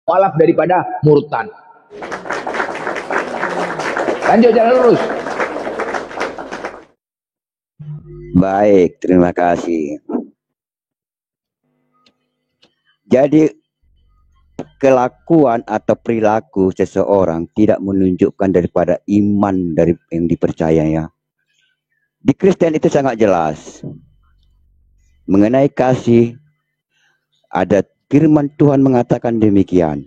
mualaf daripada murtad. Lanjut jalan lurus. Baik, terima kasih. Jadi kelakuan atau perilaku seseorang tidak menunjukkan daripada iman dari yang dipercayanya. Di Kristen itu sangat jelas. Mengenai kasih, ada firman Tuhan mengatakan demikian.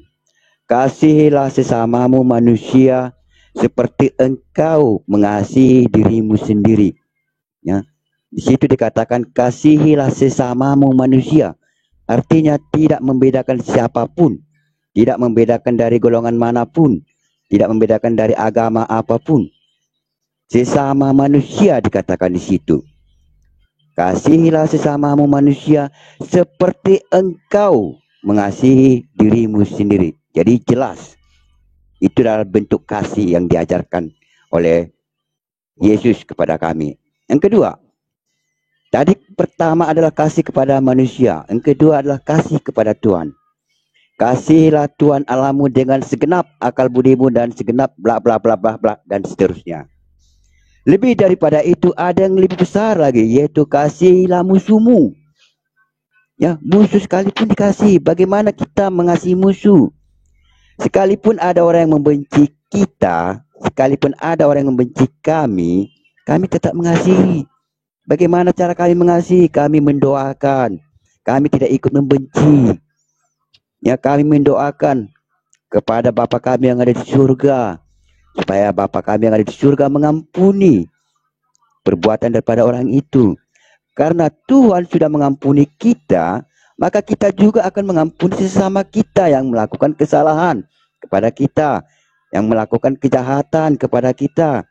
Kasihilah sesamamu manusia seperti engkau mengasihi dirimu sendiri. Ya. Di situ dikatakan kasihilah sesamamu manusia. Artinya tidak membedakan siapapun. Tidak membedakan dari golongan manapun. Tidak membedakan dari agama apapun. Sesama manusia dikatakan di situ. Kasihilah sesamamu manusia seperti engkau mengasihi dirimu sendiri. Jadi jelas. Itu adalah bentuk kasih yang diajarkan oleh Yesus kepada kami. Yang kedua, tadi pertama adalah kasih kepada manusia. Yang kedua adalah kasih kepada Tuhan. Kasihilah Tuhan Allahmu dengan segenap akal budimu dan segenap bla bla bla bla bla dan seterusnya. Lebih daripada itu ada yang lebih besar lagi, yaitu kasihilah musuhmu. Ya, musuh sekalipun dikasihi. Bagaimana kita mengasihi musuh? Sekalipun ada orang yang membenci kita, sekalipun ada orang yang membenci kami tetap mengasihi. Bagaimana cara kami mengasihi? Kami mendoakan. Kami tidak ikut membenci. Ya, kami mendoakan kepada Bapa kami yang ada di surga, supaya Bapa kami yang ada di surga mengampuni perbuatan daripada orang itu. Karena Tuhan sudah mengampuni kita, maka kita juga akan mengampuni sesama kita yang melakukan kesalahan kepada kita, yang melakukan kejahatan kepada kita.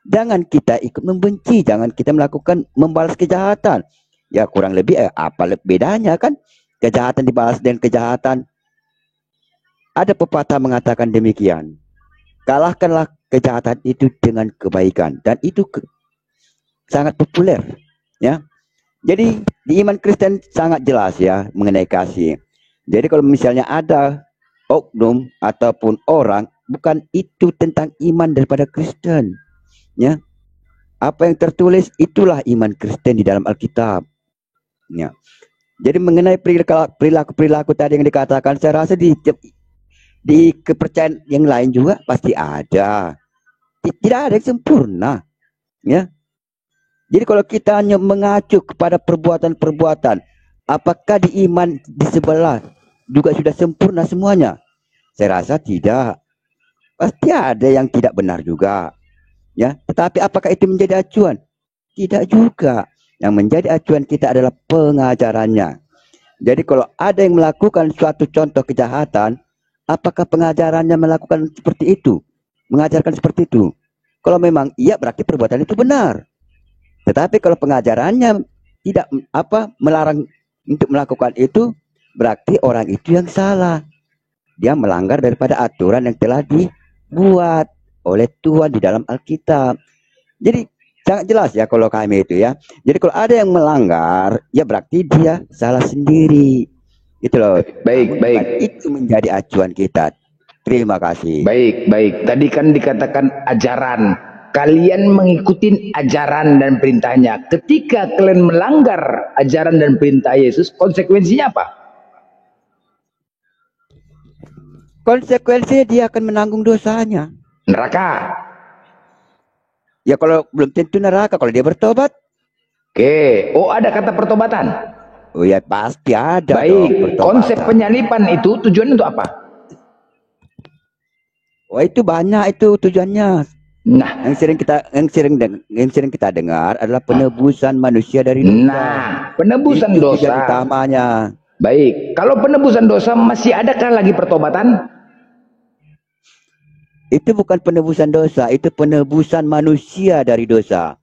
Jangan kita ikut membenci, jangan kita melakukan membalas kejahatan. Ya kurang lebih apa bedanya kan? Kejahatan dibalas dengan kejahatan. Ada pepatah mengatakan demikian. Kalahkanlah kejahatan itu dengan kebaikan, dan itu sangat populer, ya. Jadi di iman Kristen sangat jelas ya mengenai kasih. Jadi kalau misalnya ada oknum ataupun orang, bukan itu tentang iman daripada Kristen, ya. Apa yang tertulis itulah iman Kristen di dalam Alkitab, ya. Jadi mengenai perilaku tadi yang dikatakan, saya rasa di kepercayaan yang lain juga pasti ada. Tidak ada yang sempurna, ya. Jadi kalau kita hanya mengacu kepada perbuatan-perbuatan, apakah di iman di sebelah juga sudah sempurna semuanya? Saya rasa tidak. Pasti ada yang tidak benar juga, ya. Tetapi apakah itu menjadi acuan? Tidak juga. Yang menjadi acuan kita adalah pengajarannya. Jadi kalau ada yang melakukan suatu contoh kejahatan, apakah pengajarannya melakukan seperti itu? Mengajarkan seperti itu? Kalau memang iya, berarti perbuatan itu benar. Tetapi kalau pengajarannya tidak melarang untuk melakukan itu, berarti orang itu yang salah. Dia melanggar daripada aturan yang telah dibuat oleh Tuhan di dalam Alkitab. Jadi sangat jelas ya kalau kami itu ya. Jadi kalau ada yang melanggar, ya berarti dia salah sendiri. Itu loh. Baik. Itu menjadi acuan kita. Terima kasih. Baik. Tadi kan dikatakan ajaran. Kalian mengikuti ajaran dan perintahnya. Ketika kalian melanggar ajaran dan perintah Yesus, konsekuensinya apa? Konsekuensinya dia akan menanggung dosanya. Neraka. Ya kalau belum tentu neraka, kalau dia bertobat. Oke. Oh, ada kata pertobatan? Oh ya pasti ada. Baik. Konsep penyalipan itu tujuan untuk apa? Oh itu banyak itu tujuannya. Nah, yang sering kita dengar adalah penebusan manusia dari dosa. Nah, penebusan itu dosa utamanya. Baik, kalau penebusan dosa masih adakah lagi pertobatan? Itu bukan penebusan dosa, itu penebusan manusia dari dosa.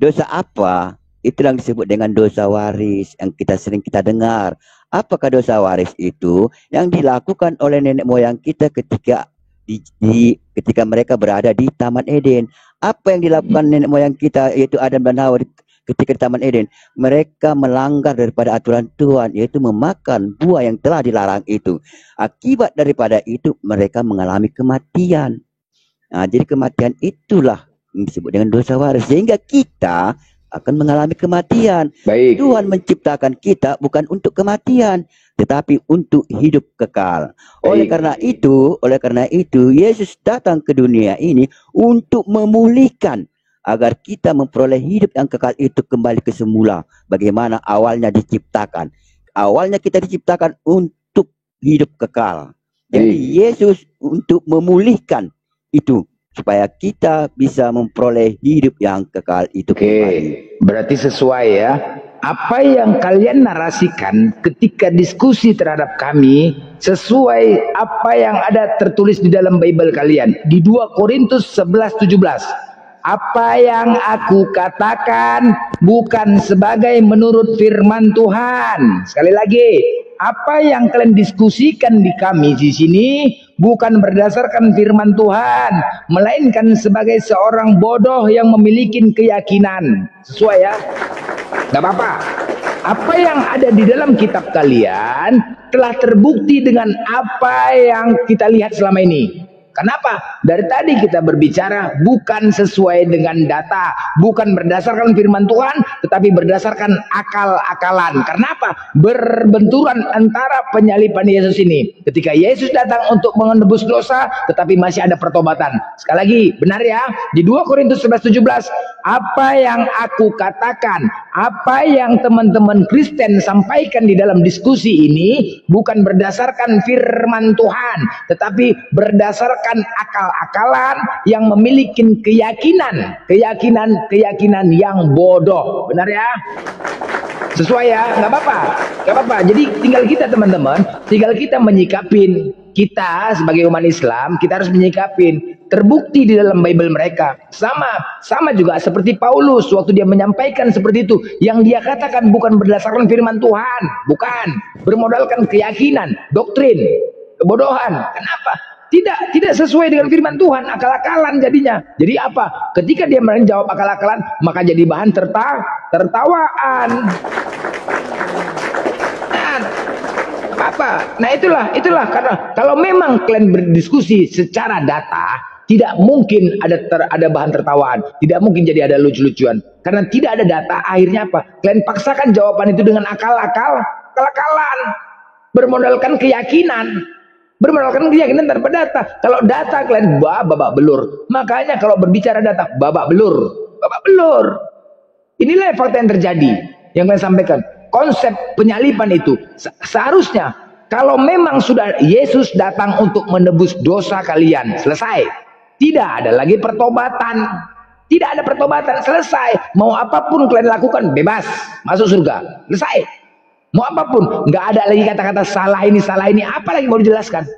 Dosa apa? Itu yang disebut dengan dosa waris yang sering kita dengar. Apakah dosa waris itu? Yang dilakukan oleh nenek moyang kita ketika ketika mereka berada di Taman Eden. Apa yang dilakukan nenek moyang kita, yaitu Adam dan Hawa ketika di Taman Eden, mereka melanggar daripada aturan Tuhan, yaitu memakan buah yang telah dilarang itu. Akibat daripada itu, mereka mengalami kematian. Nah, jadi kematian itulah yang disebut dengan dosa waris, sehingga kita akan mengalami kematian. Baik. Tuhan menciptakan kita bukan untuk kematian, tetapi untuk hidup kekal. Oleh karena itu, Yesus datang ke dunia ini untuk memulihkan, agar kita memperoleh hidup yang kekal itu kembali ke semula, bagaimana awalnya diciptakan. Awalnya kita diciptakan untuk hidup kekal. Jadi Yesus untuk memulihkan itu, supaya kita bisa memperoleh hidup yang kekal itu kembali. Berarti sesuai ya. Apa yang kalian narasikan ketika diskusi terhadap kami sesuai apa yang ada tertulis di dalam Bible kalian di 2 Korintus 11:17. Apa yang aku katakan bukan sebagai menurut firman Tuhan. Sekali lagi, apa yang kalian diskusikan di kami di sini bukan berdasarkan firman Tuhan, melainkan sebagai seorang bodoh yang memiliki keyakinan. Sesuai ya? Gak apa-apa. Apa yang ada di dalam kitab kalian telah terbukti dengan apa yang kita lihat selama ini. Kenapa? Dari tadi kita berbicara bukan sesuai dengan data, bukan berdasarkan firman Tuhan, tetapi berdasarkan akal-akalan. Kenapa? Berbenturan antara penyaliban Yesus ini. Ketika Yesus datang untuk menebus dosa, tetapi masih ada pertobatan. Sekali lagi, benar ya? Di 2 Korintus 11:17, apa yang aku katakan, apa yang teman-teman Kristen sampaikan di dalam diskusi ini bukan berdasarkan firman Tuhan, tetapi berdasarkan akal-akalan yang memiliki keyakinan yang bodoh. Benar ya? Sesuai ya? Nggak apa-apa. Jadi tinggal kita teman-teman, tinggal kita menyikapin. Kita sebagai umat Islam, kita harus menyikapin. Terbukti di dalam Bible mereka. Sama juga seperti Paulus waktu dia menyampaikan seperti itu. Yang dia katakan bukan berdasarkan firman Tuhan, bukan. Bermodalkan keyakinan, doktrin, kebodohan. Kenapa? Tidak sesuai dengan firman Tuhan, akal-akalan jadinya. Jadi apa? Ketika dia menjawab akal-akalan, maka jadi bahan tertawaan. Nah itulah karena kalau memang kalian berdiskusi secara data, tidak mungkin ada bahan tertawaan, tidak mungkin jadi ada lucu-lucuan. Karena tidak ada data, akhirnya apa? Kalian paksakan jawaban itu dengan akal-akalan, bermodalkan keyakinan. Bermodalkan keyakinan tanpa data. Kalau data kalian babak belur. Makanya kalau berbicara data babak belur. Inilah fakta yang terjadi yang kalian sampaikan. Konsep penyaliban itu seharusnya kalau memang sudah Yesus datang untuk menebus dosa kalian, selesai. Tidak ada lagi pertobatan. Tidak ada pertobatan, selesai. Mau apapun kalian lakukan bebas masuk surga. Selesai. Mau apapun, nggak ada lagi kata-kata salah ini, apa lagi mau dijelaskan?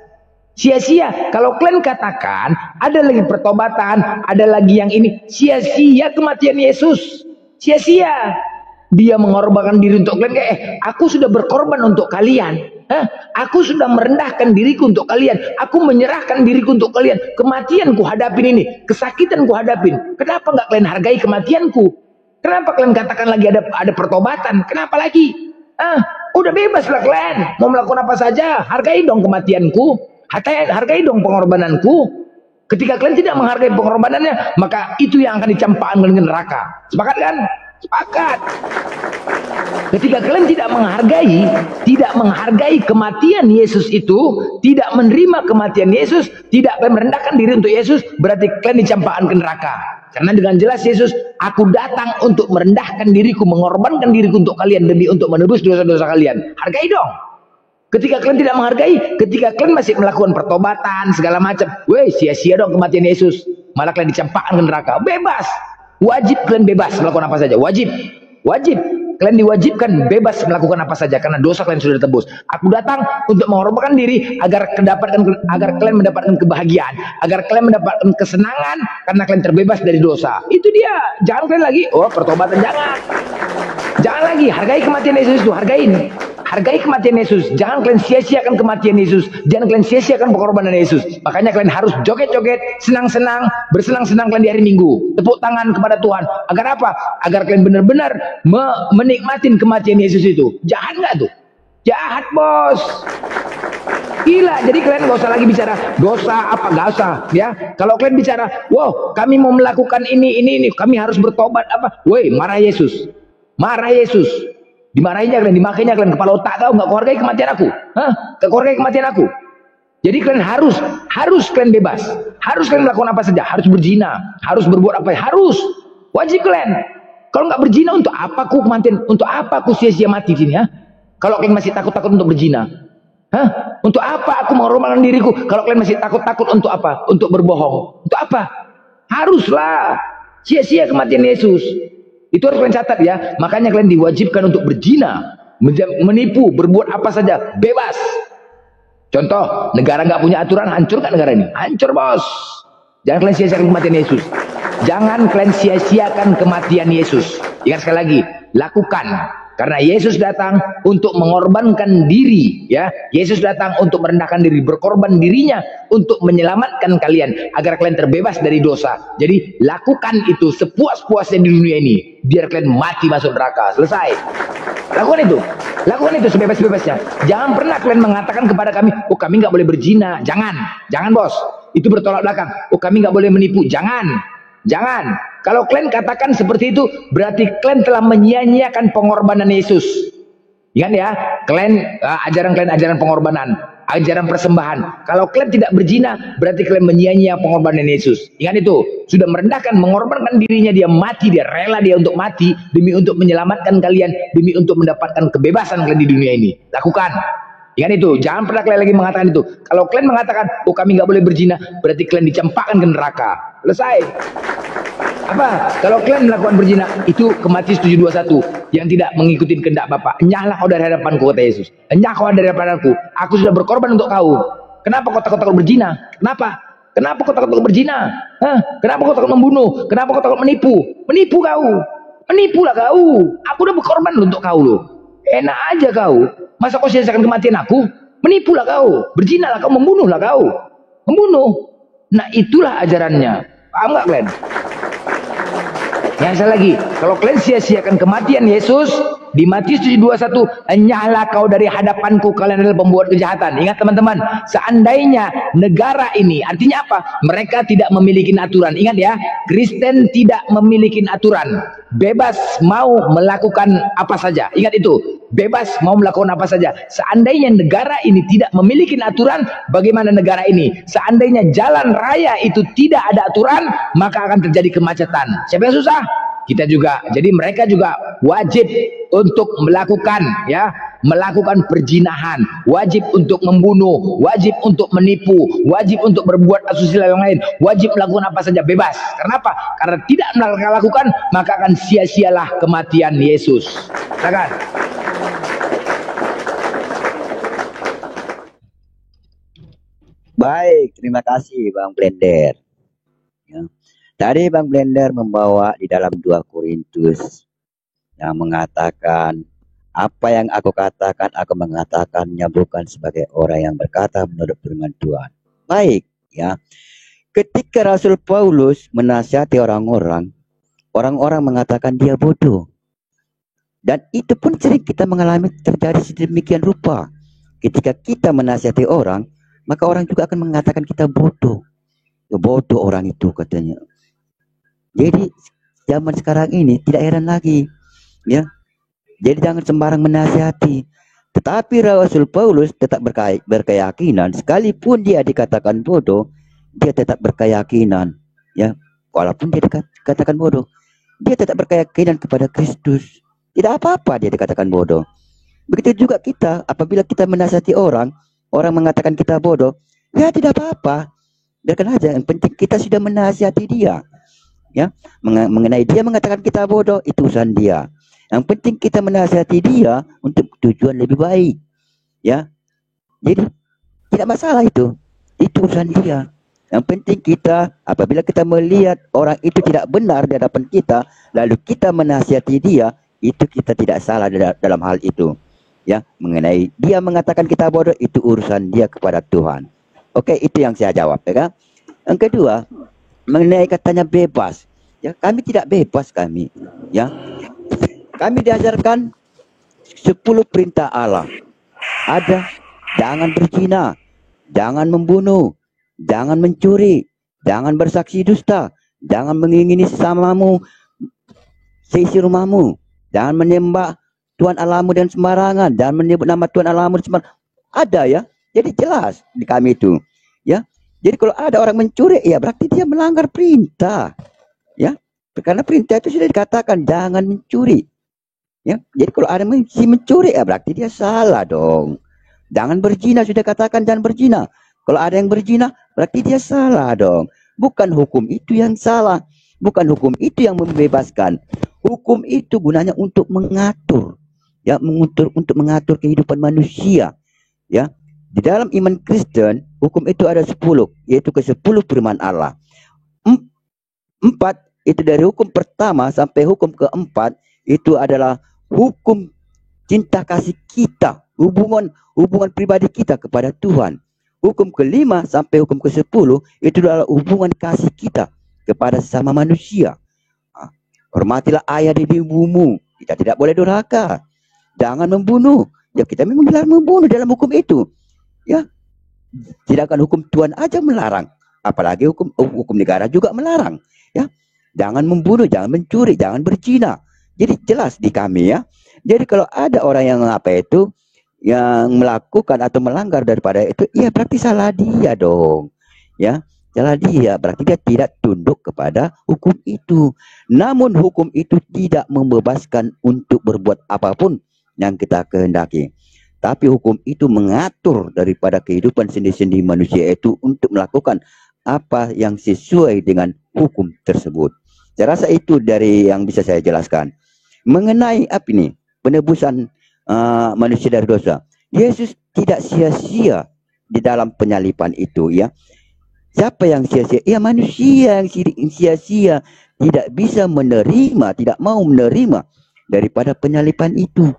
Sia-sia. Kalau kalian katakan ada lagi pertobatan, ada lagi yang ini, sia-sia kematian Yesus. Sia-sia. Dia mengorbankan diri untuk kalian. Aku sudah berkorban untuk kalian. Aku sudah merendahkan diriku untuk kalian. Aku menyerahkan diriku untuk kalian. Kematian ku hadapin ini, kesakitan ku hadapin. Kenapa nggak kalian hargai kematianku? Kenapa kalian katakan lagi ada pertobatan? Kenapa lagi? Udah bebas lah kalian. Mau melakukan apa saja. Hargai dong kematianku. Hargai dong pengorbananku. Ketika kalian tidak menghargai pengorbanannya, maka itu yang akan dicampakkan ke neraka. Sepakat kan? Sepakat. Ketika kalian tidak menghargai kematian Yesus itu, tidak menerima kematian Yesus, tidak merendahkan diri untuk Yesus, berarti kalian dicampakkan ke neraka. Karena dengan jelas Yesus, aku datang untuk merendahkan diriku, mengorbankan diriku untuk kalian demi untuk menebus dosa-dosa kalian. Hargai dong. Ketika kalian tidak menghargai, ketika kalian masih melakukan pertobatan segala macam, sia-sia dong kematian Yesus. Malah kalian dicampakkan ke neraka. Bebas. Wajib kalian bebas melakukan apa saja. Wajib. Kalian diwajibkan bebas melakukan apa saja karena dosa kalian sudah ditebus. Aku datang untuk mengorbankan diri agar kalian mendapatkan kebahagiaan, agar kalian mendapatkan kesenangan karena kalian terbebas dari dosa. Itu dia. Jangan kalian lagi pertobatan, jangan lagi. Hargai kematian Yesus itu, hargain. Hargai kematian Yesus. Jangan kalian sia-siakan kematian Yesus. Jangan kalian sia-siakan pengorbanan Yesus. Makanya kalian harus joget-joget, senang-senang, bersenang-senang kalian di hari Minggu. Tepuk tangan kepada Tuhan. Agar apa? Agar kalian benar-benar menikmatin kematian Yesus itu. Jahat nggak tuh? Jahat, bos. Gila, jadi kalian gak usah lagi bicara dosa apa, gak usah ya. Kalau kalian bicara, wow, kami mau melakukan ini, kami harus bertobat apa, woi, marah Yesus, marah Yesus, dimarahinya kalian, dimakainya kalian, kepala otak kau nggak menghargai kematian aku, gak menghargai kematian aku. Jadi kalian harus kalian bebas, harus kalian melakukan apa saja, harus berzina, harus berbuat apa, harus, wajib kalian. Kalau nggak berzina, untuk apa aku kematian, untuk apa aku sia-sia mati di sini ya? Kalau kalian masih takut-takut untuk berzina, untuk apa aku mengorbankan diriku? Kalau kalian masih takut-takut untuk apa? Untuk berbohong. Untuk apa? Haruslah. Sia-sia kematian Yesus. Itu harus kalian catat ya. Makanya kalian diwajibkan untuk berzina, menipu, berbuat apa saja, bebas. Contoh, negara nggak punya aturan, hancur kan negara ini? Hancur, bos. Jangan kalian sia-siakan kematian Yesus. Jangan kalian sia-siakan kematian Yesus. Ingat sekali lagi, lakukan. Karena Yesus datang untuk mengorbankan diri, ya. Yesus datang untuk merendahkan diri, berkorban dirinya untuk menyelamatkan kalian agar kalian terbebas dari dosa. Jadi lakukan itu sepuas-puasnya di dunia ini, biar kalian mati masuk neraka. Selesai. Lakukan itu sebebas-bebasnya. Jangan pernah kalian mengatakan kepada kami, oh kami nggak boleh berzina. Jangan bos. Itu bertolak belakang. Oh kami nggak boleh menipu. Jangan. Kalau kalian katakan seperti itu, berarti kalian telah menyia-nyiakan pengorbanan Yesus. Ingat ya, ajaran kalian ajaran pengorbanan, ajaran persembahan. Kalau kalian tidak berzina, berarti kalian menyia-nyiakan pengorbanan Yesus. Ingat itu, sudah merendahkan, mengorbankan dirinya, dia mati, dia rela dia untuk mati demi untuk menyelamatkan kalian, demi untuk mendapatkan kebebasan kalian di dunia ini. Lakukan. Ingat itu, jangan pernah kalian lagi mengatakan itu. Kalau kalian mengatakan, oh kami nggak boleh berzina, berarti kalian dicampakkan ke neraka. Selesai. Apa? Kalau kalian melakukan berzina, itu ke Matius 7:21 yang tidak mengikuti kehendak Bapa. Enyahlah kau dari hadapanku, kata Yesus. Enyah kau dari hadapanku. Aku sudah berkorban untuk kau. Kenapa kau takut berzina? Kenapa kau takut berzina? Kenapa kau takut membunuh? Kenapa kau takut menipu? Menipu kau. Menipulah kau. Aku udah berkorban untuk kau loh. Enak aja kau. Masa kau sia-siakan kematian aku? Menipulah kau. Berzinalah kau, membunuhlah kau. Membunuh. Nah itulah ajarannya. Paham nggak kalian? Yang lagi, kalau kalian sia-siakan kematian Yesus, di Matius 7:21, enyahlah kau dari hadapanku, kalian adalah pembuat kejahatan. Ingat teman-teman, seandainya negara ini, artinya apa? Mereka tidak memiliki aturan. Ingat ya, Kristen tidak memiliki aturan. Bebas mau melakukan apa saja. Ingat itu, bebas mau melakukan apa saja. Seandainya negara ini tidak memiliki aturan, bagaimana negara ini? Seandainya jalan raya itu tidak ada aturan, maka akan terjadi kemacetan. Siapa yang susah? Kita juga. Jadi mereka juga wajib untuk melakukan perzinahan, wajib untuk membunuh, wajib untuk menipu, wajib untuk berbuat asusila yang lain, wajib melakukan apa saja, bebas. Karena apa? Karena tidak melakukan, maka akan sia-sialah kematian Yesus. Katakan. Baik, terima kasih Bang Blender. Ya. Tadi Bang Blender membawa di dalam 2 Korintus yang mengatakan, apa yang aku katakan, aku mengatakannya bukan sebagai orang yang berkata menurut firman Tuhan. Baik, ya. Ketika Rasul Paulus menasihati orang-orang mengatakan dia bodoh. Dan itu pun sering kita mengalami terjadi sedemikian rupa. Ketika kita menasihati orang, maka orang juga akan mengatakan kita bodoh. Bodoh orang itu katanya. Jadi zaman sekarang ini tidak heran lagi, ya. Jadi jangan sembarang menasihati. Tetapi Rasul Paulus tetap berkeyakinan, sekalipun dia dikatakan bodoh, dia tetap berkeyakinan, ya. Walaupun dia dikatakan bodoh, dia tetap berkeyakinan kepada Kristus. Tidak apa-apa dia dikatakan bodoh. Begitu juga kita, apabila kita menasihati orang mengatakan kita bodoh, ya tidak apa-apa. Biarkan aja, yang penting kita sudah menasihati dia. Ya, mengenai dia mengatakan kita bodoh, itu urusan dia. Yang penting kita menasihati dia untuk tujuan lebih baik. Ya. Jadi tidak masalah itu. Itu urusan dia. Yang penting kita, apabila kita melihat orang itu tidak benar di hadapan kita, lalu kita menasihati dia, itu kita tidak salah dalam hal itu. Ya, mengenai dia mengatakan kita bodoh, itu urusan dia kepada Tuhan. Oke, itu yang saya jawab, ya kan? Yang kedua, mengenai katanya bebas. Ya, kami tidak bebas kami. Ya, kami diajarkan 10 perintah Allah. Ada, jangan berzina, jangan membunuh, jangan mencuri, jangan bersaksi dusta, jangan mengingini sesamamu seisi rumahmu, jangan menyembah Tuhan Allahmu dan sembarangan, jangan menyebut nama Tuhan Allahmu dan sembarangan. Ada ya, jadi jelas di kami itu. Ya, jadi kalau ada orang mencuri, ya berarti dia melanggar perintah. Ya, karena perintah itu sudah dikatakan jangan mencuri. Ya, jadi kalau ada mencuri, ya berarti dia salah dong. Jangan berzina, sudah katakan jangan berzina. Kalau ada yang berzina, berarti dia salah dong. Bukan hukum itu yang salah, bukan hukum itu yang membebaskan. Hukum itu gunanya untuk mengatur, ya, untuk mengatur kehidupan manusia. Ya, di dalam iman Kristen, hukum itu ada 10, yaitu ke-10 firman Allah. 4 itu dari hukum pertama sampai hukum keempat itu adalah hukum cinta kasih kita, hubungan pribadi kita kepada Tuhan. Hukum kelima sampai hukum ke-10 itu adalah hubungan kasih kita kepada sesama manusia. Hormatilah ayah dan ibumu. Kita tidak boleh durhaka. Jangan membunuh. Ya, kita memang dilarang membunuh dalam hukum itu. Ya, sedangkan hukum Tuhan aja melarang. Apalagi hukum negara juga melarang. Ya, jangan membunuh, jangan mencuri, jangan berzina. Jadi jelas di kami ya. Jadi kalau ada orang yang yang melakukan atau melanggar daripada itu, ya berarti salah dia dong. Ya, salah dia, berarti dia tidak tunduk kepada hukum itu. Namun hukum itu tidak membebaskan untuk berbuat apapun yang kita kehendaki. Tapi hukum itu mengatur daripada kehidupan sendi-sendi manusia itu untuk melakukan apa yang sesuai dengan hukum tersebut. Saya rasa itu dari yang bisa saya jelaskan. Mengenai apa ini? Penebusan manusia dari dosa. Yesus tidak sia-sia di dalam penyalipan itu ya. Siapa yang sia-sia? Ya manusia yang sia-sia, tidak bisa menerima, tidak mau menerima daripada penyalipan itu.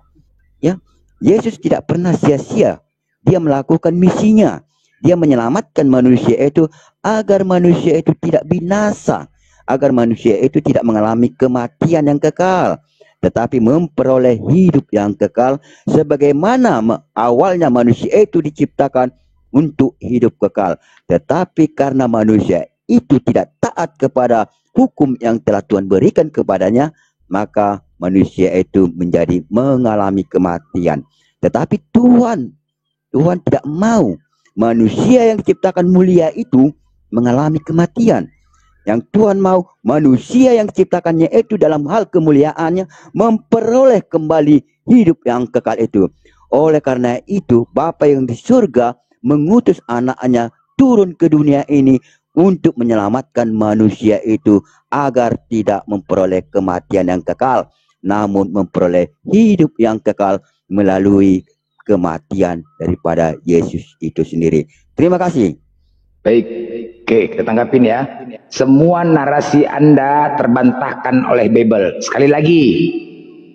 Ya, Yesus tidak pernah sia-sia. Dia melakukan misinya. Dia menyelamatkan manusia itu agar manusia itu tidak binasa, agar manusia itu tidak mengalami kematian yang kekal, tetapi memperoleh hidup yang kekal, sebagaimana awalnya manusia itu diciptakan untuk hidup kekal. Tetapi karena manusia itu tidak taat kepada hukum yang telah Tuhan berikan kepadanya, maka manusia itu mengalami kematian. Tetapi Tuhan tidak mau manusia yang diciptakan mulia itu mengalami kematian. Yang Tuhan mau manusia yang diciptakannya itu dalam hal kemuliaannya memperoleh kembali hidup yang kekal itu. Oleh karena itu Bapa yang di surga mengutus anaknya turun ke dunia ini untuk menyelamatkan manusia itu agar tidak memperoleh kematian yang kekal, namun memperoleh hidup yang kekal melalui kematian daripada Yesus itu sendiri. Terima kasih. Baik, oke, kita tanggapin ya. Semua narasi Anda terbantahkan oleh Bible. Sekali lagi,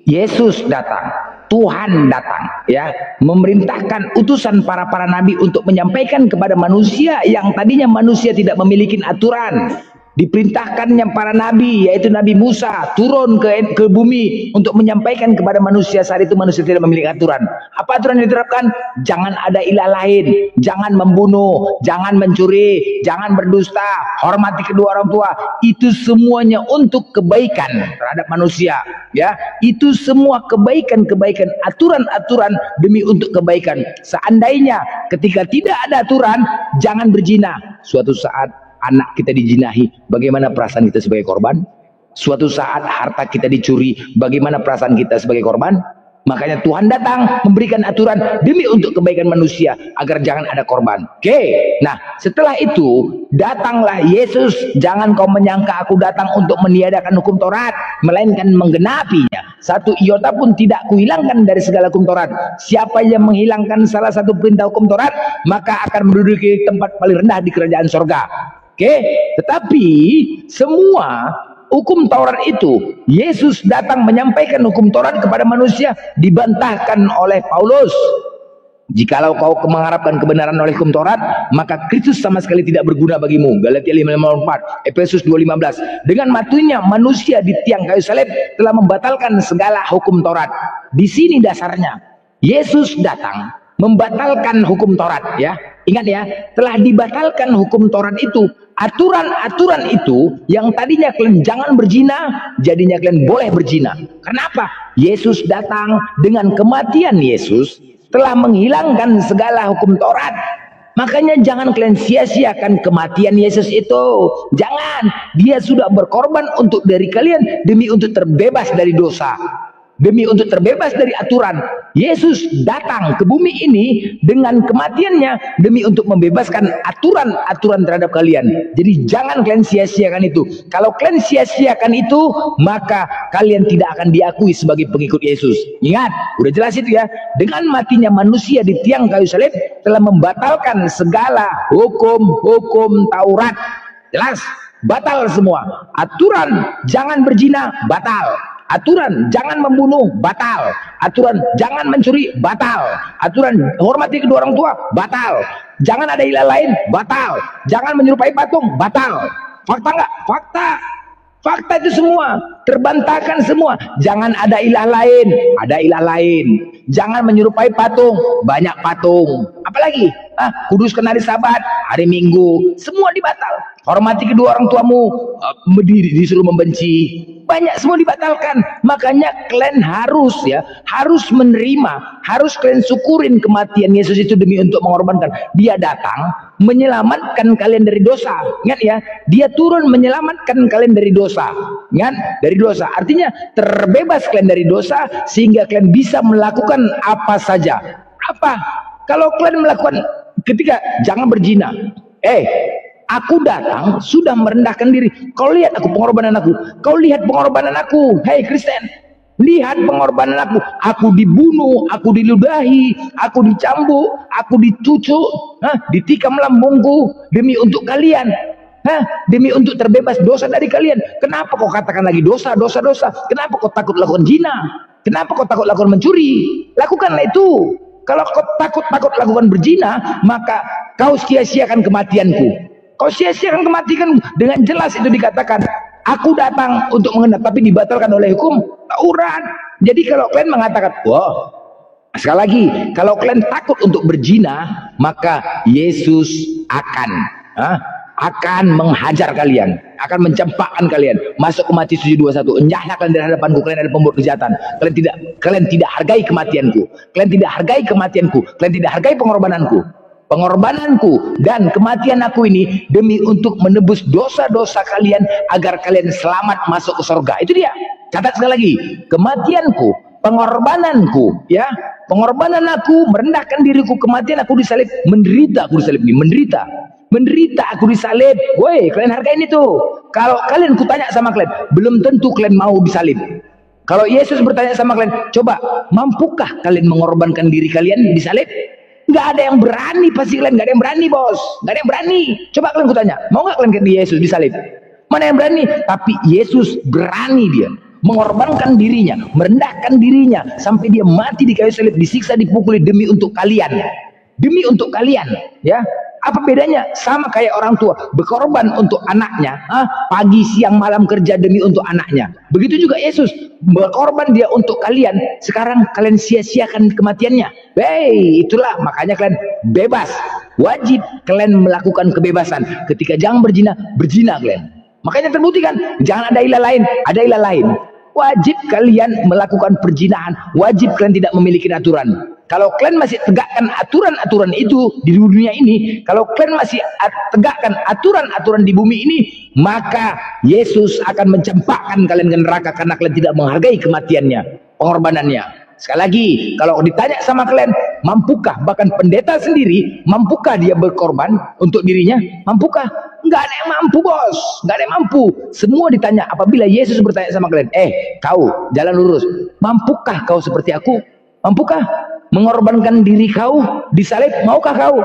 Yesus datang, Tuhan datang, ya, memerintahkan utusan para nabi untuk menyampaikan kepada manusia yang tadinya manusia tidak memiliki aturan. Diperintahkannya para nabi, yaitu Nabi Musa, turun ke bumi untuk menyampaikan kepada manusia. Saat itu manusia tidak memiliki aturan. Apa aturan yang diterapkan? Jangan ada ilah lain, jangan membunuh, jangan mencuri, jangan berdusta, hormati kedua orang tua. Itu semuanya untuk kebaikan terhadap manusia, ya. Itu semua kebaikan-kebaikan, aturan-aturan demi untuk kebaikan. Seandainya ketika tidak ada aturan, jangan berzina, suatu saat anak kita dijinahi, bagaimana perasaan kita sebagai korban? Suatu saat harta kita dicuri, bagaimana perasaan kita sebagai korban? Makanya Tuhan datang memberikan aturan demi untuk kebaikan manusia agar jangan ada korban. Oke, nah setelah itu datanglah Yesus. Jangan kau menyangka aku datang untuk meniadakan hukum Taurat, melainkan menggenapinya. Satu iota pun tidak kuhilangkan dari segala hukum Taurat. Siapa yang menghilangkan salah satu perintah hukum Taurat, maka akan menduduki tempat paling rendah di kerajaan sorga. Oke, tetapi semua hukum Taurat itu, Yesus datang menyampaikan hukum Taurat kepada manusia, dibantahkan oleh Paulus. Jikalau kau mengharapkan kebenaran oleh hukum Taurat, maka Kristus sama sekali tidak berguna bagimu. Galatia 5:4, Efesus 2:15. Dengan matinya manusia di tiang kayu salib telah membatalkan segala hukum Taurat. Di sini dasarnya Yesus datang membatalkan hukum Taurat, ya. Ingat ya, telah dibatalkan hukum Taurat itu. Aturan-aturan itu yang tadinya kalian jangan berzina, jadinya kalian boleh berzina. Kenapa? Yesus datang, dengan kematian Yesus telah menghilangkan segala hukum Taurat. Makanya jangan kalian sia-siakan kematian Yesus itu. Jangan. Dia sudah berkorban untuk dari kalian demi untuk terbebas dari dosa, demi untuk terbebas dari aturan. Yesus datang ke bumi ini dengan kematiannya demi untuk membebaskan aturan-aturan terhadap kalian. Jadi jangan kalian sia-siakan itu. Kalau kalian sia-siakan itu, maka kalian tidak akan diakui sebagai pengikut Yesus. Ingat, udah jelas itu ya. Dengan matinya manusia di tiang kayu salib telah membatalkan segala hukum-hukum Taurat. Jelas, batal semua. Aturan jangan berzina, batal. Aturan jangan membunuh, batal. Aturan jangan mencuri, batal. Aturan hormati kedua orang tua, batal. Jangan ada ilah lain, batal. Jangan menyerupai patung, batal. Fakta enggak? Fakta. Fakta itu semua terbantahkan semua. Jangan ada ilah lain, ada ilah lain. Jangan menyerupai patung, banyak patung. Apalagi? Kuduskan hari Sabat, hari Minggu, semua dibatal. Hormati kedua orang tuamu, disuruh membenci, banyak semua dibatalkan. Makanya kalian harus harus menerima, harus kalian syukurin kematian Yesus itu demi untuk mengorbankan. Dia datang menyelamatkan kalian dari dosa. Ingat ya, dia turun menyelamatkan kalian dari dosa. Ingat, dari dosa. Artinya terbebas kalian dari dosa sehingga kalian bisa melakukan apa saja. Apa? Kalau kalian melakukan ketika jangan berzina. Aku datang sudah merendahkan diri. Kau lihat aku pengorbanan aku. Kau lihat pengorbanan aku. Hei Kristen, lihat pengorbanan aku. Aku dibunuh, aku diludahi, aku dicambuk, aku dicucuk, ditikam lambungku demi untuk kalian. Demi untuk terbebas dosa dari kalian. Kenapa kau katakan lagi dosa, dosa, dosa? Kenapa kau takut lakukan zina? Kenapa kau takut lakukan mencuri? Lakukanlah itu. Kalau kau takut lakukan berzina, maka kau sia-siakan kematianku. Kau sia-siakan kematian. Dengan jelas itu dikatakan, aku datang untuk mengenal, tapi dibatalkan oleh hukum Taurat. Jadi kalau kalian mengatakan, sekali lagi, kalau kalian takut untuk berzina, maka Yesus akan menghajar kalian, akan mencempakkan kalian. Masuk ke Matius 7:21. Enyahlah kalian dari hadapanku, kalian adalah pembuat kejahatan. Kalian tidak hargai kematianku. Kalian tidak hargai kematianku. Kalian tidak hargai pengorbananku. Pengorbananku dan kematian aku ini demi untuk menebus dosa-dosa kalian agar kalian selamat masuk ke surga. Itu dia. Catat sekali lagi. Kematianku, pengorbananku, ya. Pengorbanan aku, merendahkan diriku, kematian aku disalib, menderita aku disalib ini, menderita aku disalib. Woi, kalian hargain itu. Kalau kalian kutanya sama kalian, belum tentu kalian mau disalib. Kalau Yesus bertanya sama kalian, coba, mampukah kalian mengorbankan diri kalian disalib? Nggak ada yang berani, pasti kalian nggak ada yang berani, bos. Nggak ada yang berani. Coba kalian kutanya, mau nggak kalian kayak Yesus disalib? Mana yang berani? Tapi Yesus berani, dia mengorbankan dirinya, merendahkan dirinya sampai dia mati di kayu salib, disiksa, dipukuli demi untuk kalian. Demi untuk kalian, ya. Apa bedanya? Sama kayak orang tua berkorban untuk anaknya, pagi siang malam kerja demi untuk anaknya. Begitu juga Yesus berkorban dia untuk kalian. Sekarang kalian sia-siakan kematiannya. Itulah makanya kalian bebas. Wajib kalian melakukan kebebasan. Ketika jangan berzina, berzina kalian. Makanya terbukti kan, jangan ada ilah lain, ada ilah lain. Wajib kalian melakukan perzinahan. Wajib kalian tidak memiliki aturan. Kalau kalian masih tegakkan aturan-aturan itu di dunia ini, kalau kalian masih tegakkan aturan-aturan di bumi ini, maka Yesus akan mencempakkan kalian ke neraka karena kalian tidak menghargai kematiannya, pengorbanannya. Sekali lagi, kalau ditanya sama kalian, mampukah, bahkan pendeta sendiri, mampukah dia berkorban untuk dirinya? Mampukah? Enggak ada yang mampu, bos. Enggak ada yang mampu. Semua ditanya. Apabila Yesus bertanya sama kalian, kau jalan lurus, mampukah kau seperti aku? Mampukah mengorbankan diri kau disalib? Maukah kau?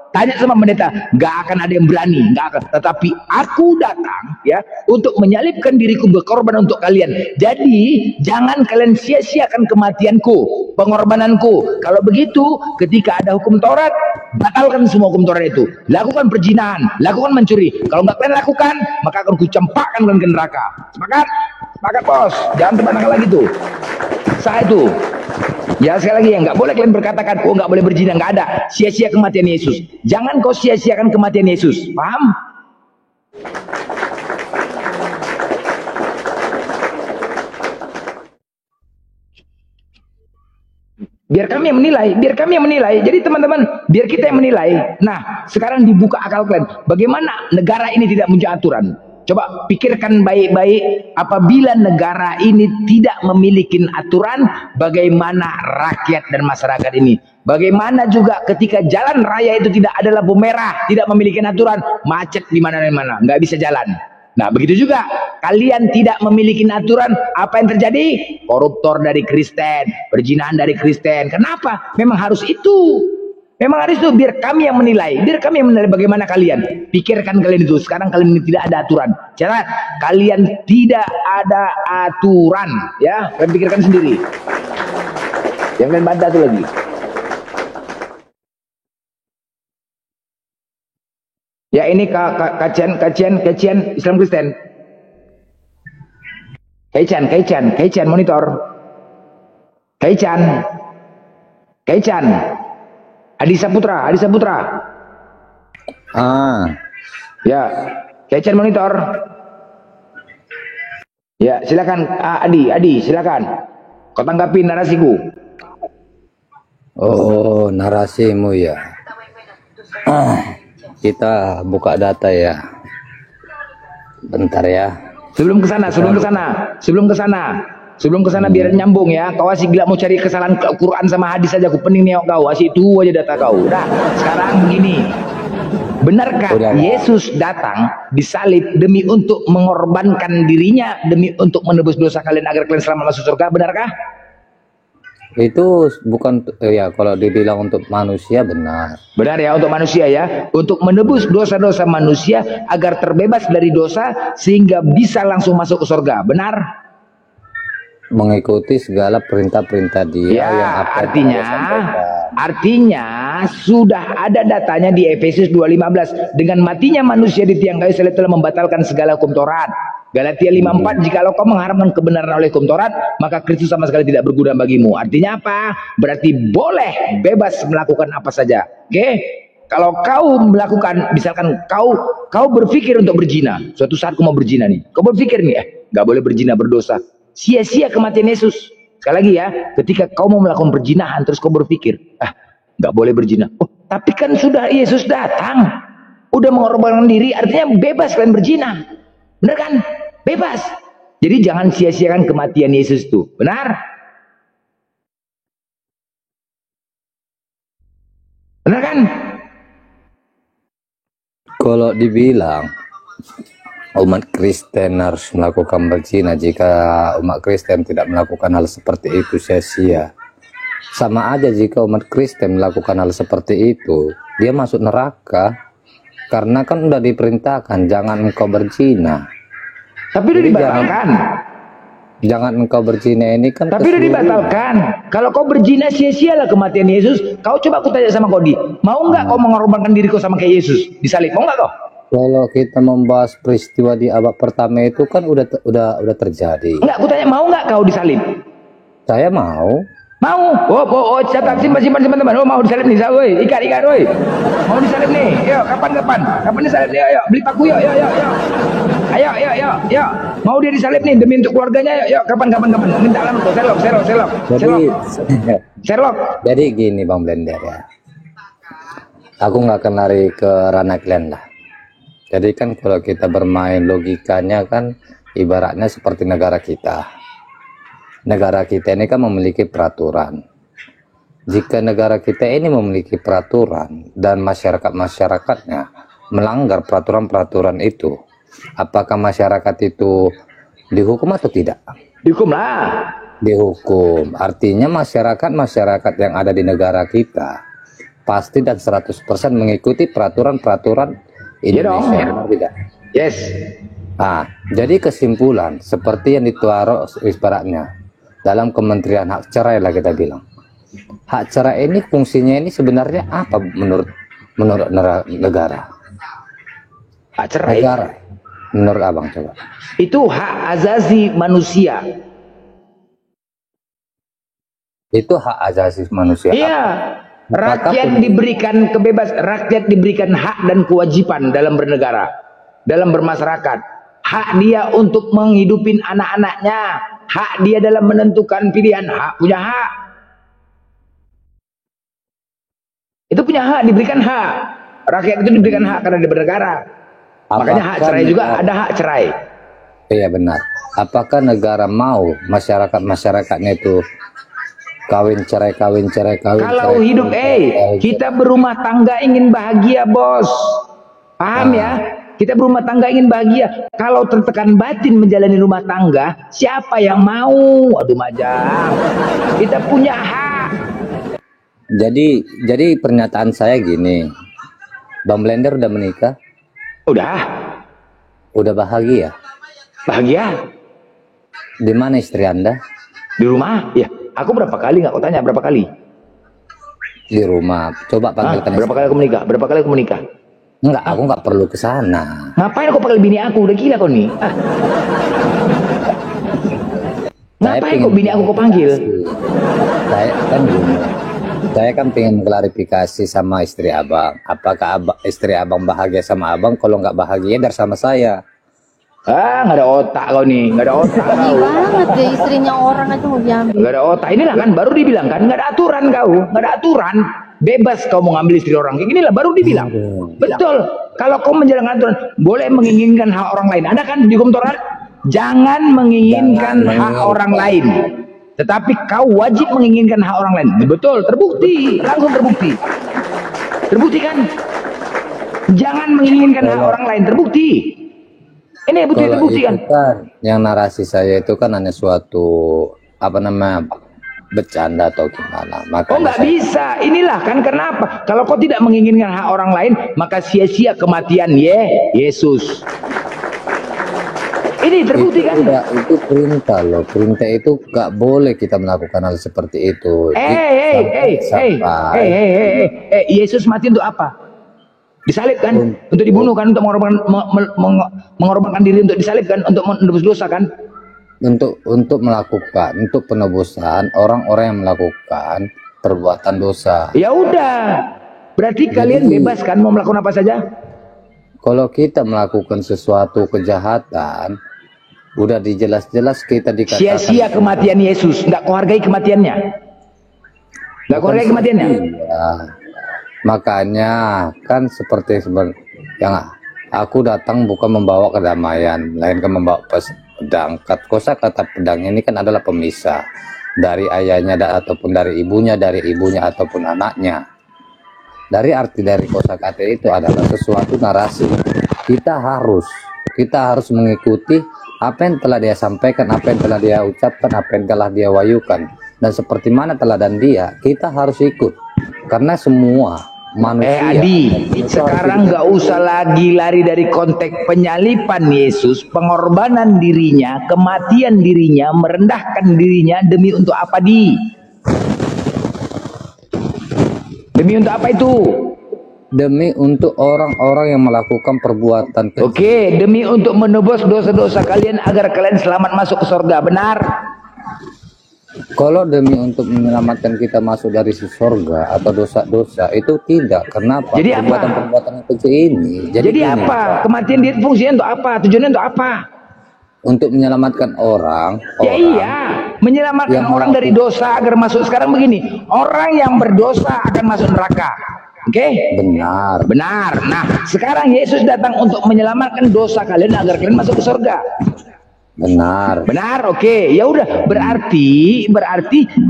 tanya sama pendeta, nggak akan ada yang berani, nggak akan. Tetapi aku datang ya untuk menyalibkan diriku berkorban untuk kalian. Jadi jangan kalian sia-siakan kematianku, pengorbananku. Kalau begitu, ketika ada hukum Taurat, batalkan semua hukum Taurat itu. Lakukan perzinahan, lakukan mencuri. Kalau nggak kalian lakukan, maka akan kucampakkan kalian ke neraka. Sepakat? Sepakat bos. Jangan terbantahkan lagi tuh. Sah itu. Ya sekali lagi ya, nggak boleh kalian berkatakan, oh nggak boleh berzina, nggak ada. Sia-sia kematian Yesus. Jangan kau sia-siakan kematian Yesus. Paham? Biar kami yang menilai, biar kami yang menilai. Jadi teman-teman, biar kita yang menilai. Nah, sekarang dibuka akal kalian. Bagaimana negara ini tidak punya aturan? Coba pikirkan baik-baik, apabila negara ini tidak memiliki aturan, bagaimana rakyat dan masyarakat ini? Bagaimana juga ketika jalan raya itu tidak ada lampu merah, tidak memiliki aturan, macet di mana-mana, nggak bisa jalan. Nah, begitu juga kalian tidak memiliki aturan, apa yang terjadi? Koruptor dari Kristen, perzinahan dari Kristen. Kenapa? Memang harus itu. Memang harus itu, biar kami yang menilai. Biar kami yang menilai bagaimana kalian. Pikirkan kalian itu. Sekarang kalian ini tidak ada aturan. Jangan, kalian tidak ada aturan. Ya, kalian pikirkan sendiri. Yang kalian bantah itu lagi. Ya, ini kajian Islam Kristen. Kajian monitor. Kajian. Adi Saputra. Ya, Kajian monitor. Ya, silakan Adi, silakan. Kau tanggapi narasiku. Oh, narasimu ya. Kita buka data ya. Bentar ya. Sebelum ke sana biar nyambung ya. Kau asik gila mau cari kesalahan Quran sama hadis aja, aku pening nih kau. Asik itu aja data kau. Udah, sekarang begini. Benarkah Yesus datang disalib demi untuk mengorbankan dirinya, demi untuk menebus dosa kalian agar kalian selamat masuk surga? Benarkah? Itu bukan ya, kalau dibilang untuk manusia benar. Benar ya, untuk manusia ya, untuk menebus dosa-dosa manusia agar terbebas dari dosa sehingga bisa langsung masuk ke surga. Benar? Mengikuti segala perintah-perintah dia ya, yang apa artinya sudah ada datanya di Efesus 2:15. Dengan matinya manusia di tiang kayu salib telah membatalkan segala hukum Taurat. Galatia 5:4, jikalau kau mengharamkan kebenaran oleh hukum Taurat, maka Kristus sama sekali tidak berguna bagimu. Artinya apa? Berarti boleh bebas melakukan apa saja. Oke? Kalau kau melakukan, misalkan kau berpikir untuk berzina, suatu saat kau mau berzina nih, kau berpikir nih, nggak boleh berzina, berdosa. Sia-sia kematian Yesus. Sekali lagi ya, ketika kau mau melakukan perzinahan, terus kau berpikir, nggak boleh berzina. Oh, tapi kan sudah Yesus datang, udah mengorbankan diri, artinya bebas kalian berzina. Benar kan? Bebas. Jadi jangan sia-siakan kematian Yesus itu. Benar? Benar kan? Kalau dibilang umat Kristen harus melakukan berzina, jika umat Kristen tidak melakukan hal seperti itu sia-sia. Sama aja jika umat Kristen melakukan hal seperti itu, dia masuk neraka. Karena kan udah diperintahkan jangan engkau berzina. Tapi udah dibatalkan. Jangan engkau berzina ini kan. Tapi udah dibatalkan. Kalau kau berzina sia-sialah kematian Yesus. Kau coba aku tanya sama Kodi, mau nggak kau mengorbankan diri kau sama kayak Yesus disalib? Mau nggak kau? Kalau kita membahas peristiwa di abad pertama itu kan udah terjadi. Enggak, aku tanya mau nggak kau disalib? Saya mau. Mau. Oh, catat simpan teman-teman. Oh, mau disalib nih, woi. Ikat, woi. Mau disalib nih. Yuk, kapan disalib nih? Yuk, beli paku yuk. Ayo. Mau dia disalib nih demi untuk keluarganya. Yuk, kapan. Minta alamat tuh. Sherlock. Jadi gini Bang Blender ya. Aku nggak akan lari ke ranah kalian lah. Jadi kan kalau kita bermain logikanya kan ibaratnya seperti negara kita. Negara kita ini kan memiliki peraturan. Jika negara kita ini memiliki peraturan dan masyarakat-masyarakatnya melanggar peraturan-peraturan itu, apakah masyarakat itu dihukum atau tidak? Dihukum lah. Dihukum. Artinya masyarakat yang ada di negara kita pasti dan 100% mengikuti peraturan-peraturan Iya dong. Indonesia, benar tidak? Yes. Nah, jadi kesimpulan seperti yang dituaro ibaratnya dalam Kementerian Hak Cerai lah kita bilang. Hak cerai ini fungsinya ini sebenarnya apa menurut negara? Hak cerai Negara, menurut abang coba. itu hak asasi manusia. Itu hak asasi manusia. Iya. Rakyat diberikan rakyat diberikan hak dan kewajiban dalam bernegara, dalam bermasyarakat. Hak dia untuk menghidupin anak-anaknya, hak dia dalam menentukan pilihan, punya hak. Itu punya hak, diberikan hak. Rakyat itu diberikan hak karena dia bernegara. Makanya hak cerai juga ada hak cerai. Iya benar. Apakah negara mau masyarakatnya itu kawin cerai? Kalau hidup, kita berumah tangga ingin bahagia, bos. Paham ya? Kita berumah tangga ingin bahagia. Kalau tertekan batin menjalani rumah tangga, siapa yang mau? Aduh majang. Kita punya hak. Jadi pernyataan saya gini, Bang Blender udah menikah? Udah bahagia? Bahagia. Di mana istri Anda? Di rumah? Ya. Aku berapa kali nggak kau tanya berapa kali? Di rumah. Coba panggilkan. Berapa kali aku menikah? Berapa kali aku menikah? Enggak, aku nggak perlu ke sana. Ngapain aku panggil bini aku? Udah gila kau nih. Ngapain kok bini aku kau panggil? Saya kan pengen klarifikasi sama istri abang. Apakah istri abang bahagia sama abang? Kalau nggak bahagia dari sama saya. Nggak ada otak kau nih, nggak ada otak kau. Banget deh, istrinya orang aja mau diambil. Nggak ada otak. Inilah kan baru dibilang kan, nggak ada aturan kau, nggak ada aturan. Bebas kau mau ngambil istri orang. Kayak ginilah baru dibilang. Betul. Kalau kau menjalankan aturan, boleh menginginkan hak orang lain. Ada kan di hukum Taurat? Jangan menginginkan hak orang lain. Tetapi kau wajib menginginkan hak orang lain. Betul, terbukti, langsung terbukti. Terbukti kan? Jangan menginginkan hak orang lain, terbukti. Ini betul terbukti kan? Yang narasi saya itu kan hanya suatu bercanda atau gimana. Makanya nggak bisa. Inilah kan kenapa? Kalau kau tidak menginginkan hak orang lain, maka sia-sia kematian Yesus. Ini terbukti kan? Itu perintah loh. Perintah itu nggak boleh kita melakukan hal seperti itu. Yesus mati untuk apa? Disalib kan? Untuk dibunuh kan? Untuk mengorbankan diri untuk disalib kan? Untuk menebus dosa kan? Untuk penebusan orang-orang yang melakukan perbuatan dosa. Ya udah. Berarti kalian bebas kan mau melakukan apa saja? Kalau kita melakukan sesuatu kejahatan, udah dijelas-jelas kita dikatakan sia-sia kematian Yesus. Nggak kau hargai kematiannya? Nggak kau hargai kematiannya? Iya. Makanya kan seperti yang aku datang bukan membawa kedamaian, melainkan membawa pedang. Kata pedang ini kan adalah pemisah dari ayahnya ataupun dari ibunya ataupun anaknya. Dari arti dari kosakata itu adalah sesuatu narasi. Kita harus mengikuti apa yang telah dia sampaikan, apa yang telah dia ucapkan, apa yang telah dia wayukan, dan seperti mana teladan dia, kita harus ikut. Karena semua manusia. Adi, sekarang nggak usah lagi lari dari konteks penyalipan Yesus, pengorbanan dirinya, kematian dirinya, merendahkan dirinya demi untuk apa Demi untuk apa itu? Demi untuk orang-orang yang melakukan perbuatan kecil. Oke, demi untuk menebus dosa-dosa kalian agar kalian selamat masuk ke surga, benar? Kalau demi untuk menyelamatkan kita masuk dari surga atau dosa-dosa itu tidak. Kenapa? Jadi perbuatan kecil ini. Jadi apa? Kematian dia fungsinya untuk apa? Tujuannya untuk apa? Untuk menyelamatkan orang. Iya, menyelamatkan orang dari dosa agar masuk. Sekarang begini, orang yang berdosa akan masuk neraka. Oke? Benar. Nah, sekarang Yesus datang untuk menyelamatkan dosa kalian agar kalian masuk ke surga. Benar, oke. Ya udah, berarti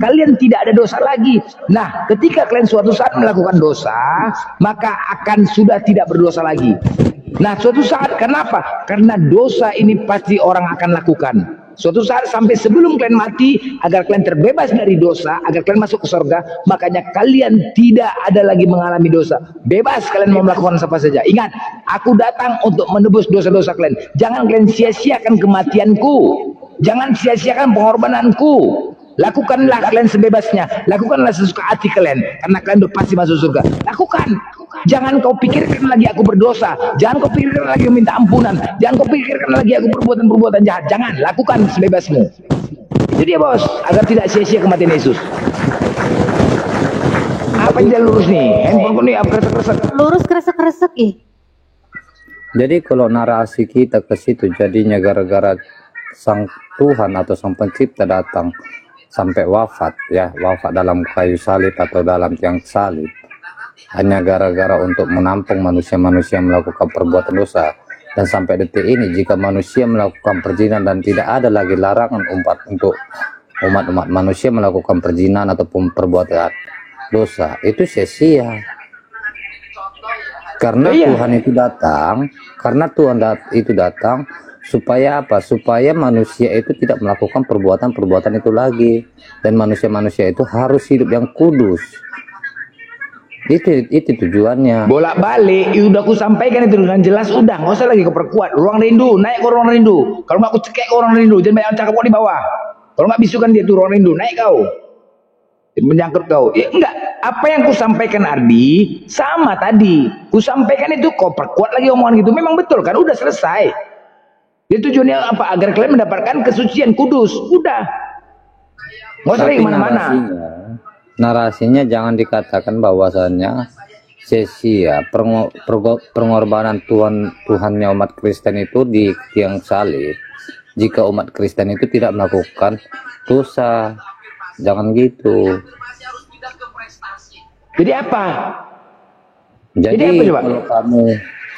kalian tidak ada dosa lagi. Nah, ketika kalian suatu saat melakukan dosa, maka akan sudah tidak berdosa lagi. Nah, suatu saat kenapa? Karena dosa ini pasti orang akan lakukan. Suatu saat sampai sebelum kalian mati, agar kalian terbebas dari dosa, agar kalian masuk ke surga, makanya kalian tidak ada lagi mengalami dosa. Bebas kalian mau melakukan apa saja. Ingat, aku datang untuk menebus dosa-dosa kalian. Jangan kalian sia-siakan kematianku. Jangan sia-siakan pengorbananku. Lakukanlah kalian sebebasnya. Lakukanlah sesuka hati kalian. Karena kalian udah pasti masuk surga. Lakukan. Jangan kau pikirkan lagi aku berdosa. Jangan kau pikirkan lagi minta ampunan. Jangan kau pikirkan lagi aku perbuatan-perbuatan jahat. Jangan. Lakukan sebebasmu. Itu dia bos. Agar tidak sia-sia kematian Yesus. Apa yang tidak lurus nih? Handphoneku nih apa kresek-kresek. Lurus kresek-kresek ih. Jadi kalau narasi kita ke situ jadinya gara-gara sang Tuhan atau sang pencipta datang sampai wafat, ya, wafat dalam kayu salib atau dalam tiang salib, hanya gara-gara untuk menampung manusia-manusia melakukan perbuatan dosa. Dan sampai detik ini, jika manusia melakukan perzinahan dan tidak ada lagi larangan untuk umat-umat manusia melakukan perzinahan ataupun perbuatan dosa, itu sia-sia. Karena Tuhan itu datang, supaya apa? Supaya manusia itu tidak melakukan perbuatan-perbuatan itu lagi, dan manusia-manusia itu harus hidup yang kudus. Itu tujuannya. Bolak-balik, udah aku sampaikan itu dengan jelas, udah nggak usah lagi kau perkuat. Ruang rindu, naik ke ruang rindu. Kalau nggak aku cekek ke ruang rindu, jangan banyak cakap kau di bawah. Kalau nggak bisukan dia tuh ruang rindu, naik kau. Menyangkut kau. Ya enggak, apa yang ku sampaikan Ardi sama tadi. Ku sampaikan itu kau perkuat lagi omongan gitu. Memang betul kan, udah selesai. Dia tujuannya apa? Agar kalian mendapatkan kesucian kudus. Udah. Nggak usah lagi kemana-mana. Narasinya jangan dikatakan bahwasannya sia-sia pengorbanan Tuhannya umat Kristen itu di tiang salib. Jika umat Kristen itu tidak melakukan dosa, jangan gitu. Jadi apa? Jadi apa,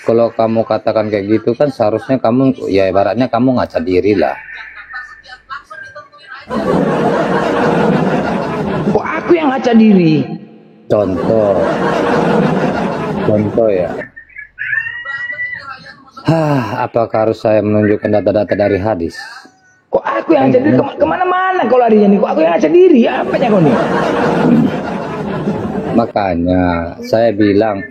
kalau kamu katakan kayak gitu kan seharusnya kamu, ya ibaratnya kamu ngaca diri lah. Kok aku yang ngaca diri? Contoh ya. Apakah harus saya menunjukkan data-data dari hadis? Kok aku yang ngaca diri? Kemana-mana kau larinya nih? Kok aku yang ngaca diri? Apanya kau nih? Makanya saya bilang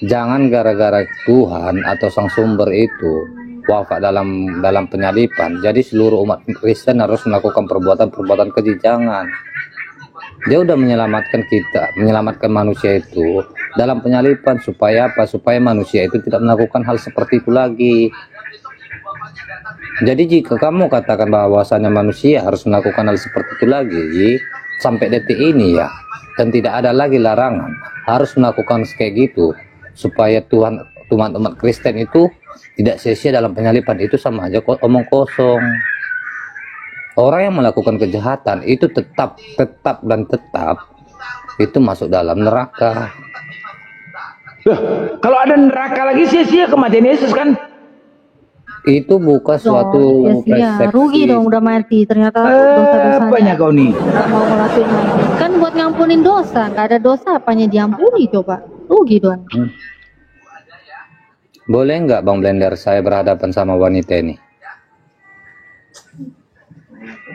jangan gara-gara Tuhan atau sang sumber itu wafat dalam penyalipan, jadi seluruh umat Kristen harus melakukan perbuatan-perbuatan keji. Jangan. Dia udah menyelamatkan kita, menyelamatkan manusia itu dalam penyalipan, supaya apa? Supaya manusia itu tidak melakukan hal seperti itu lagi. Jadi jika kamu katakan bahwasannya manusia harus melakukan hal seperti itu lagi sampai detik ini, ya, dan tidak ada lagi larangan harus melakukan kayak gitu, supaya umat Kristen itu tidak sia-sia dalam penyalipan, itu sama aja omong kosong. Orang yang melakukan kejahatan itu tetap itu masuk dalam neraka. Kalau ada neraka lagi sia-sia kematian Yesus kan? Itu bukan suatu sia-sia. Rugi dong udah mati, ternyata dosa-dosanya. Apanya kau nih? Nggak mau ngelakuin lagi. Kan buat ngampunin dosa, nggak ada dosa apanya diampuni coba. Rugi dong. Boleh nggak Bang Blender saya berhadapan sama wanita ini?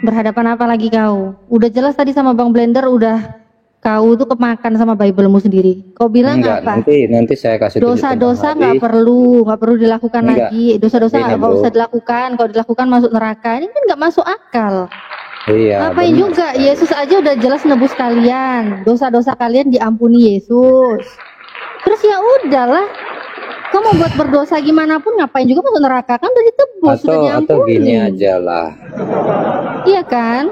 Berhadapan apa lagi kau? Udah jelas tadi sama Bang Blender udah kau tuh kemakan sama Bible-mu sendiri. Kau bilang enggak, apa? Nanti saya kasih dosa-dosa nggak perlu dilakukan lagi. Dosa-dosa nggak usah dilakukan. Kalau dilakukan masuk neraka. Ini kan nggak masuk akal. Iya. Ngapain juga? Yesus aja udah jelas nebus kalian. Dosa-dosa kalian diampuni Yesus. Terus ya udahlah. Kau mau buat berdosa gimana pun ngapain juga masuk neraka, kan udah ditebus, sudah diampuni. Atau gini aja lah. Iya kan?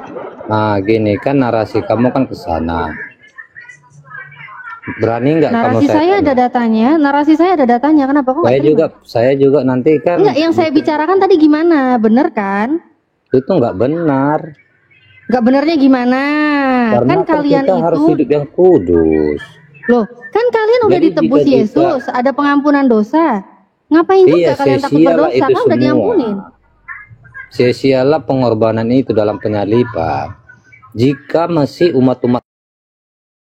Nah gini kan narasi kamu kan ke sana. Berani nggak kamu? Narasi saya ada datanya. Narasi saya ada datanya. Kenapa kok? Saya juga nanti kan. Enggak, yang saya bicarakan tadi gimana? Bener kan? Itu nggak benar. Nggak benernya gimana? Karena kan kalian kita itu harus hidup yang kudus. Loh, kan kalian udah ditebus Yesus, ada pengampunan dosa. Ngapain juga kalian takut berdosa? Kan udah diampunin. Sia-sialah pengorbanan itu dalam penyalipan. Jika masih umat-umat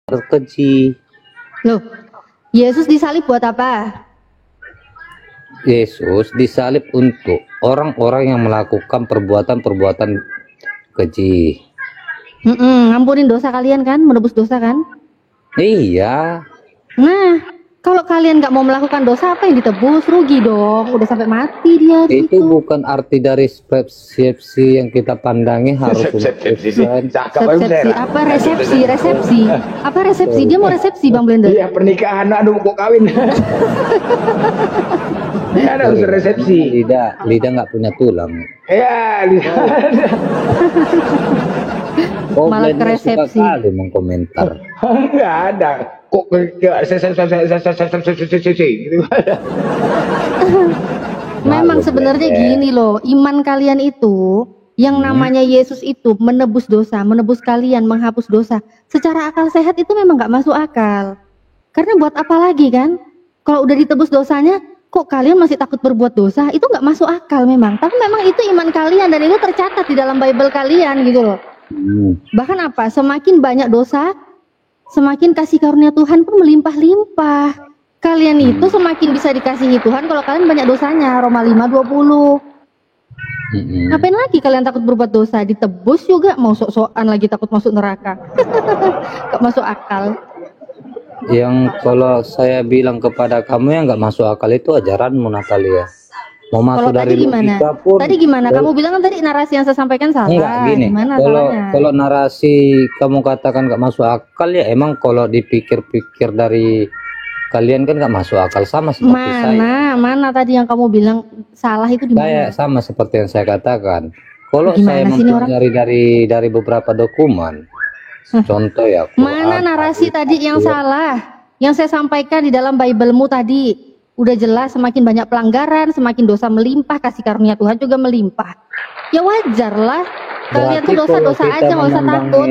terkeji. Loh, Yesus disalib buat apa? Yesus disalib untuk orang-orang yang melakukan perbuatan-perbuatan keji. Ngampunin dosa kalian kan, menebus dosa kan. Iya. Nah, kalau kalian nggak mau melakukan dosa, apa yang ditebus? Rugi dong, udah sampai mati dia di Itu situ. bukan arti dari resepsi yang kita pandangi harus Resepsi. Cakep Resepsi apa resepsi? Apa resepsi? Dia mau resepsi Bang Blender. Iya, pernikahan, aduh kok kawin. Iya, ada unsur resepsi. lidah nggak punya tulang. Ya, lihat. Oh, Malah Blender ke suka resepsi. kali mengkomentar. Enggak ada. Kok resepsi gitu. Memang Malu, sebenarnya Blender. gini loh, iman kalian itu, yang namanya Yesus itu menebus dosa, menebus kalian, menghapus dosa. Secara akal sehat itu memang nggak masuk akal. Karena buat apa lagi kan? Kalau udah ditebus dosanya, kok kalian masih takut berbuat dosa? Itu nggak masuk akal memang. Tapi memang itu iman kalian dan itu tercatat di dalam Bible kalian gitu loh. Bahkan apa? Semakin banyak dosa, semakin kasih karunia Tuhan pun melimpah-limpah. Kalian itu semakin bisa dikasihi Tuhan kalau kalian banyak dosanya. Roma 5:20. Ngapain lagi kalian takut berbuat dosa? Ditebus juga, mau sok-sokan lagi takut masuk neraka. Gak masuk akal. Yang kalau saya bilang kepada kamu yang nggak masuk akal itu ajaranmu, Natalia. Mau masuk Kalau dari tadi gimana? logika pun. Tadi gimana? Kamu bilang kan tadi narasi yang saya sampaikan salah. Enggak gini. Gimana Kalau salahnya? kalau narasi kamu katakan nggak masuk akal ya emang kalau dipikir-pikir dari kalian kan nggak masuk akal sama seperti saya. Mana tadi yang kamu bilang salah itu di Saya mana? sama seperti yang saya katakan. Kalau Gimana saya sih ini orang? mempelajari dari beberapa dokumen, contoh ya. Mana Quran, narasi hadis, tadi yang ayat. salah? Yang saya sampaikan di dalam Bible-mu tadi. Udah jelas semakin banyak pelanggaran, semakin dosa melimpah, kasih karunia Tuhan juga melimpah. Ya wajar lah. Kalian tuh Berarti dosa-dosa kalau kita aja, nggak usah takut.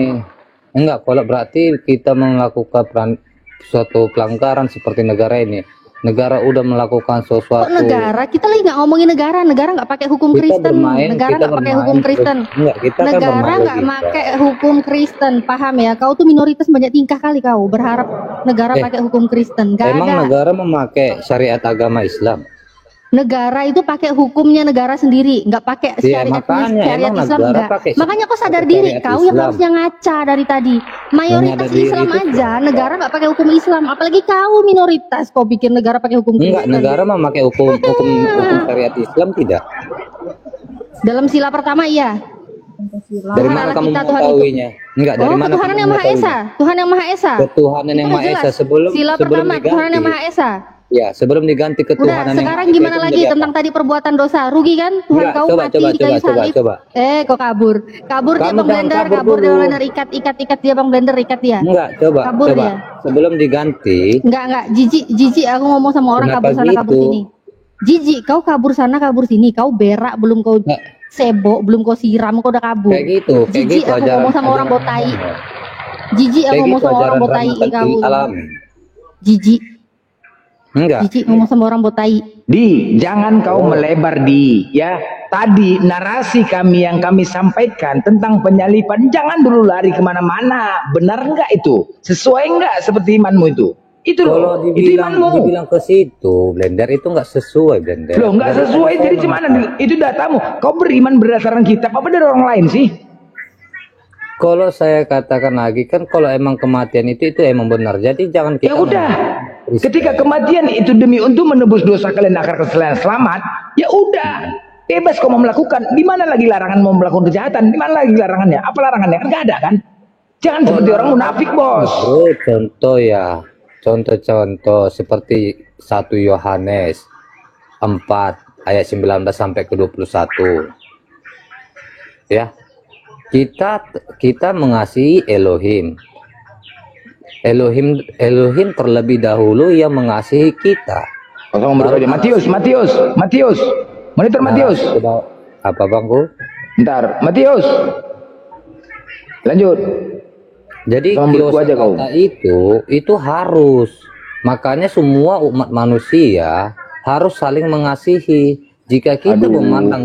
Enggak, kalau berarti kita melakukan suatu pelanggaran seperti negara ini. Negara udah melakukan Kok sesuatu. negara? Kita lagi nggak ngomongin negara. Negara nggak pakai hukum Kita Kristen. bermain, Negara kita nggak pakai bermain. hukum Kristen. Enggak, kita kan Negara bermain nggak logika. pakai hukum Kristen, paham ya? Kau tuh minoritas banyak tingkah kali kau berharap negara pakai hukum Kristen. Gak Emang ada. negara memakai syariat agama Islam? Negara itu pakai hukumnya negara sendiri, nggak pakai Ya, syariat, makanya syariat emang Islam negara enggak. pakai Makanya kau sadar syariat diri, kau yang Islam. harusnya ngaca dari tadi. Mayoritas Menyadari diri Islam itu aja, negara nggak pakai hukum Islam. Apalagi kau minoritas, kau pikir negara pakai hukum Enggak, Kristen. negara memakai hukum syariat Islam tidak. Dalam sila pertama iya. Dari Tuhan mana Allah kamu kita, Tuhan mengetahuinya? Enggak, dari Oh, mana ketuhanan kamu yang Maha mengetahuinya? Esa, Tuhan yang Maha Esa. Ketuhanan yang Itu Maha udah Esa jelas. sebelum Sila pertama, Tuhanan yang Maha Esa. Ya, sebelum diganti Udah, ketuhanan yang sekarang Maha Esa gimana itu lagi menjadi tentang apa? tadi perbuatan dosa? Rugi kan? Tuhan Enggak, kau coba, mati coba, di kayu coba, salib. coba. Kok kabur? Kabur dia Kamu Bang jangan Blender, kabur kabur dia dulu. Bang Blender, ikat dia Bang Blender, ikat dia. Enggak, coba, Kabur coba. dia. Sebelum diganti, Enggak, jijik aku ngomong sama orang Kenapa kabur sana kabur gitu? sini. Jijik, kau kabur sana kabur sini, kau berak belum kau Nggak. sebok, belum kau siram, kau udah kabur. kayak gitu Jijik aku ajaran. ngomong sama orang ajaran botai. Muhammad. Jijik aku Kayak ngomong gitu sama orang ajaran botai rahmatan kau. lil alamin. Jijik, Enggak. jijik ngomong sama orang botai. Jangan kau melebar ya. Tadi narasi kami yang kami sampaikan tentang penyalipan, jangan dulu lari kemana-mana. Benar nggak itu? Sesuai nggak seperti imanmu itu? Itu Kalau loh, itu imanmu. dibilang ke situ, Blender itu enggak sesuai, Blender. Loh, nggak Blender sesuai, kan jadi saya gimana? mengatakan, Itu datamu. Kau beriman berdasarkan kitab apa dari orang lain sih? Kalau saya katakan lagi kan kalau emang kematian itu emang benar. Jadi jangan kita Ya udah. Kristen. Ketika kematian itu demi untuk menebus dosa kalian agar kalian selamat, ya udah. Bebas kau mau melakukan. Di mana lagi larangan mau melakukan kejahatan? Di mana lagi larangannya? Apa larangannya? Kan nggak ada kan? Jangan seperti orang munafik, bos. Bro, contoh ya. Contoh-contoh seperti 1 Yohanes 4 ayat 19 sampai ke 21. Ya. Kita mengasihi Elohim. Elohim terlebih dahulu yang mengasihi kita. Kosong berdoa aja. Matius. Monitor Matius. Apa bangku? Ntar, Matius. Lanjut. Jadi Kamu berdua aja kau. kata itu harus. Makanya semua umat manusia harus saling mengasihi. Jika kita memandang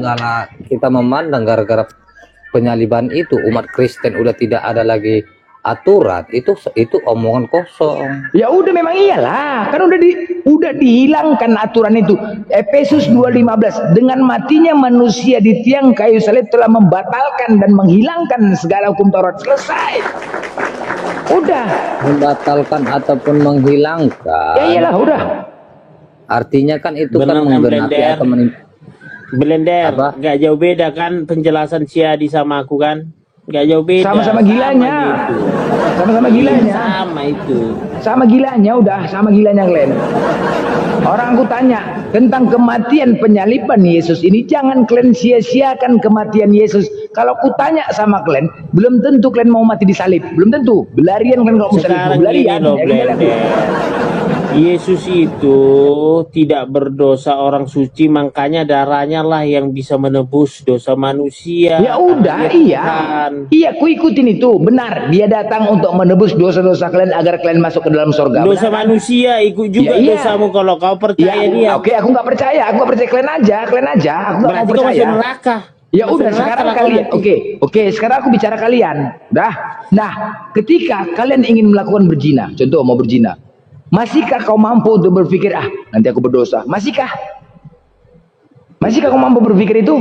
gara-gara penyaliban itu umat Kristen udah tidak ada lagi aturan itu omongan kosong. Ya udah memang iyalah, kan udah dihilangkan aturan itu. Efesus 2:15, dengan matinya manusia di tiang kayu salib telah membatalkan dan menghilangkan segala hukum Taurat. Selesai. Udah. Membatalkan ataupun menghilangkan. Ya iyalah, udah. Artinya kan itu Benar, kan menggenapi Blender. atau Blender, Apa? nggak jauh beda kan penjelasan Siadi sama aku kan? Nggak jauh beda. Sama-sama gilanya. gitu. Sama-sama gilanya. Sama itu. Sama gilanya, udah sama gilanya kalian. Orang aku tanya tentang kematian penyaliban Yesus ini, jangan kalian sia-siakan kematian Yesus. Kalau ku tanya sama kalian, belum tentu kalian mau mati disalib, belum tentu. Belarian kalian kalau mau salib, Sekarang belarian. gini loh, Ya, gini lah. Blender. Yesus itu tidak berdosa, orang suci, makanya darahnya lah yang bisa menebus dosa manusia. Ya udah, Karena dia iya. Tuhan. Iya, ku ikutin itu. Benar, dia datang untuk menebus dosa-dosa kalian agar kalian masuk ke dalam surga. Dosa Benar, kan? manusia ikut juga Ya, iya. dosamu kalau kau percaya Ya, dia. oke, aku nggak percaya. Aku nggak percaya, kalian aja. Aku nggak mau Berarti kau percaya. masuk neraka. Ya Masuk udah, neraka sekarang lah kau kalian. nanti. Oke, sekarang aku bicara kalian. Dah. Nah, ketika kalian ingin melakukan berzina, contoh mau berzina, masihkah kau mampu untuk berpikir, nanti aku berdosa? Masihkah? Masihkah kau mampu berpikir itu?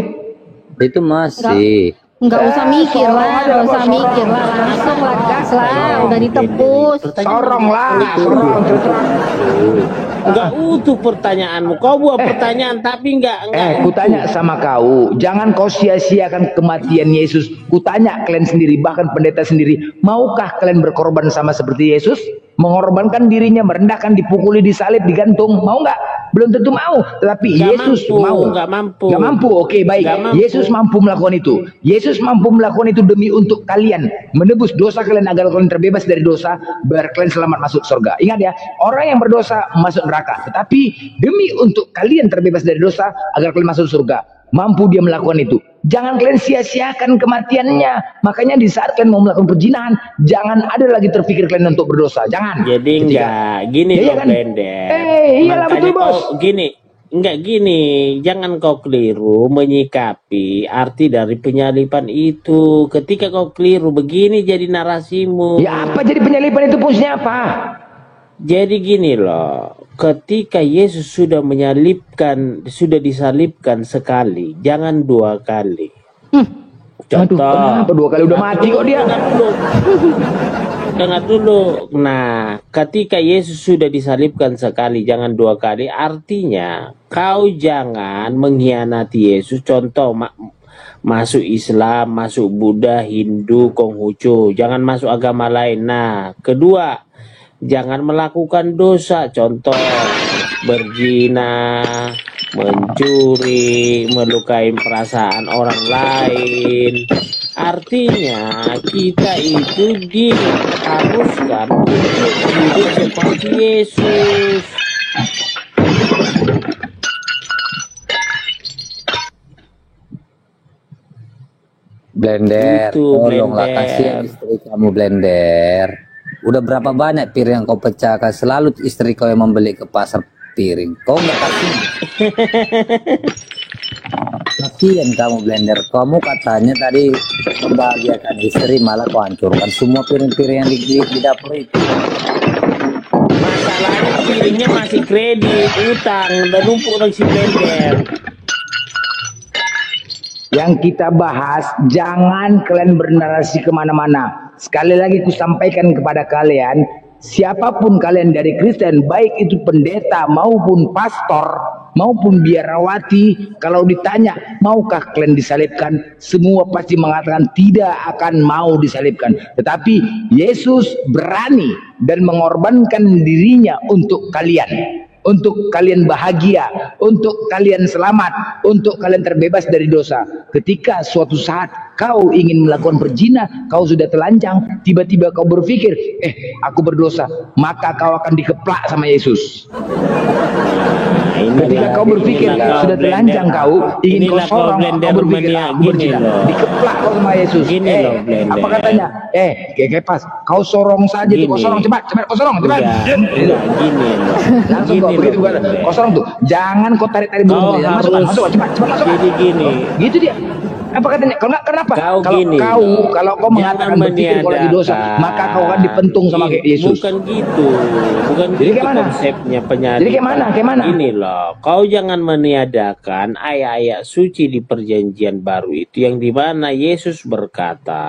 itu masih. Nggak usah mikir sorong lah, aja, nggak usah sorong. mikir lah, langsung lah gas lah, udah ditebus. Sorong lah, sorong. Enggak utuh pertanyaanmu. Kau buat pertanyaan tapi enggak Kutanya sama kau, jangan kau sia-siakan kematian Yesus. Kutanya kalian sendiri, bahkan pendeta sendiri, maukah kalian berkorban sama seperti Yesus? Mengorbankan dirinya, merendahkan, dipukuli, disalib, digantung, mau nggak? Belum tentu mau, tetapi Nggak Yesus mampu, mau. nggak mampu. Nggak mampu, oke baik. Nggak mampu. Yesus mampu melakukan itu. Yesus mampu melakukan itu demi untuk kalian, menebus dosa kalian agar kalian terbebas dari dosa, biar kalian selamat masuk surga. Ingat ya, orang yang berdosa masuk neraka, tetapi demi untuk kalian terbebas dari dosa agar kalian masuk surga, mampu dia melakukan itu. Jangan kalian sia-siakan kematiannya. Makanya di saat kalian mau melakukan perzinahan, jangan ada lagi terpikir kalian untuk berdosa. Jangan. Jadi enggak gini Ya, iya loh, kan? Blender. Iyalah, Makanya betul, Bos. Gini, jangan kau keliru menyikapi arti dari penyaliban itu. Ketika kau keliru begini jadi narasimu. Ya apa jadi penyaliban itu fungsinya apa? Jadi gini loh, ketika Yesus sudah disalibkan sekali, jangan dua kali. Contoh, Aduh, kenapa 2 kali udah mati kok dia? Dengar dulu. Nah, ketika Yesus sudah disalibkan sekali, jangan 2 kali. Artinya, kau jangan mengkhianati Yesus. Contoh, masuk Islam, masuk Buddha, Hindu, Konghucu. Jangan masuk agama lain. Nah, kedua, jangan melakukan dosa. Contoh, berzina, mencuri, melukai perasaan orang lain. Artinya kita itu diharuskan untuk hidup seperti Yesus. Blender, Itu, tolonglah Blender. kasihan istri kamu, Blender. Udah berapa banyak piring yang kau pecahkan? Selalu istri kau yang membeli ke pasar piring. Kau nggak kasih. Kasihan kamu, Blender. Kamu katanya tadi membahagiakan istri, malah kau hancurkan semua piring-piring yang di dapur itu. Masalahnya piringnya masih kredit, utang, dan numpuk dari si Blender. Yang kita bahas, jangan kalian bernarasi kemana-mana. Sekali lagi ku sampaikan kepada kalian, siapapun kalian dari Kristen, baik itu pendeta maupun pastor maupun biarawati, kalau ditanya maukah kalian disalibkan, semua pasti mengatakan tidak akan mau disalibkan. Tetapi Yesus berani dan mengorbankan dirinya untuk kalian. Untuk kalian bahagia, untuk kalian selamat, untuk kalian terbebas dari dosa. Ketika suatu saat kau ingin melakukan berzina, kau sudah telanjang, tiba-tiba kau berpikir, aku berdosa, maka kau akan dikeplak sama Yesus. Ketika kau berpikir sudah telanjang kau, ingin kau sorong, kau berpikir aku berzina, dikeplak kau sama Yesus. Gini loh, Blender. Apa katanya? Kepas, kau sorong saja tuh, kau Gini. sorong cepat, kau sorong cepat. Enggak, gini loh. Langsung kok Gini begitu loh, kan, Blender. kosong tuh, jangan kau tarik Kau bulu, masuk harus cepat masuk. jadi gini. Gitu dia. Apa katanya? Kalau enggak kenapa? Kau Kalau gini kau loh, kalau kau mengatakan jangan berpikir kalau lagi dosa, meniadakan. maka kau akan dipentung sama kayak Yesus. Bukan gitu, bukan Jadi gitu kayak mana? konsepnya Jadi penyadipan. kayak mana? Kayak mana? Ini loh, kau jangan meniadakan ayat-ayat suci di perjanjian baru itu yang dimana Yesus berkata,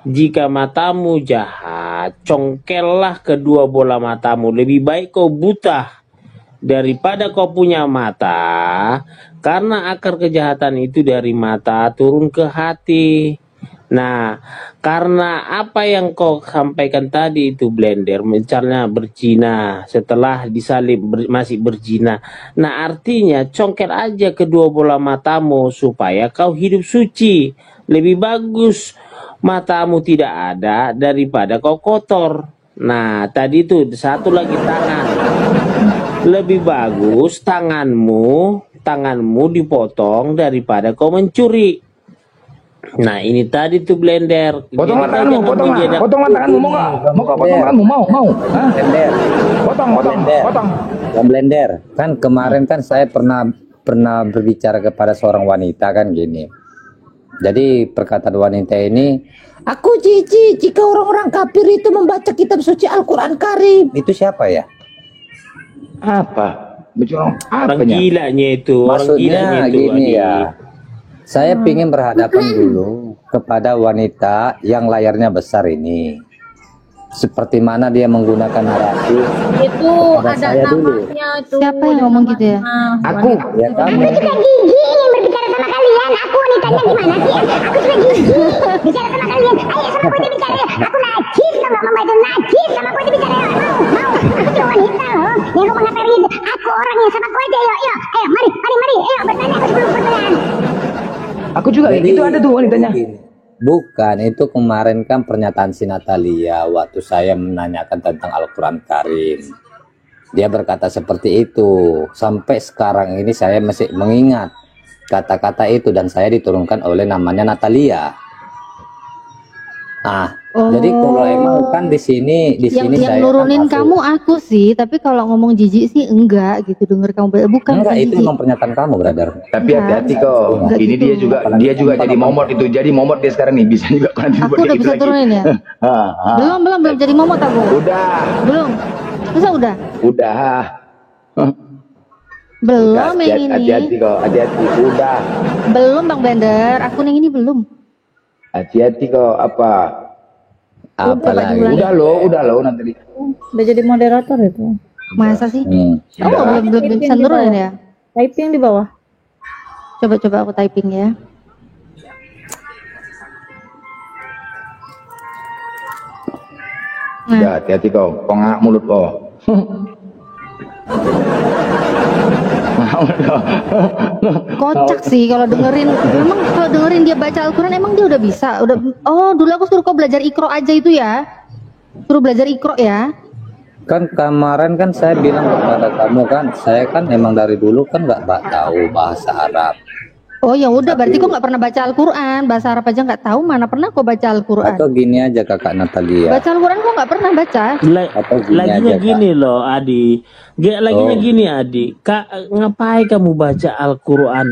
jika matamu jahat, congkellah kedua bola matamu. Lebih baik kau buta daripada kau punya mata, karena akar kejahatan itu dari mata turun ke hati. Nah, karena apa yang kau sampaikan tadi itu Blender, misalnya berzina, setelah disalib masih berzina. Nah, artinya congkel aja kedua bola matamu supaya kau hidup suci. Lebih bagus matamu tidak ada daripada kau kotor. Nah, tadi itu satu lagi tangan. Lebih bagus tanganmu dipotong daripada kau mencuri. Nah, ini tadi tuh Blender. Potonglah Jadi kau tanganmu, jangan potonglah menjadikan tanganmu, mau nggak? Mau nggak potong tanganmu? Mau? Hah? Blender. Blender. Potong. Bang Blender, kan kemarin kan saya pernah berbicara kepada seorang wanita kan gini. Jadi perkataan wanita ini, aku jijik jika orang-orang kafir itu membaca kitab suci Al-Quran Karim. Itu siapa ya? Apa? Bicara orang apanya? gilanya itu, orang gilanya Maksudnya itu. gini Adi. ya, saya ingin berhadapan dulu kepada wanita yang layarnya besar ini. Seperti mana dia menggunakan narasi Itu kepada ada saya dulu. namanya itu. Siapa yang ngomong gitu ya? Aku. Ya kamu. Juga gigi ingin berbicara sama kalian. Aku wanitanya gimana sih? Aku juga gigi bicara sama kalian. Ayo sama aku aja bicara ya. Aku najis sama mama itu najis sama aku aja bicara ya. Mau. Aku juga wanita loh. Yang ngomong apa gitu? Aku orang yang sama aku aja. Yuk. Ayo mari. Ayo bertanya aku sebelum pertanyaan. Aku juga kayak gitu ada tuh wanitanya. Bukan, itu kemarin kan pernyataan si Natalia waktu saya menanyakan tentang Al-Quran Karim. Dia berkata seperti itu. Sampai sekarang ini saya masih mengingat kata-kata itu dan saya diturunkan oleh namanya Natalia. Nah, jadi kalau emang kan di sini Yang saya nurunin kan kamu aku sih, tapi kalau ngomong jijik sih enggak gitu, denger kamu bukan enggak, itu jijik. memang pernyataan kamu, brother. Tapi hati-hati kok. Enggak Ini gitu. dia juga jadi momot itu. Jadi momot dia sekarang nih. Bisa juga nanti Aku buat udah kayak gitu bisa lagi. turunin ya? Belum jadi momot aku. Udah. Belum. Masa udah? Udah. Belum yang ini. Hati-hati kok. Hati-hati. Udah. Belum Bang Blender, aku yang ini belum. Hati-hati kok. Apa? Apalagi. Udah lo nanti. Udah jadi moderator itu. Masa sih? Kamu Udah. belum bisa turunin ya? Typing di bawah. Coba aku typing ya. Nah, Ya hati-hati kok. Pengak mulut kok. kocak sih kalau dengerin. Memang kalau dengerin dia baca Al-Quran emang dia udah bisa. Oh, dulu aku suruh kau belajar Iqra aja itu ya. Suruh belajar Iqra ya. Kan kemarin kan saya bilang kepada kamu kan, saya kan emang dari dulu kan nggak tahu bahasa Arab. Oh ya udah, berarti kok nggak pernah baca Al-Quran, bahasa Arab aja nggak tahu, mana pernah kok baca Al-Quran? Atau gini aja kakak Natalia. Baca Al-Quran kok nggak pernah baca? Atau gini Laginya aja, gini loh Adi, laginya Oh. gini Adi, ngapain kamu baca Al-Quran?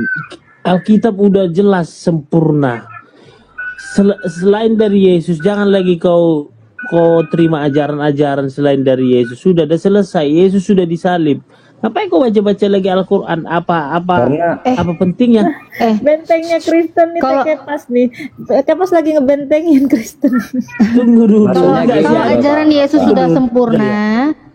Alkitab udah jelas sempurna. Selain dari Yesus, jangan lagi kau terima ajaran-ajaran selain dari Yesus. Sudah selesai, Yesus sudah disalib. Ngapain kau baca-baca lagi Al-Quran? Apa pentingnya? Bentengnya Kristen nih Kalau- Kepas nih. Kepas lagi ngebentengin Kristen. Tunggu dulu. Maksudnya Enggak, gini, Kalau jangan. ajaran Yesus sudah sempurna,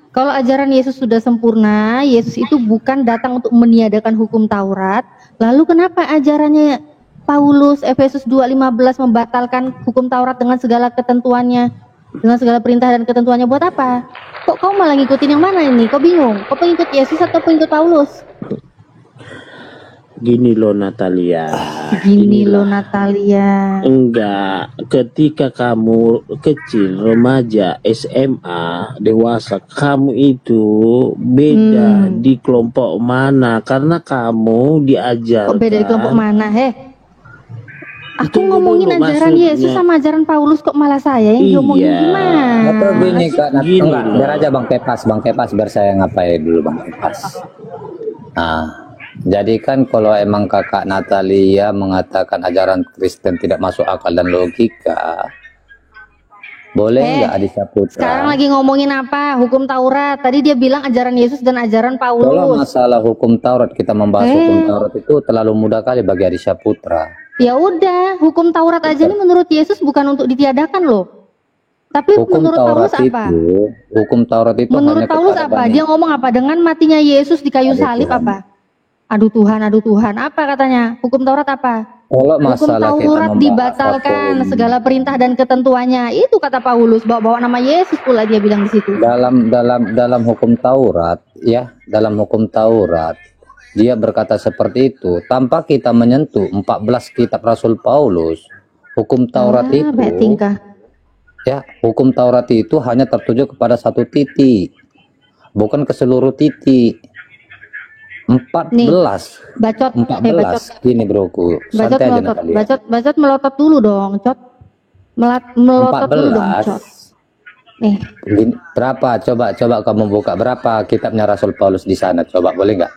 kalau ajaran Yesus sudah sempurna, Yesus itu bukan datang untuk meniadakan hukum Taurat. Lalu kenapa ajarannya Paulus Efesus 2:15 membatalkan hukum Taurat dengan segala ketentuannya, dengan segala perintah dan ketentuannya? Buat apa? Kok kau malah ngikutin yang mana ini? Kau bingung? Kau pengikut Yesus atau pengikut Paulus? Gini loh Natalia. Gini loh Natalia. Enggak, ketika kamu kecil, remaja, SMA, dewasa, kamu itu beda di kelompok mana? Karena kamu diajarkan. Kok beda di kelompok mana? Aku Tunggu ngomongin dulu, ajaran maksudnya. Yesus sama ajaran Paulus, kok malah saya yang diomongin Iya. gimana? Atau gini kak, Gini enggak, loh. biar aja Bang Kepas biar saya ngapain dulu Bang Kepas. Nah, Jadi kan kalau emang kakak Natalia mengatakan ajaran Kristen tidak masuk akal dan logika, boleh nggak Adi Saputra? Sekarang lagi ngomongin apa? Hukum Taurat. Tadi dia bilang ajaran Yesus dan ajaran Kalau Paulus. masalah hukum Taurat, kita membahas hukum Taurat itu terlalu mudah kali bagi Adi Saputra. Ya udah, hukum Taurat aja ini menurut Yesus bukan untuk ditiadakan loh. Tapi Hukum menurut Paulus apa? Hukum Taurat itu Menurut hanya Paulus kepada apa? Bani. Dia ngomong apa? Dengan matinya Yesus di kayu Aduh salib Tuhan. apa? Aduh Tuhan, apa katanya? Hukum Taurat apa? Kalau Hukum masalah kita Taurat membahas dibatalkan hukum segala perintah dan ketentuannya. Itu kata Paulus, bawa-bawa nama Yesus pula dia bilang di situ. dalam hukum Taurat, ya, dalam hukum Taurat, dia berkata seperti itu tanpa kita menyentuh 14 kitab Rasul Paulus. Hukum Taurat itu, baik tingkah. ya, hukum Taurat itu hanya tertuju kepada satu titik, bukan ke seluruh titik. 14, Bacot, 14. bacot. Gini broku, Bacot santai aja melotot, Natalia. bacot melotot dulu dong, Cot. Melotot dulu dong, 14. Cot. Nih, Gini, berapa? Coba kamu buka berapa kitabnya Rasul Paulus di sana? Coba, boleh nggak?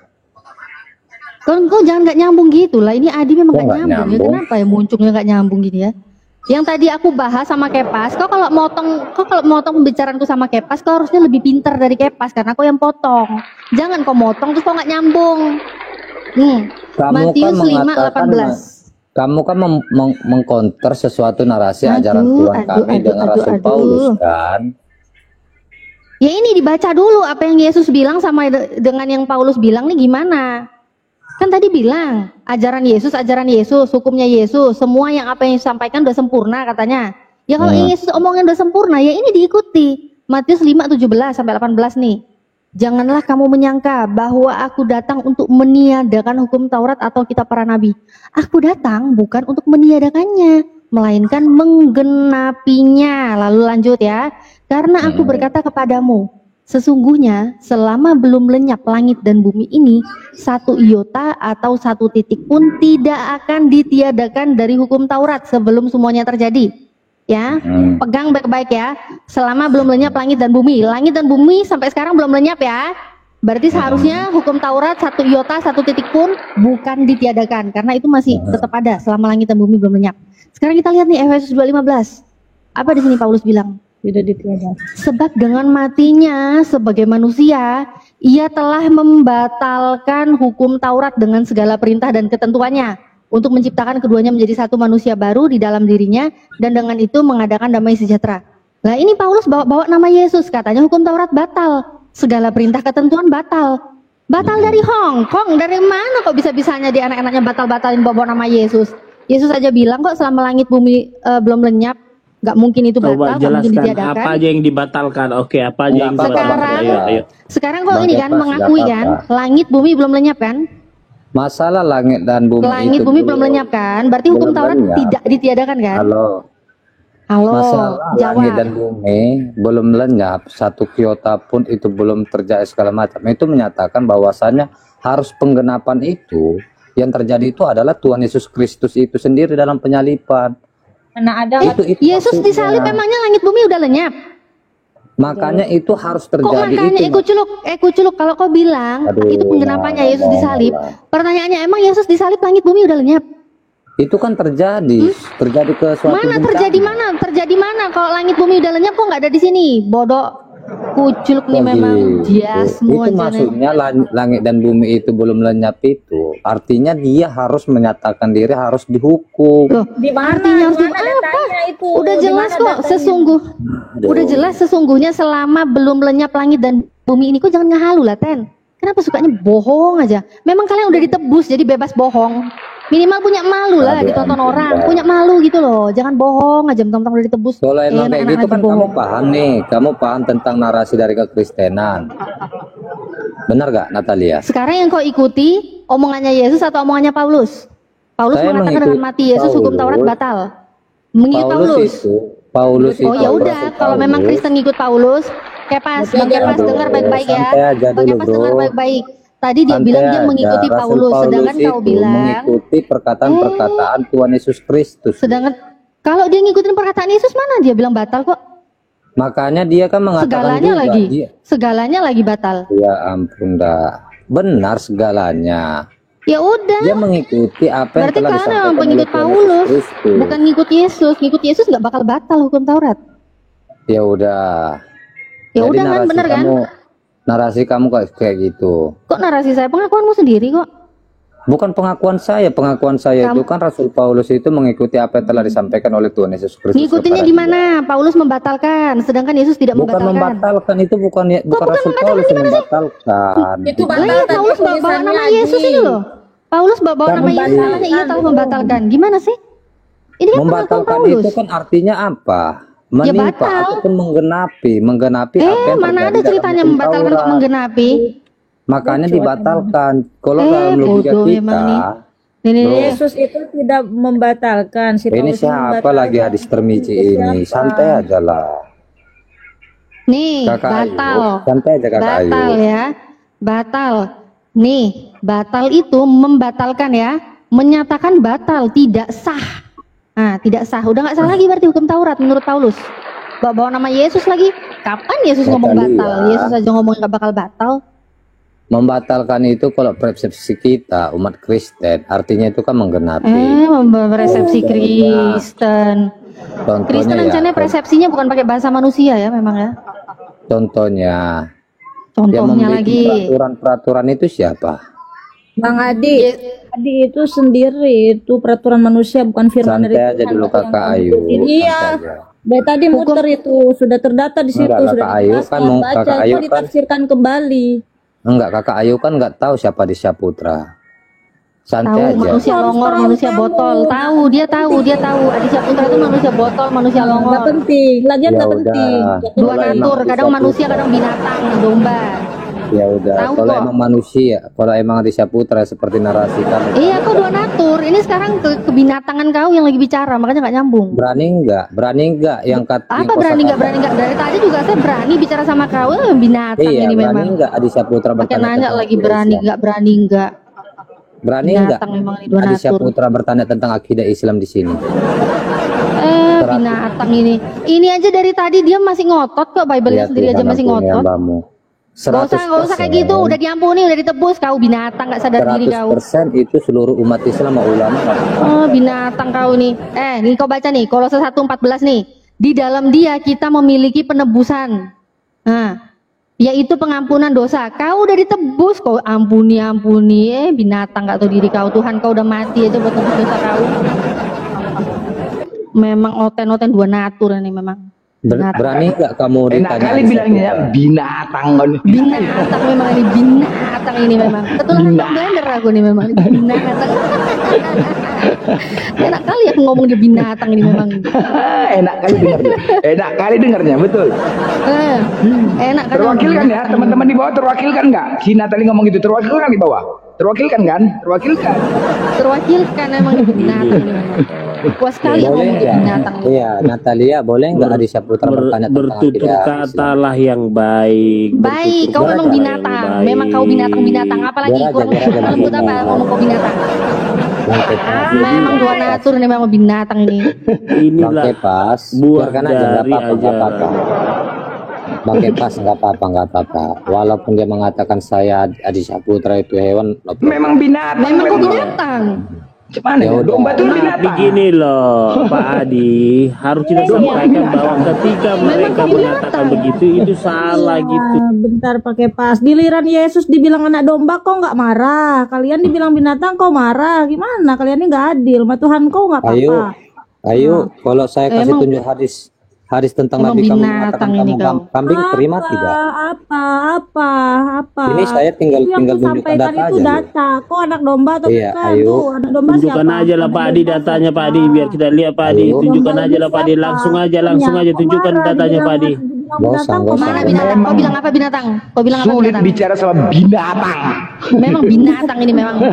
kau jangan nggak nyambung gitu lah. Ini Adi memang Kok nggak nggak nyambung. Ya, nyambung? kenapa ya muncungnya nggak nyambung gini ya? Yang tadi aku bahas sama Kepas, kau kalau motong pembicaraanku sama Kepas, kau harusnya lebih pintar dari Kepas karena kau yang potong. Jangan kau motong terus kau nggak nyambung. Matius 5:18. Kamu kan mengcounter sesuatu narasi ajaran Tuhan kami dengan Rasul Paulus kan? Ya ini dibaca dulu apa yang Yesus bilang sama dengan yang Paulus bilang nih gimana? Kan tadi bilang ajaran Yesus, hukumnya Yesus, semua yang apa yang disampaikan udah sempurna katanya. Ya kalau yang Yesus omongin udah sempurna, ya ini diikuti. Matius 5:17 sampai 18 nih. Janganlah kamu menyangka bahwa aku datang untuk meniadakan hukum Taurat atau kitab para nabi. Aku datang bukan untuk meniadakannya, melainkan menggenapinya. Lalu lanjut ya. Karena aku berkata kepadamu, sesungguhnya selama belum lenyap langit dan bumi ini, satu iota atau satu titik pun tidak akan ditiadakan dari hukum Taurat sebelum semuanya terjadi. Ya, pegang baik-baik ya. Selama belum lenyap langit dan bumi. Langit dan bumi sampai sekarang belum lenyap ya. Berarti seharusnya hukum Taurat satu iota, satu titik pun bukan ditiadakan. Karena itu masih tetap ada selama langit dan bumi belum lenyap. Sekarang kita lihat nih Efesus 2:15. Apa di sini Paulus bilang? Tidak ditiadakan. Sebab dengan matinya sebagai manusia, ia telah membatalkan hukum Taurat dengan segala perintah dan ketentuannya untuk menciptakan keduanya menjadi satu manusia baru di dalam dirinya dan dengan itu mengadakan damai sejahtera. Nah ini Paulus bawa nama Yesus, katanya hukum Taurat batal, segala perintah ketentuan batal. Batal dari Hong Kong, dari mana kok bisa-bisanya di anak-anaknya batal-batalin bawa nama Yesus? Yesus aja bilang kok selama langit bumi belum lenyap, nggak mungkin itu batal, Coba nggak mungkin jelaskan ditiadakan. apa aja yang dibatalkan. Oke, apa aja yang dibatalkan? Ayo. Sekarang kok Bang ini kan Kepas, mengakui nggak kan, apa-apa. langit bumi belum lenyap kan? Masalah langit dan bumi Langit itu bumi belum lenyap kan? Berarti hukum belum Taurat lenyap. tidak ditiadakan kan? Halo. Halo, Masalah langit jawab. dan bumi belum lenyap, satu iota pun itu belum terjadi segala macam. Itu menyatakan bahwasannya harus penggenapan itu yang terjadi itu adalah Tuhan Yesus Kristus itu sendiri dalam penyalipan. Mana ada Itu Yesus maksudnya. disalib emangnya langit bumi udah lenyap? Makanya itu harus Kok terjadi makanya itu. kuculuk kalau kau bilang Aduh, itu penggerapannya Yesus malah. disalib. Pertanyaannya emang Yesus disalib langit bumi udah lenyap? Itu kan terjadi ke suatu Mana bencana. terjadi mana? Kalau langit bumi udah lenyap kok nggak ada di sini? Bodoh. Kuculuk nih Oh, memang gitu. jasmu Itu aja nih. maksudnya langit dan bumi itu belum lenyap itu. Artinya dia harus menyatakan diri harus dihukum. Loh, di mana? artinya harus Di mana datanya itu? Udah Di jelas mana kok datanya? Udah jelas sesungguhnya selama belum lenyap langit dan bumi ini kok jangan ngehalu lah Ten. Kenapa sukanya bohong aja? Memang kalian udah ditebus jadi bebas bohong. Minimal punya malu lah Aduh, ditonton ampun, orang. Mbak. Punya malu gitu loh. Jangan bohong aja mentang-mentang udah ditebus. Kalau emang kayak enak-enak gitu aja kan bohong. kamu paham nih, kamu paham tentang narasi dari kekristenan. Benar gak Natalia? Sekarang yang kau ikuti omongannya Yesus atau omongannya Paulus? Paulus Saya mengatakan mengikuti dengan mati Yesus hukum Paulus. Taurat batal. Mengikut Paulus. Paulus Oh itu ya udah, Rasul kalau memang Paulus. Kristen ngikut Paulus, Kepas, Bang Kepas Aduh, dengar baik-baik ya. santai aja Bang dulu, Kepas bro. dengar baik-baik. Tadi dia Santai bilang dia aja. mengikuti Rasul Paulus, sedangkan itu kau bilang, mengikuti perkataan-perkataan Tuhan Yesus Kristus. sedangkan kalau dia ngikutin perkataan Yesus mana dia bilang batal kok? Makanya dia kan mengatakan Segalanya juga, lagi batal. Ya ampun dah. Benar segalanya. Ya udah. Dia mengikuti apa yang Berarti telah kalian disampaikan memang oleh pengikut Tuhan Paulus, Yesus Kristus. bukan ngikut Yesus. Ngikut Yesus nggak bakal batal hukum Taurat. Ya udah. Ya Jadi udah kan, bener kan? Narasi kamu kayak gitu. Kok narasi saya pengakuanmu sendiri kok? Bukan pengakuan saya itu kan Rasul Paulus itu mengikuti apa yang telah disampaikan oleh Tuhan Yesus Kristus. Ngikutinnya di mana? Paulus membatalkan, sedangkan Yesus tidak bukan membatalkan. itu bukan Rasul Paulus yang membatalkan. Itu Lah iya, Paulus bawa nama Yesus ini loh. Paulus bawa nama Yesus, makanya ia telah membatalkan. Gimana sih? Ini kan pengakuan Membatalkan Paulus. itu kan artinya apa? Menimpa batal. ataupun menggenapi apa yang mana ada terjadi dalam ceritanya hukum membatalkan Taurat. kok menggenapi? Makanya dibatalkan. Kalau dalam logika bodoh kita, emang nih. Nih. Yesus itu tidak membatalkan. Si ini Paulus siapa membatalkan. lagi hadis termici ini? Santai aja lah. Nih, Kakak batal. Ayu, santai aja Kakak Ayu. Batal ya. Batal. Nih, batal itu membatalkan ya. Menyatakan batal, tidak sah. Nah, tidak sah. Udah nggak sah lagi berarti hukum Taurat menurut Paulus. Bawa nama Yesus lagi. Kapan Yesus ngomong Natalia. batal? Yesus aja ngomong nggak bakal batal. Membatalkan itu kalau persepsi kita umat Kristen, artinya itu kan menggenapi. Persepsi Kristen. Contohnya Kristen rencananya persepsinya bukan pakai bahasa manusia ya memang ya. Contohnya, yang Contohnya membuat lagi. peraturan-peraturan itu siapa? Bang Adi, Adi itu sendiri itu peraturan manusia bukan firman dari Santai aja Tuhan. dulu Apa yang Kakak kau Ayu. ikutin. Iya. Santai aja. Dari tadi muter itu sudah terdata di situ, Enggak, sudah Kakak Ayu dijelaskan. kan mau- Baca Kakak itu Ayu kan- ditafsirkan kembali. Enggak, Kakak Ayu kan nggak tahu siapa di Syaputra. Santai Tahu aja. manusia longor, manusia botol. Tahu, dia tahu. Adi Syaputra itu manusia botol, manusia Nggak longor. penting, lagian Ya nggak udah. penting. Dua Kalau emang natur, di kadang Syaputra. manusia, kadang binatang, domba. Ya udah. Tahu Kalau kok. emang manusia, kalau emang di Syaputra seperti narasi kamu. Iya, kok dua natur. Ini sekarang kebinatangan kau yang lagi bicara, makanya nggak nyambung. Berani enggak yang Apa berani nggak? Dari tadi juga saya berani bicara sama kau, binatang Iya, ini berani memang. enggak Adi Syaputra Pakai bertanya nanya tentang lagi akidah berani Islam? nggak? Berani nggak? Berani enggak Binatang memang ini dua Adi natur. Syaputra bertanya tentang akidah Islam di sini? Binatang ini. Ini aja dari tadi dia masih ngotot kok. Bible-nya Ya sendiri aja Tuhan, masih ampuni ngotot. hambamu. Nggak usah kayak gitu. Udah diampuni, udah ditebus. Kau binatang nggak sadar diri kau. 100% itu seluruh umat Islam sama ulama. Oh, binatang kau nih. Nih kau baca nih, Kolose 1:14 nih. Di dalam dia kita memiliki penebusan. Nah, yaitu pengampunan dosa. Kau udah ditebus, kau ampuni. Binatang nggak tahu diri kau. Tuhan kau udah mati aja buat tebus dosa kau. Memang oten-oten dua natur ini memang. Binatang. Berani enggak kamu Enak ditanya kali Adi bilangnya Syaputra? binatang. Binatang memang ini, binatang ini memang. Ketularan Tom Blender aku nih memang. Binatang. Enak kali aku ngomong dia binatang ini memang. Enak kali dengarnya. Enak kali dengarnya, betul. Enak kan? Terwakilkan ya, teman-teman di bawah terwakilkan nggak? Si Natali ngomong gitu, terwakilkan di bawah? Terwakilkan kan? Terwakilkan. Terwakilkan memang ini binatang ini memang. Puas sekali aku Boleh ngomong dia enggak? binatang ini. Iya, Natalia, boleh enggak Adi Syaputra bertanya tentang Bertutur akidah Islam? katalah yang baik. Baik, kau memang binatang. Memang kau binatang-binatang. Apalagi Biar aja, kurang biar aja, lembut biar apa aja. ngomong kau binatang. Bangke Pas. Memang dua natur ini memang binatang ini. Bangke Inilah Pas, buah biarkan aja, enggak dari apa-apa, enggak apa-apa. Bangke Pas, enggak apa-apa. Walaupun dia mengatakan saya Adi Syaputra itu hewan, no problem. Memang binatang. Memang kau binatang. Gimana Ya ya? udah. Domba itu Nah, binatang. begini loh Pak Adi, harus kita sampaikan bahwa ketika mereka mengatakan begitu itu salah gitu. Bentar pakai pas. Giliran Yesus dibilang anak domba kok nggak marah. Kalian dibilang binatang kok marah. Gimana? Kalian ini nggak adil. Sama Tuhan kau nggak apa-apa. Ayo, kalau saya kasih Emang- tunjuk hadis tentang emang Nabi kamu binatang mengatakan ini kamu kau. kambing terima tidak? Apa? Ini saya tinggal Yang tunjukkan kusampaikan data itu aja. loh. data. Kok anak domba atau Iya, bukan? ayo. Tuh, anak domba Tunjukkan siapa? aja lah Pak Adi datanya Pak Adi biar kita lihat Pak Adi. Ayo. Tunjukkan aja lah Pak Adi, langsung aja tunjukkan datanya Pak Adi. Nggak usah. Mana binatang? Kau bilang apa binatang? Kau bilang apa Sulit binatang? bicara sama binatang. Memang binatang ini memang bau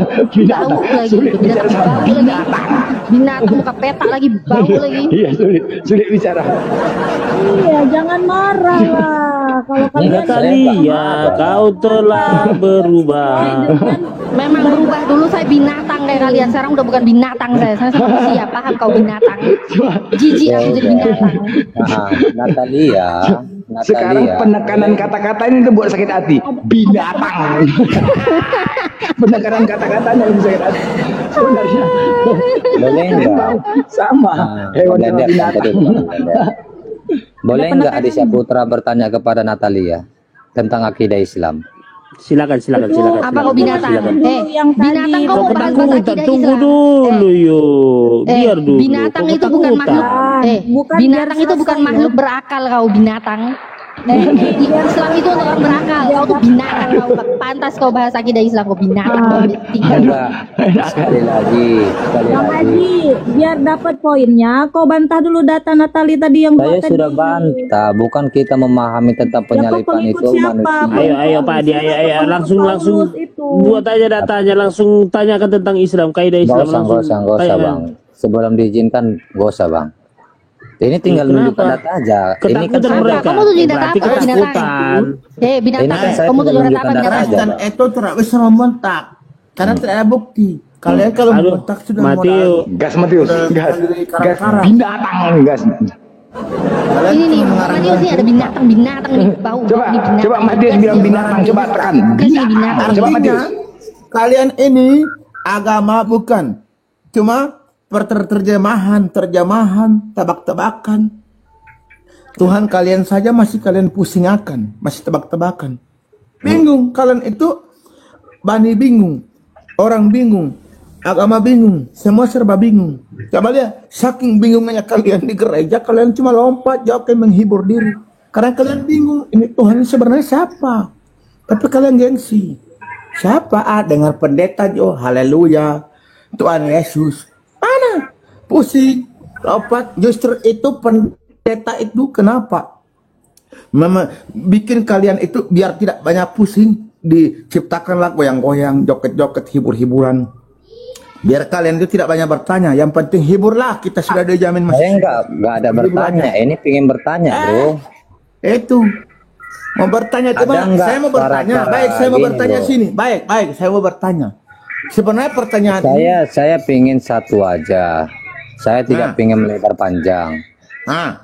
lagi. Sulit bicara Binatang sama bau lagi. binatang. Binatang muka petak lagi bau lagi. Iya, sulit bicara. Iya, jangan marah lah. Kalau kalian Natalia, kau telah berubah. Memang berubah, dulu saya binatang kayak kalian, sekarang udah bukan binatang saya manusia. Paham kau binatang? Jijik aku jadi binatang. Nah, Natalia, Sekarang Natalia. penekanan kata-kata ini tuh buat sakit hati. Binatang. Penekanan kata-katanya lebih sakit hati. Sebenarnya Boleh enggak? sama hewan sama Blender, binatang. Blender. Boleh enggak Adi Saputra bertanya kepada Natalia tentang akidah Islam? Silakan. Apa kau binatang? Yang tadi Binatang kau mau bahas Ketakutan, akidah tunggu Islam? dulu yuk. Biar dulu. Binatang Kau itu bukan ketakutan. makhluk. Bukan Binatang biar itu bukan selesai, makhluk berakal kau binatang. Islam itu untuk orang berakal. Kau tuh binatang kau. Pantas kau bahas akidah Islam kau binatang. Kau Enggak. Sekali lagi. Bang Haji, biar dapat poinnya, kau bantah dulu data Natali tadi yang Saya buat sudah tadi. bantah, bukan kita memahami tentang penyalipan pengikut itu siapa? manusia. Ayo Pak Adi, ayo langsung Paulus itu. buat aja datanya, langsung tanyakan tentang Islam, kaidah Islam Gak usah tanyakan. bang. Sebelum diizinkan, gak usah bang. Ini tinggal Kenapa? menunjukkan data aja. Ini kan Ketakutan sudah- mereka. Kamu tuh data Berarti apa, binatang? ketakutan. Binatang. Ini kan saya Kamu tuh data menunjukkan apa data binatang? aja. Dan itu tidak bisa membentak karena tidak ada bukti. Kalian kalau Aduh, membentak sudah Mateo. Gas Matius, gas binatang gas. Ini nih, Matius nih ada binatang nih bau. Coba, Ini binatang. coba Matius bilang binatang, coba tekan. Binatang. Coba Matius. Kalian ini agama bukan, cuma terjemahan, tebak-tebakan. Tuhan kalian saja masih kalian pusingakan, masih tebak-tebakan. Bingung kalian itu, bani bingung, orang bingung, agama bingung, semua serba bingung. Coba lihat, saking bingungnya kalian di gereja, kalian cuma lompat jawab kayak menghibur diri. Karena kalian bingung, ini Tuhan sebenarnya siapa? Tapi kalian gengsi. Siapa? Dengar pendeta Jo, haleluya, Tuhan Yesus. Mana? Pusing, lompat. Justru itu pendeta itu kenapa? Bikin kalian itu biar tidak banyak pusing. Diciptakanlah goyang-goyang, joget-joget, hibur-hiburan. Biar kalian itu tidak banyak bertanya. Yang penting hiburlah, kita sudah dijamin Saya masih. enggak ada bertanya. Ini pengen bertanya, bro. Itu mau bertanya Ada coba. enggak Saya mau bertanya. cara-cara Baik, saya mau gini, bertanya bro? sini. Baik, saya mau bertanya. Sebenarnya pertanyaan Saya pengen satu aja. Saya tidak pengen melebar panjang.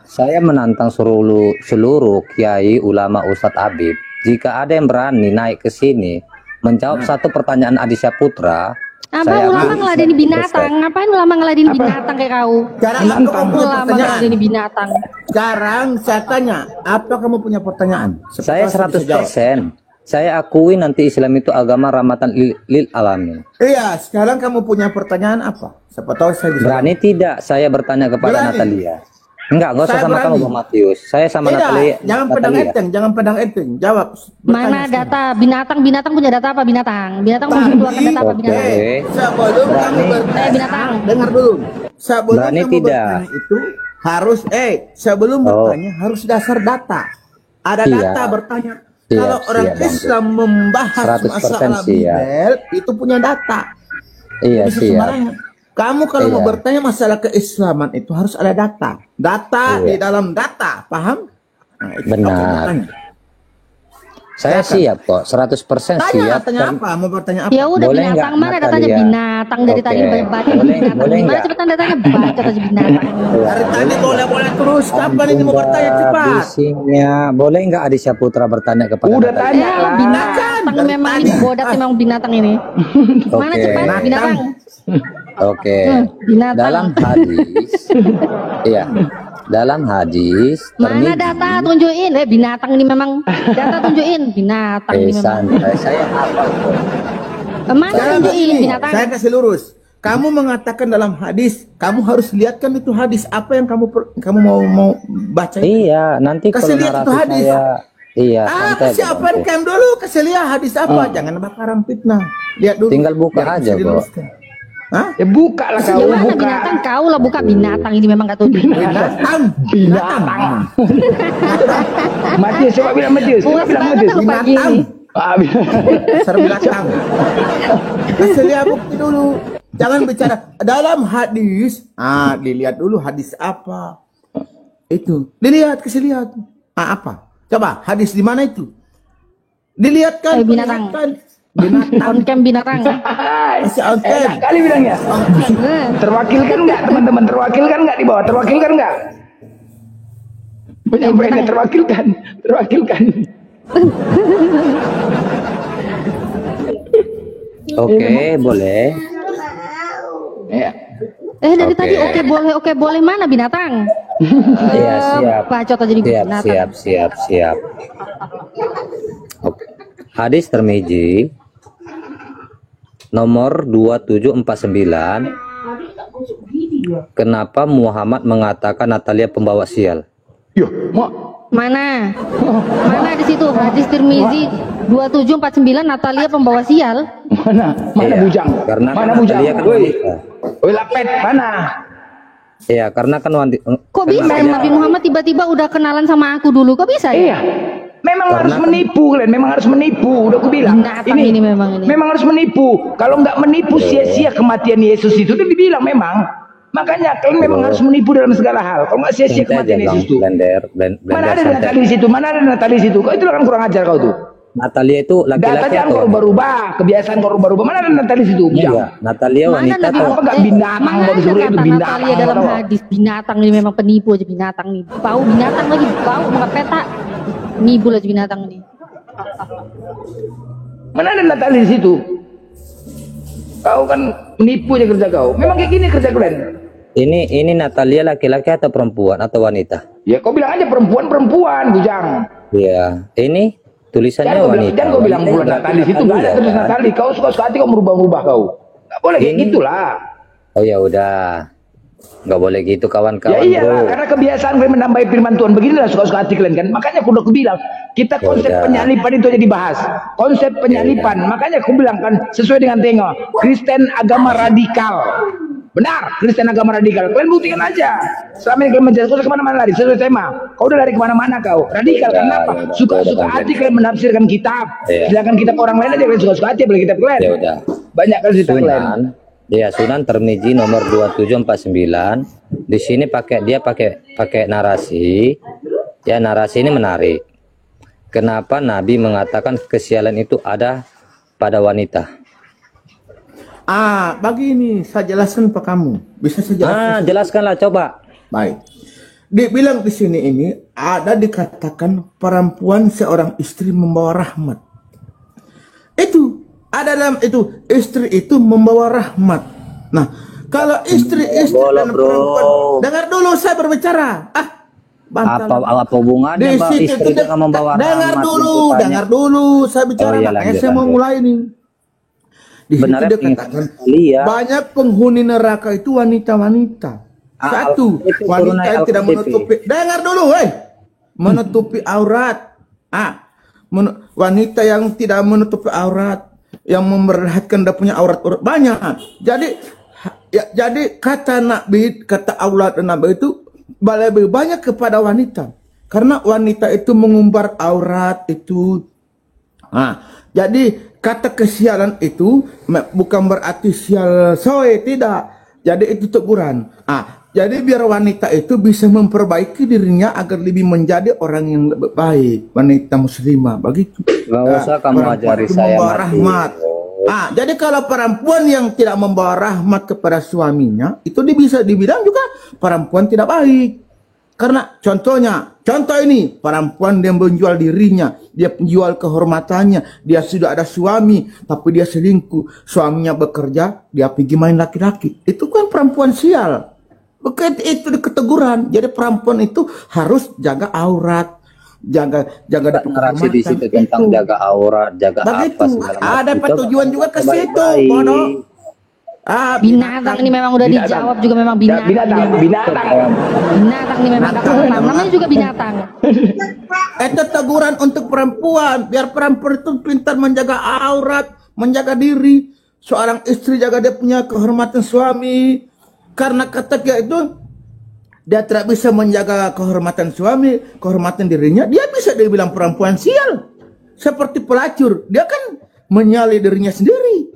Saya menantang seluruh kiai, ulama, ustadz, habib. Jika ada yang berani naik ke sini menjawab satu pertanyaan Adi Saputra, Apa saya ulama akan ngeladeni binatang? Ngapain ulama ngeladeni binatang kayak kau? Sekarang aku punya Ulama pertanyaan. ngeladeni binatang. Sekarang saya tanya, apa kamu punya pertanyaan? Saya Siapa tahu bisa jawab. 100%. Saya akui nanti Islam itu agama rahmatan lil alamin. Iya, sekarang kamu punya pertanyaan apa? Siapa tahu saya bisa. Berani tidak saya bertanya kepada Berani. Natalia? Enggak usah Saya sama berani. kamu Bang Matius. Saya sama Tidak, Natalia. jangan pedang enteng, jangan pedang enteng. Jawab. Mana Bertanya sekarang. data binatang punya data apa binatang? Binatang mau keluarkan data apa Oke. binatang? Sebelum kamu Berani. bertanya, Binatang. dengar dulu. Sebelum Berani kamu tidak? bertanya itu harus sebelum bertanya harus dasar data. Ada Siap. data bertanya. Siap, Kalau orang siap, Bang. Islam membahas 100% masalah siap. Bibel itu punya data. Iya, Bisa siap. sembarangan. Kamu kalau mau Iya. bertanya masalah keislaman itu harus ada data. Data Iya. di dalam data, paham? Nah, itu Benar. kamu bertanya. Saya siap kok, 100% Tanya, siap. tanya apa? Mau bertanya apa? Ya udah Boleh binatang nggak, mana datanya Natalia? binatang dari Oke. tadi baca Boleh- binatang. boleh Gimana nggak? cepetan datanya baca aja binatang. Dari tadi boleh terus. Kapan ini mau bertanya cepat? Bisingnya. Boleh nggak Adi Saputra bertanya kepada Udah Natalia? tanya Ya lah. binatang Dari memang tadi. ini bodat memang binatang ini. Mana Oke. cepat binatang? Oke. Binatang. Dalam hadis, iya. Dalam hadis Mana data tunjukin? Binatang ini memang data tunjukin binatang ini memang. santai. Saya hafal kok. Mana Sekarang tunjukin begini, binatang? saya kasih lurus. Kamu mengatakan dalam hadis, kamu harus lihatkan itu hadis apa yang kamu mau baca. Iya, nanti Kasih kalau lihat itu narasi hadis. saya, iya, santai. Kasih Bang. open cam dulu, kasih lihat hadis apa. Jangan bakaran fitnah. Lihat dulu. Tinggal buka biar aja, bisa kok. diluruskan. Hah? Ya buka lah kau, Ya mana buka. binatang kau lah buka binatang ini memang gak tahu Binatang. Matius, coba bilang Matius. Coba Puas bilang banget Matius. aku pagi Binatang. ini. Dasar binatang. Kasih lihat bukti dulu. Jangan bicara dalam hadis. Dilihat dulu hadis apa. Itu. Dilihat, kasih lihat. Apa? Coba, hadis di mana itu? Dilihatkan. Binatang. perlihatkan. Binatang. On cam binatang. Kasih on cam. Enak kali bilangnya. Terwakilkan nggak teman-teman? Terwakilkan nggak di bawah? Terwakilkan nggak? Penyampaiannya terwakilkan. Oke, boleh. Ya. Dari Oke. tadi oke boleh mana binatang? Iya, siap. Bacot aja di binatang. Siap. Oke. Hadis Tirmizi nomor 2749. Kenapa Muhammad mengatakan Natalia pembawa sial? Yo, mak. Mana di situ hadis Tirmizi 2749 Natalia pembawa sial? Mana Iya, bujang? Karena Mana kan bujang? Natalia kan wanita. Woi lapet, mana? Iya, karena kan wanita. Kok bisa Nabi Muhammad tiba-tiba udah kenalan sama aku dulu? Kok bisa ya? Iya. Memang Karena harus kan- menipu kalian, memang harus menipu. Udah aku bilang. Binatang ini memang ini. Memang harus menipu. Kalau nggak menipu sia-sia kematian Yesus itu udah dibilang memang. Makanya kalian memang harus menipu dalam segala hal. Kalau nggak sia-sia Santai aja, kematian Bang. Yesus itu. Blender Mana ada santai. Natalia di situ? Mana ada Natalia di situ? Kau itu kan kurang ajar kau tuh. Natalia itu laki-laki Data atau kau rubah-rubah, kebiasaan kau rubah-rubah. Mana ada Natalia di situ? Iya, Bujang. Natalia wanita Nabi atau Apa nggak binatang? mana Kau ada disuruh itu kata binatang. Natalia dalam Tahu? hadis? Binatang ini memang penipu aja binatang nih. Bau binatang lagi, bau muka peta. Nibul aja binatang ini. Mana ada Natalia di situ? Kau kan menipu aja kerja kau. Memang kayak gini kerja kalian. ini Natalia laki-laki atau perempuan atau wanita? Ya kau bilang aja perempuan, bujang. Iya, ini tulisannya Jangan kau bilang, wanita. jangan kau bilang Wanita bulan yang Natali situ nggak ada Natalia, tulis kan? Natali. Kau suka hati kau merubah-rubah kau. Nggak boleh kayak Ini- gitulah. Oh ya udah, nggak boleh gitu Ya kawan-kawan iyalah, bro. karena kebiasaan kalian menambahi firman Tuhan beginilah suka-suka hati kalian kan. Makanya aku udah bilang kita Ya konsep udah. penyalipan itu aja dibahas. Konsep penyalipan. Makanya aku bilang kan sesuai dengan tengok Kristen agama radikal. Benar, Kristen agama radikal. Kalian buktikan aja. Selama ini kalian menjelaskan kau kemana-mana lari sesuai tema. Kau udah lari kemana-mana kau. Radikal Ya, karena apa? ya udah, Suka-suka ya udah, hati kalian menafsirkan kitab. Ya. Sedangkan kitab orang lain aja kalian suka-suka hati apalagi kitab kalian. Ya udah. Banyak kali cerita kalian. Sunan, ya Sunan Tirmizi nomor 2749. Di sini dia pakai narasi. Ya narasi ini menarik. Kenapa Nabi mengatakan kesialan itu ada pada wanita? Begini, saya jelaskan ke kamu. Bisa saya jelaskan? Jelaskanlah coba. Baik. Dibilang di sini ini ada dikatakan perempuan seorang istri membawa rahmat. Itu ada dalam itu istri itu membawa rahmat. Nah, kalau istri Boleh, dan bro. perempuan, dengar dulu saya berbicara. Bantal. Apa hubungannya Di Mbak, situ istri itu dengan membawa dengar rahmat dulu, tuntutannya? dengar dulu saya bicara. Oh, iya, Makanya lanjut, saya mau lanjut. mulai nih. Di situ Benarnya dia katakan Lia. banyak penghuni neraka itu wanita-wanita. Satu, Al-Qur'an itu wanita turunai yang tidak Al-Qur'an menutupi. Dengar dulu, menutupi aurat. Wanita yang tidak menutupi aurat, yang memperlihatkan dia punya aurat banyak. Jadi kata Nabi, kata Allah dan Nabi itu lebih banyak kepada wanita. Karena wanita itu mengumbar aurat itu. Jadi kata kesialan itu bukan berarti sial soe, tidak. Jadi itu teguran. Jadi biar wanita itu bisa memperbaiki dirinya agar lebih menjadi orang yang lebih baik, wanita muslimah begitu. Gak usah kamu Perempuan ajari itu saya membawa mati. rahmat. Jadi kalau perempuan yang tidak membawa rahmat kepada suaminya, itu bisa dibilang juga perempuan tidak baik. Karena contoh ini, perempuan dia menjual dirinya, dia menjual kehormatannya, dia sudah ada suami, tapi dia selingkuh, suaminya bekerja, dia pergi main laki-laki. Itu kan perempuan sial. Bukan itu keteguran. Jadi perempuan itu harus jaga aurat, jaga Narasi di situ tentang itu. jaga aurat, jaga Begitu. apa segala macam. Ada Coba tujuan juga ke situ, baik-baik. bodoh. Binatang ini memang udah Binatang. dijawab juga memang binatang. Binatang. Binatang ini memang binatang. Namanya juga binatang. Itu teguran untuk perempuan, biar perempuan itu pintar menjaga aurat, menjaga diri. Seorang istri jaga dia punya kehormatan suami. Karena ketika itu dia tidak bisa menjaga kehormatan suami, kehormatan dirinya, dia bisa dibilang perempuan sial. Seperti pelacur, dia kan menyali dirinya sendiri.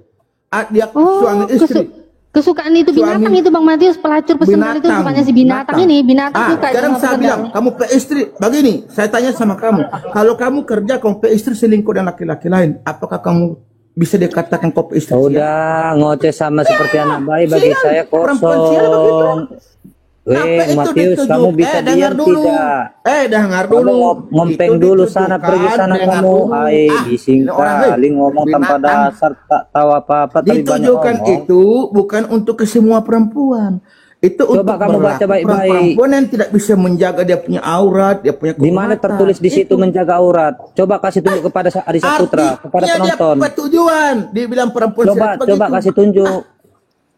Dia suami istri. Kesukaan itu binatang Suami. itu Bang Matius, pelacur pesenggol itu sukanya si binatang ini. Binatang suka itu sekarang sama saya pesenggol. bilang, kamu pe istri, begini, saya tanya sama kamu, kalau kamu kerja, kamu pe istri selingkuh dan laki-laki lain, apakah kamu bisa dikatakan kau pe istri? Udah ngoceh sama seperti anak bayi bagi sial. saya Perempuan sial begitu. kosong. Apa itu Matius, dituju? kamu bisa Dengar diam dulu. tidak? Dengar Kamu dulu. ngompeng Itu dulu sana, ditujukan, pergi sana dengar kamu. dulu. Bising Ini orang, hei, kali ngomong tanpa binatang. dasar, tak tahu apa-apa, tadi banyak Ditujukan ngomong. itu bukan untuk ke semua perempuan. Itu Coba untuk kamu baca berlaku baik-baik. perempuan yang tidak bisa menjaga dia punya aurat, dia punya Di mana kehormatan. tertulis di situ Itu. menjaga aurat? Coba kasih tunjuk kepada Adi Saputra, kepada Artinya dia penonton. tujuan. Dibilang perempuan Coba seperti begitu. kasih tunjuk.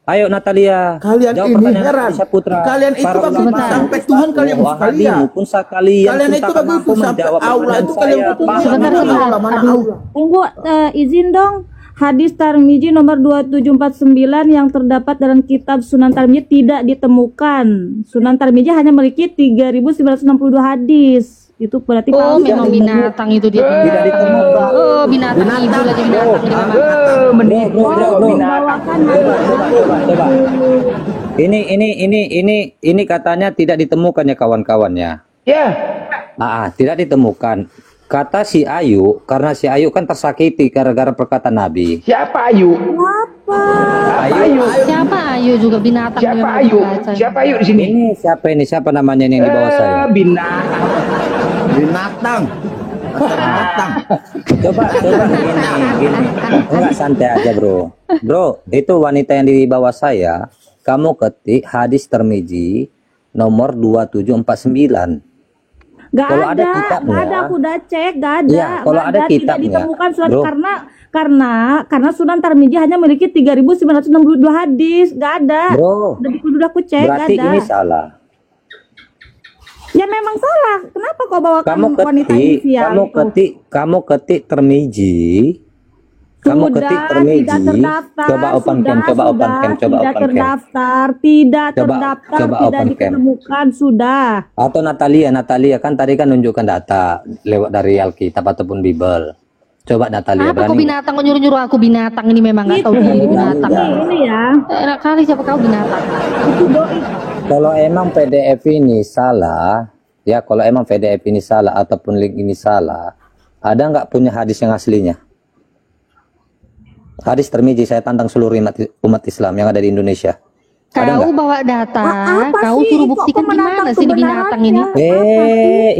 Ayo Natalia, Kalian jawab ini pertanyaan heran. Adi Saputra. Kalian itu Para begitu ulama, sampai Tuhan kalian Wahabi sekalian. maupun sekalian Kalian pun itu tak begitu mampu sampai menjawab aurat pertanyaan itu kalian saya. betul. Paham Sebentar, nggak? sebentar. Mana Aduh. aurat? Tunggu, izin dong. Hadis Tarmizi nomor 2749 yang terdapat dalam kitab Sunan Tarmizi tidak ditemukan. Sunan Tarmizi hanya memiliki 3.962 hadis. Itu berarti Oh, palsu. memang binatang itu dia. Tidak ditemukan. Oh, binatang ibu lagi binatang ini memang. Menipu binatang. Coba. Ini katanya tidak ditemukan ya kawan-kawannya. Ya, Tidak ditemukan. Kata si Ayu, karena si Ayu kan tersakiti gara-gara perkataan Nabi. siapa Ayu? Ayu. Siapa Ayu juga binatang Siapa memang Ayu? dibaca. Siapa Ayu di sini? Ini siapa ini? Siapa namanya ini yang di bawah saya? Binatang. Binatang. Binatang. Coba gini. Enggak, santai aja, Bro. Bro, itu wanita yang di bawah saya, kamu ketik hadis Tirmizi nomor 2749. Gak Kalau ada ada, kitabnya, gak ada, aku udah cek, gak ada. Iya, kalau Gak ada tidak kitabnya, ditemukan surat Bro. karena Sunan Tarmizi hanya memiliki 3.962 hadis, gak ada. Bro, Udah aku cek, berarti gak ada. ini salah. Ya memang salah. Kenapa kau bawakan Kamu wanita ketik, Indonesia itu? kamu ketik Tirmizi. Kamu Sudah, ketik Tirmizi. tidak terdaftar. Coba open cam, coba open cam, coba tidak open cam. terdaftar, tidak Coba terdaftar, tidak open cam. ditemukan, sudah. Atau Natalia kan tadi kan nunjukkan data lewat dari Alkitab ataupun Bible. Coba Natalia, Apa kau berani? binatang kau nyuruh-nyuruh aku binatang ini memang nggak tahu diri binatang. Ini ya. Enak kali siapa kau binatang. Itu doi. Kalau emang PDF ini salah, ya kalau emang PDF ini salah ataupun link ini salah, ada nggak punya hadis yang aslinya? Hadis Tirmizi, saya tantang seluruh umat Islam yang ada di Indonesia. Ada Kau nggak? bawa data, Apa kau sih? suruh Kok buktikan menantang gimana sih di binatang ini. kebenarannya?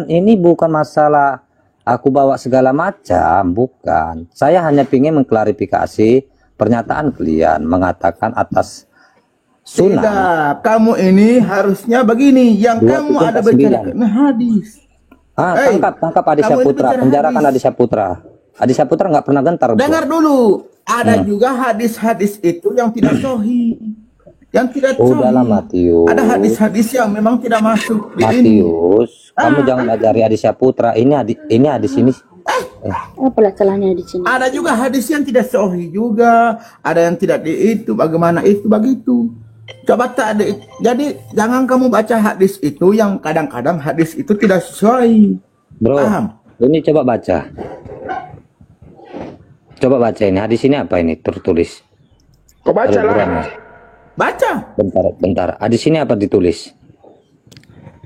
Ini bukan masalah aku bawa segala macam, bukan. Saya hanya ingin mengklarifikasi pernyataan kalian mengatakan atas sunnah. Tidak, kamu ini harusnya begini. Yang kamu ada 2749. bicara hadis. Hei, Tangkap Adi kamu ini Saputra, bicara penjarakan hadis. Adi Saputra. Adi Saputra nggak pernah gentar, bro. Dengar dulu, ada juga hadis-hadis itu yang tidak sahih, yang tidak sahih. Udahlah Matius. Ada hadis-hadis yang memang tidak masuk di ini. Matius, kamu jangan ajari Adi Saputra. Ini hadis ini. Apalah salahnya di sini? Ada juga hadis yang tidak sahih juga, ada yang tidak di itu, bagaimana itu begitu. Coba tak ada. Jadi jangan kamu baca hadis itu yang kadang-kadang hadis itu tidak sesuai. Bro, Paham? ini coba baca. Coba baca ini. Hadis ini apa ini tertulis? Kau baca Telegram lah. ya? Baca. Bentar. Hadis ini apa ditulis?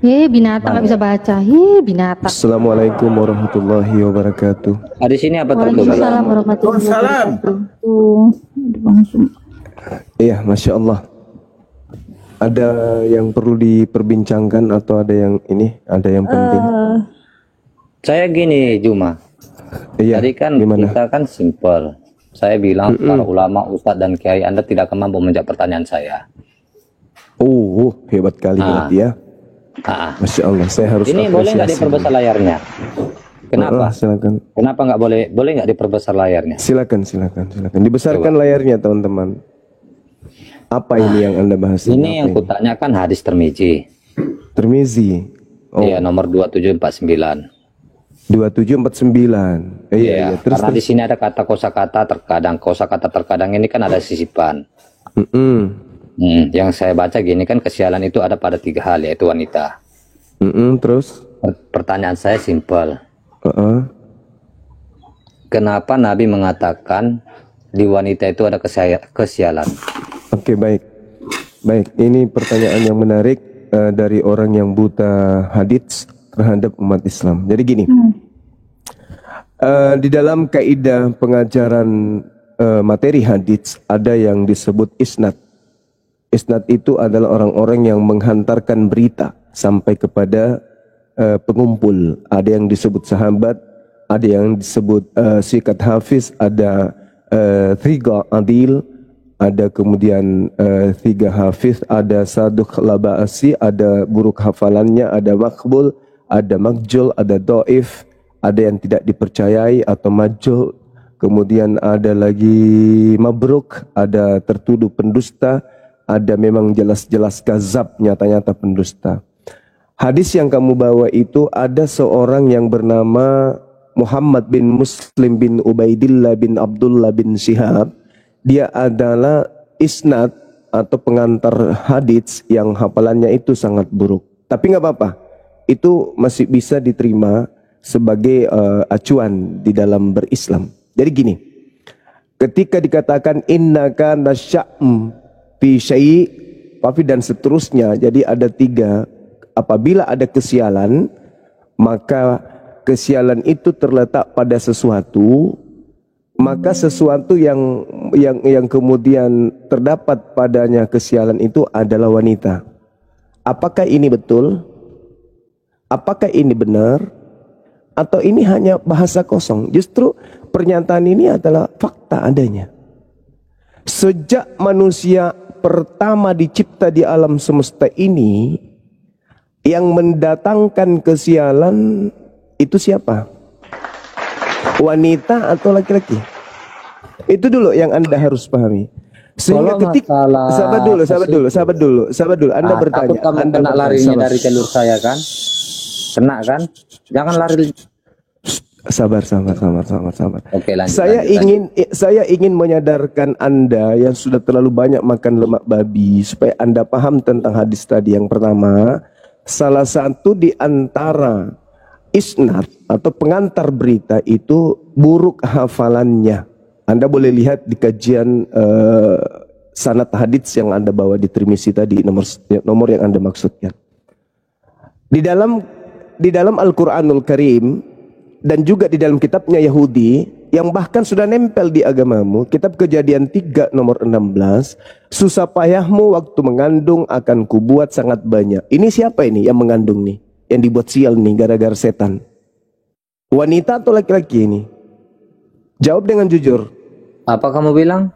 Binatang nggak bisa baca. Binatang. Assalamualaikum warahmatullahi wabarakatuh. Hadis ini apa tertulis? Waalaikumsalam warahmatullahi Waalaikumsalam. wabarakatuh. Tuh, ada langsung. Iya, Masya Allah. Ada yang perlu diperbincangkan atau ada yang penting? Saya gini, Juma. Iya, Tadi kan gimana? kita kan simpel. Saya bilang para ulama, ustadz dan kiai Anda tidak akan mampu menjawab pertanyaan saya. Oh, hebat kali berarti ya. Masya Allah, saya harus Ini boleh nggak apresiasi. diperbesar layarnya? Kenapa? Silakan. Kenapa nggak boleh? Boleh nggak diperbesar layarnya? Silakan. Dibesarkan layarnya, teman-teman. Apa ini yang Anda bahas? Ini yang kutanyakan hadis Tirmizi. Tirmizi. Oh, Iya, nomor 2749. 2749. Iya. Terus Karena di sini ada kata kosakata terkadang ini kan ada sisipan. Yang saya baca gini kan, kesialan itu ada pada 3 hal, yaitu wanita. Terus? Pertanyaan saya simpel. Kenapa Nabi mengatakan di wanita itu ada kesialan? Oke, baik. Ini pertanyaan yang menarik dari orang yang buta hadits terhadap umat Islam. Jadi gini, di dalam kaidah pengajaran materi hadits ada yang disebut isnad. Isnad itu adalah orang-orang yang menghantarkan berita sampai kepada pengumpul. Ada yang disebut sahabat, ada yang disebut sikat hafiz, ada thiqa adil, ada kemudian tiga hafiz, ada saduq laba'asi, ada buruk hafalannya, ada makbul, ada makjul, ada do'if, ada yang tidak dipercayai atau majul, kemudian ada lagi mabruk, ada tertuduh pendusta, ada memang jelas-jelas kazab, nyata-nyata pendusta. Hadis yang kamu bawa itu ada seorang yang bernama Muhammad bin Muslim bin Ubaidillah bin Abdullah bin Syihab. Dia adalah isnad atau pengantar hadits yang hafalannya itu sangat buruk. Tapi nggak apa-apa, itu masih bisa diterima sebagai acuan di dalam berislam. Jadi gini, ketika dikatakan innaka nasya'm fi syai' pafi dan seterusnya, jadi ada tiga. Apabila ada kesialan, maka kesialan itu terletak pada sesuatu, maka sesuatu yang kemudian terdapat padanya kesialan itu adalah wanita. Apakah ini betul? Apakah ini benar? Atau ini hanya bahasa kosong? Justru pernyataan ini adalah fakta adanya. Sejak manusia pertama dicipta di alam semesta ini, yang mendatangkan kesialan itu siapa? Wanita atau laki-laki? Itu dulu yang Anda harus pahami. Sehingga ketika sabar dulu. Anda bertanya. Takut kamu Anda kena larinya dari jalur saya kan? Kena kan? Jangan lari. Sabar. Oke, lanjut. Saya ingin menyadarkan Anda yang sudah terlalu banyak makan lemak babi supaya Anda paham tentang hadis tadi. Yang pertama, salah satu di antara isnad atau pengantar berita itu buruk hafalannya. Anda boleh lihat di kajian sanad hadits yang Anda bawa di Tirmizi tadi, nomor yang Anda maksudkan. Di dalam Al-Qur'anul Karim dan juga di dalam kitabnya Yahudi yang bahkan sudah nempel di agamamu, kitab Kejadian 3 nomor 16, susah payahmu waktu mengandung akan kubuat sangat banyak. Ini siapa ini yang mengandung nih? Yang dibuat sial nih gara-gara setan. Wanita atau laki-laki ini? Jawab dengan jujur. Apa kamu bilang?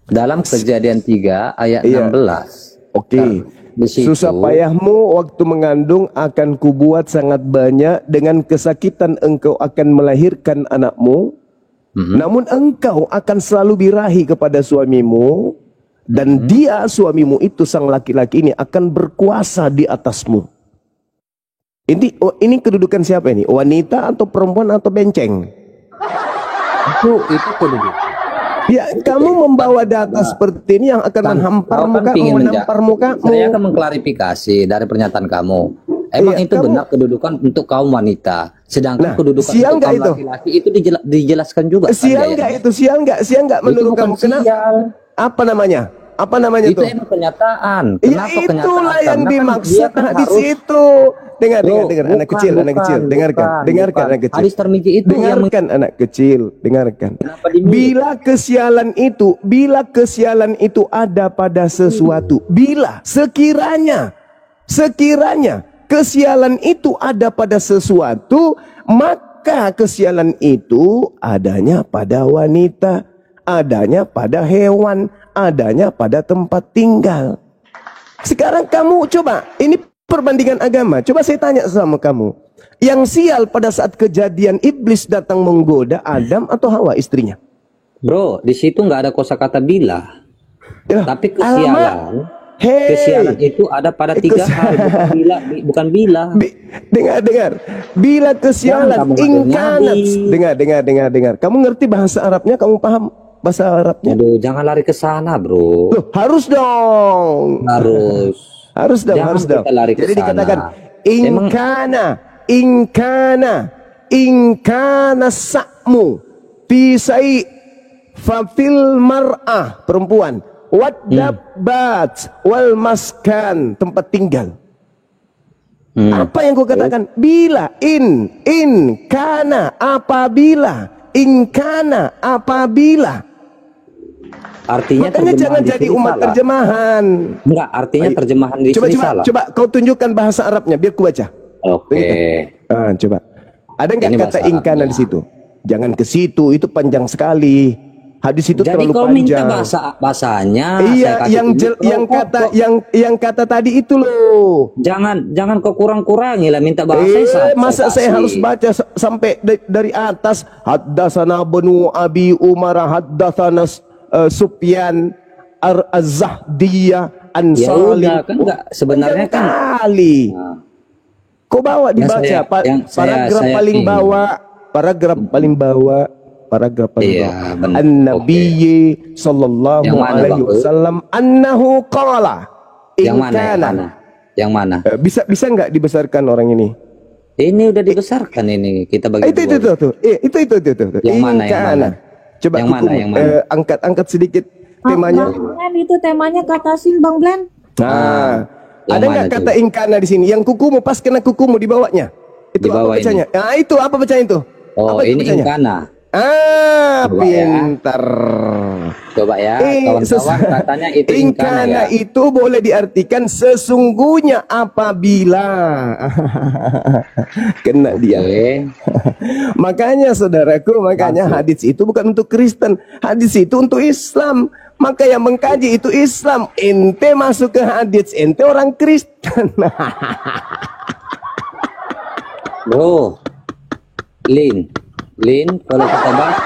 Dalam Kejadian 3 ayat 16. Oke. Susah payahmu waktu mengandung akan kubuat sangat banyak, dengan kesakitan engkau akan melahirkan anakmu. Namun engkau akan selalu birahi kepada suamimu, dan dia suamimu itu sang laki-laki ini akan berkuasa di atasmu. Ini kedudukan siapa ini? Wanita atau perempuan atau benceng? Itu kedudukan. Ya, kamu membawa data seperti ini yang akan menampar mukamu. Saya akan mengklarifikasi dari pernyataan kamu. Emang itu benar kedudukan untuk kaum wanita, sedangkan kedudukan untuk kaum laki-laki itu dijelaskan juga. Sial nggak menurut kamu? Apa namanya? Itu emang kenyataan. Ya itulah yang dimaksud hadis itu. Dengar anak kecil, dengarkan anak kecil. Hadis Tirmizi itu dengarkan anak kecil, dengarkan. Bila kesialan itu ada pada sesuatu, sekiranya kesialan itu ada pada sesuatu, maka kesialan itu adanya pada wanita, adanya pada hewan, adanya pada tempat tinggal. Sekarang kamu coba, ini perbandingan agama. Coba saya tanya sama kamu, yang sial pada saat kejadian iblis datang menggoda Adam atau Hawa istrinya? Bro, di situ nggak ada kosakata bila. Tapi kesialan itu ada pada 3 hal, bukan bila. Dengar. Bila kesialan ingkanat. Dengar. Kamu ngerti bahasa Arabnya? Kamu paham bahasa Arabnya? Aduh, jangan lari ke sana, bro. Loh, harus dong. Harus dong. Jadi dikatakan ingkana sa'mu fi fafil mar'ah, perempuan, wadabbat wal maskan, tempat tinggal. Apa yang kau katakan? Bila apabila Artinya Makanya jangan terjemahan di jadi sini umat salah. terjemahan. Enggak, artinya Ayo. terjemahan di Coba sini salah. coba kau tunjukkan bahasa Arabnya biar ku baca. Oke. Coba. Ada nggak Ini kata bahasa ingkana Arabnya. di situ? Jangan ke situ, itu panjang sekali. Hadis itu Jadi terlalu kalau minta panjang. bahasanya, Iya, saya kasih yang tunjuk. yang kata tadi itu loh. Jangan kau kurang-kurangi lah minta bahasa. Masa saya kasih. harus baca sampai dari atas? Haddatsana Banu Abi Umar, haddatsana Sufyan Az-Zahdiyah an Ya Salim. udah, kan enggak sebenarnya kan. Kali. Kau bawa dibaca paragraf paling pingin. bawah, paragraf paling bawah. Paragraf paling Iya, bawah. benar. An-Nabiyyi sallallahu Yang mana, alaihi Bang? wasallam annahu qala. Yang mana? Yang mana? Bisa nggak dibesarkan orang ini? Ini udah dibesarkan ini kita bagi Itu. Yang mana? Yang mana? Coba Yang mana? Yang mana? angkat sedikit temanya. Bang Blen, itu temanya katasin Bang Blen. Nah, yang ada nggak mana kata tuh? ingkana di sini? Yang kukumu pas kena kukumu di bawahnya. Itu Di apa bawah ini. bacanya? Nah, itu apa bacanya itu? Oh, Apa itu ini bacanya? ingkana. Coba ya. Pintar. Coba ya, kawan-kawan katanya itu ingkana ya. Itu boleh diartikan sesungguhnya apabila kena dia. Makanya saudaraku, hadis itu bukan untuk Kristen, hadis itu untuk Islam. Maka yang mengkaji itu Islam. Ente masuk ke hadis, ente orang Kristen. Bro, Lin, kalau kita bahas,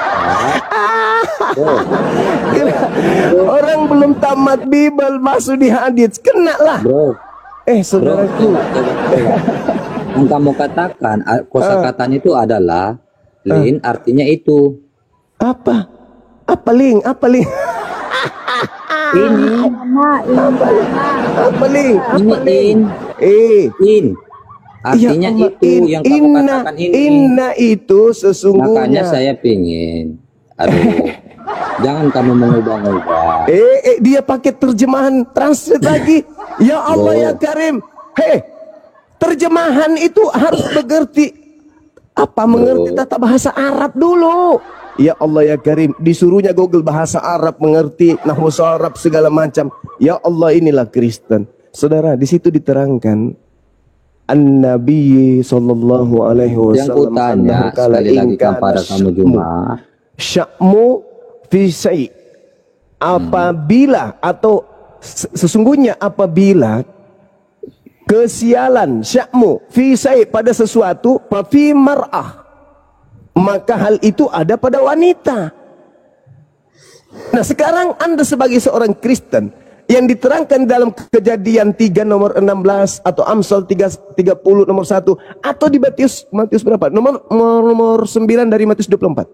orang belum tamat Bible masuk di hadis, kena lah. Bro, saudaraku, yang kamu katakan kosakatanya itu adalah Lin, artinya itu apa link? ini Apa link? In. Artinya Ya Allah, itu yang kamu katakan ini. Inna itu sesungguhnya. Makanya saya pingin. Aduh. Jangan kamu mengubah-ubah. Dia pakai terjemahan translate lagi. Ya Allah ya Karim. Terjemahan itu harus mengerti mengerti tata bahasa Arab dulu. Ya Allah ya Karim, disuruhnya Google bahasa Arab, mengerti nahwu Arab segala macam. Ya Allah, inilah Kristen. Saudara, di situ diterangkan An-Nabi sallallahu alaihi wasallam. Yang kutanya sekali lagi kepada kamu Juma, sya'mu fi syai', apabila atau sesungguhnya apabila kesialan sya'mu fi syai' pada sesuatu, fa fi mar'ah, maka hal itu ada pada wanita. Nah, sekarang Anda sebagai seorang Kristen yang diterangkan dalam Kejadian 3 nomor 16 atau Amsal 30 nomor 1 atau di Matius berapa? Nomor 9 dari Matius 24.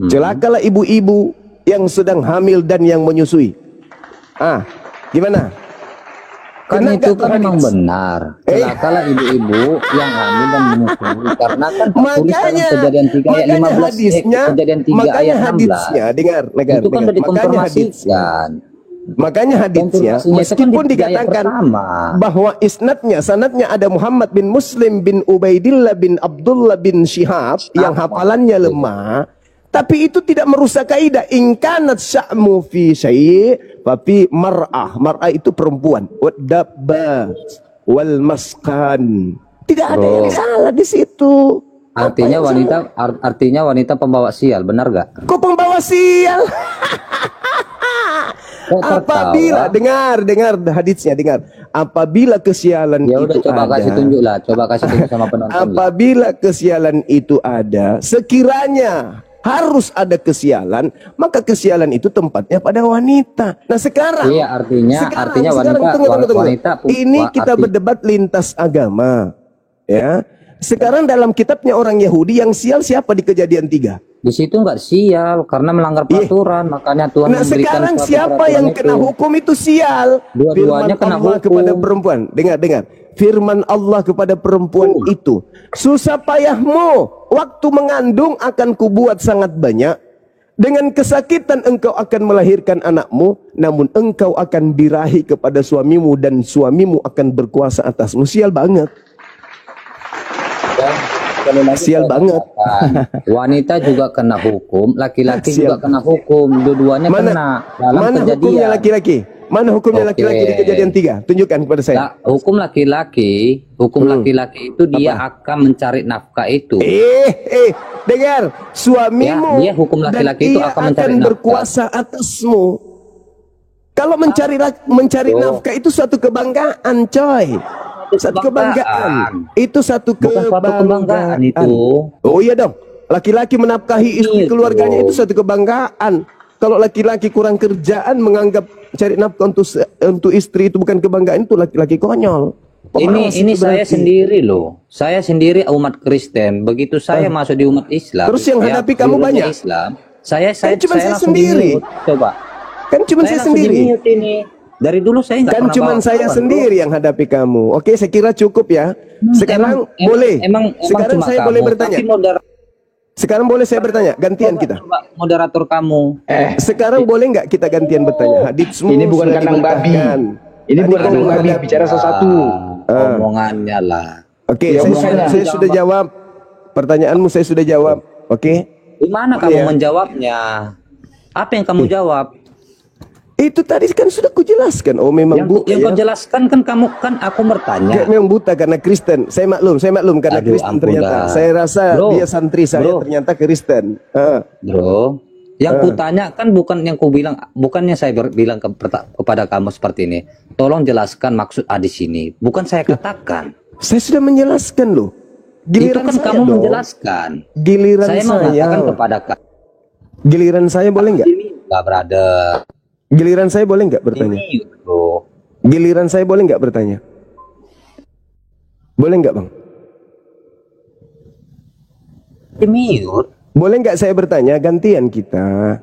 Celakalah ibu-ibu yang sedang hamil dan yang menyusui. Gimana? Kan itu kan memang benar. Celakalah ibu-ibu yang hamil dan menyusui, karena kan tertulis dalam Kejadian 3 ayat 15, Kejadian 3 ayat 16. Dengar, itu kan sudah dikonfirmasikan. Makanya hadisnya meskipun dikatakan bahwa sanadnya ada Muhammad bin Muslim bin Ubaidillah bin Abdullah bin Syihab yang hafalannya lemah, tapi itu tidak merusak kaidah ingkanat sya'mu fi syai' tapi mar'ah itu perempuan, wadabbat wal maskan, tidak ada yang salah di situ. Artinya wanita pembawa sial, benar gak? Kok pembawa sial? Apabila dengar hadisnya, apabila kesialan ya udah, itu coba ada, kasih tunjuk sama penonton. Apabila kesialan itu ada, sekiranya harus ada kesialan, maka kesialan itu tempatnya pada wanita. Nah sekarang, artinya wanita. Ini kita berdebat lintas agama, ya. Sekarang dalam kitabnya orang Yahudi yang sial siapa di Kejadian 3? Di situ nggak sial karena melanggar peraturan, makanya Tuhan memberikan. Sekarang siapa yang kena hukum itu sial? Dua-duanya kena Allah hukum kepada perempuan. Dengar. Firman Allah kepada perempuan itu, susah payahmu waktu mengandung akan kubuat sangat banyak. Dengan kesakitan engkau akan melahirkan anakmu, namun engkau akan birahi kepada suamimu dan suamimu akan berkuasa atasmu. Sial banget. sekali lagi Sial saya banget. katakan, wanita juga kena hukum, laki-laki Sial. juga kena hukum, dua-duanya kena dalam Mana hukumnya kejadian. laki-laki? Mana hukumnya Oke. laki-laki di kejadian 3? Tunjukkan kepada saya. Nah, hukum laki-laki itu dia akan mencari nafkah itu. Dengar, suamimu Ya, dia hukum laki-laki dan itu ia akan mencari nafkah. berkuasa atasmu. Kalau mencari nafkah itu suatu kebanggaan, coy. Satu kebanggaan. Itu satu Bukan suatu kebanggaan itu. Oh iya dong. Laki-laki menafkahi istri keluarganya itu suatu kebanggaan. Kalau laki-laki kurang kerjaan menganggap cari nafkah untuk istri itu bukan kebanggaan, itu laki-laki konyol. Ini saya sendiri loh. Saya sendiri umat Kristen. Begitu saya masuk di umat Islam. Terus yang ya, hadapi di kamu umat banyak? Islam. Saya cuma saya langsung sendiri. di-mute. Coba. Kan cuma saya langsung sendiri. di-mute ini. Dari dulu saya nggak Kan pernah cuma bawa saya kawan, sendiri yang hadapi kamu. Oke, saya kira cukup ya. Sekarang boleh. Sekarang cuma saya kamu, boleh bertanya. tapi Sekarang boleh saya bertanya, gantian kita. coba moderator kamu. Sekarang boleh nggak kita gantian bertanya? Haditsmu Ini bukan sudah kandang babi. dibantahkan. Ini Tadi bukan kamu kandang babi, menghadapi. bicara sesuatu. Omongannya lah. Oke, Ya, saya sudah jawab. Pertanyaanmu saya sudah jawab. Oke. Gimana Boleh kamu ya? menjawabnya? Apa yang kamu jawab? Itu tadi kan sudah kujelaskan. Oh memang buta Yang ya. kau jelaskan kan kamu kan aku bertanya. Memang buta karena Kristen. Saya maklum karena Aduh, Kristen ampun ternyata. dah. Saya rasa Bro, dia santri saya bro. ternyata Kristen. Bro, yang kutanya kan bukan yang ku bilang, bukannya saya bilang kepada kamu seperti ini. Tolong jelaskan maksud hadis ini. Bukan saya katakan. Saya sudah menjelaskan loh. Giliran Itu kan saya kamu dong. menjelaskan. Giliran Saya saya. mengatakan kepada kamu. Giliran saya boleh nggak? Enggak, brother. Giliran saya boleh nggak bertanya? Ini, bro. Giliran saya boleh nggak bertanya? Boleh nggak bang? Mute. Boleh nggak saya bertanya? Gantian kita.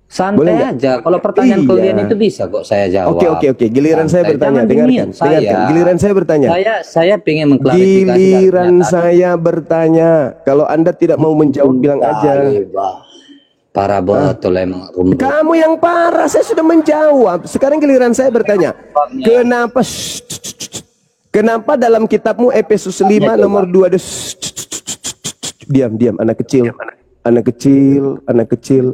Santai Boleh nggak? aja. Kalau pertanyaan Iya. kalian itu bisa kok saya jawab. Oke. Giliran saya Santai. bertanya. Jangan Dengarkan. di-mute saya. Giliran saya bertanya. Saya pengen mengklarifikasi. Giliran saya bertanya. Kalau Anda tidak mau menjawab, bilang aja. Parah betul emang. Kamu yang parah. Saya sudah menjawab. Sekarang giliran saya bertanya. Kenapa? Kenapa dalam kitabmu Efesus 5 nomor 2 diam anak kecil. Anak kecil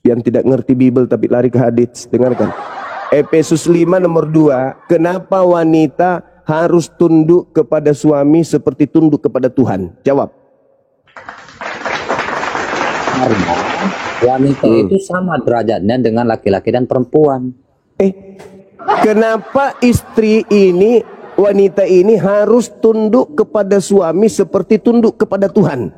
yang tidak ngerti Bible tapi lari ke hadits. Dengarkan. Efesus 5 nomor 2. Kenapa wanita harus tunduk kepada suami seperti tunduk kepada Tuhan? Jawab. Karena wanita itu sama derajatnya dengan laki-laki dan perempuan. Kenapa istri ini, wanita ini harus tunduk kepada suami seperti tunduk kepada Tuhan?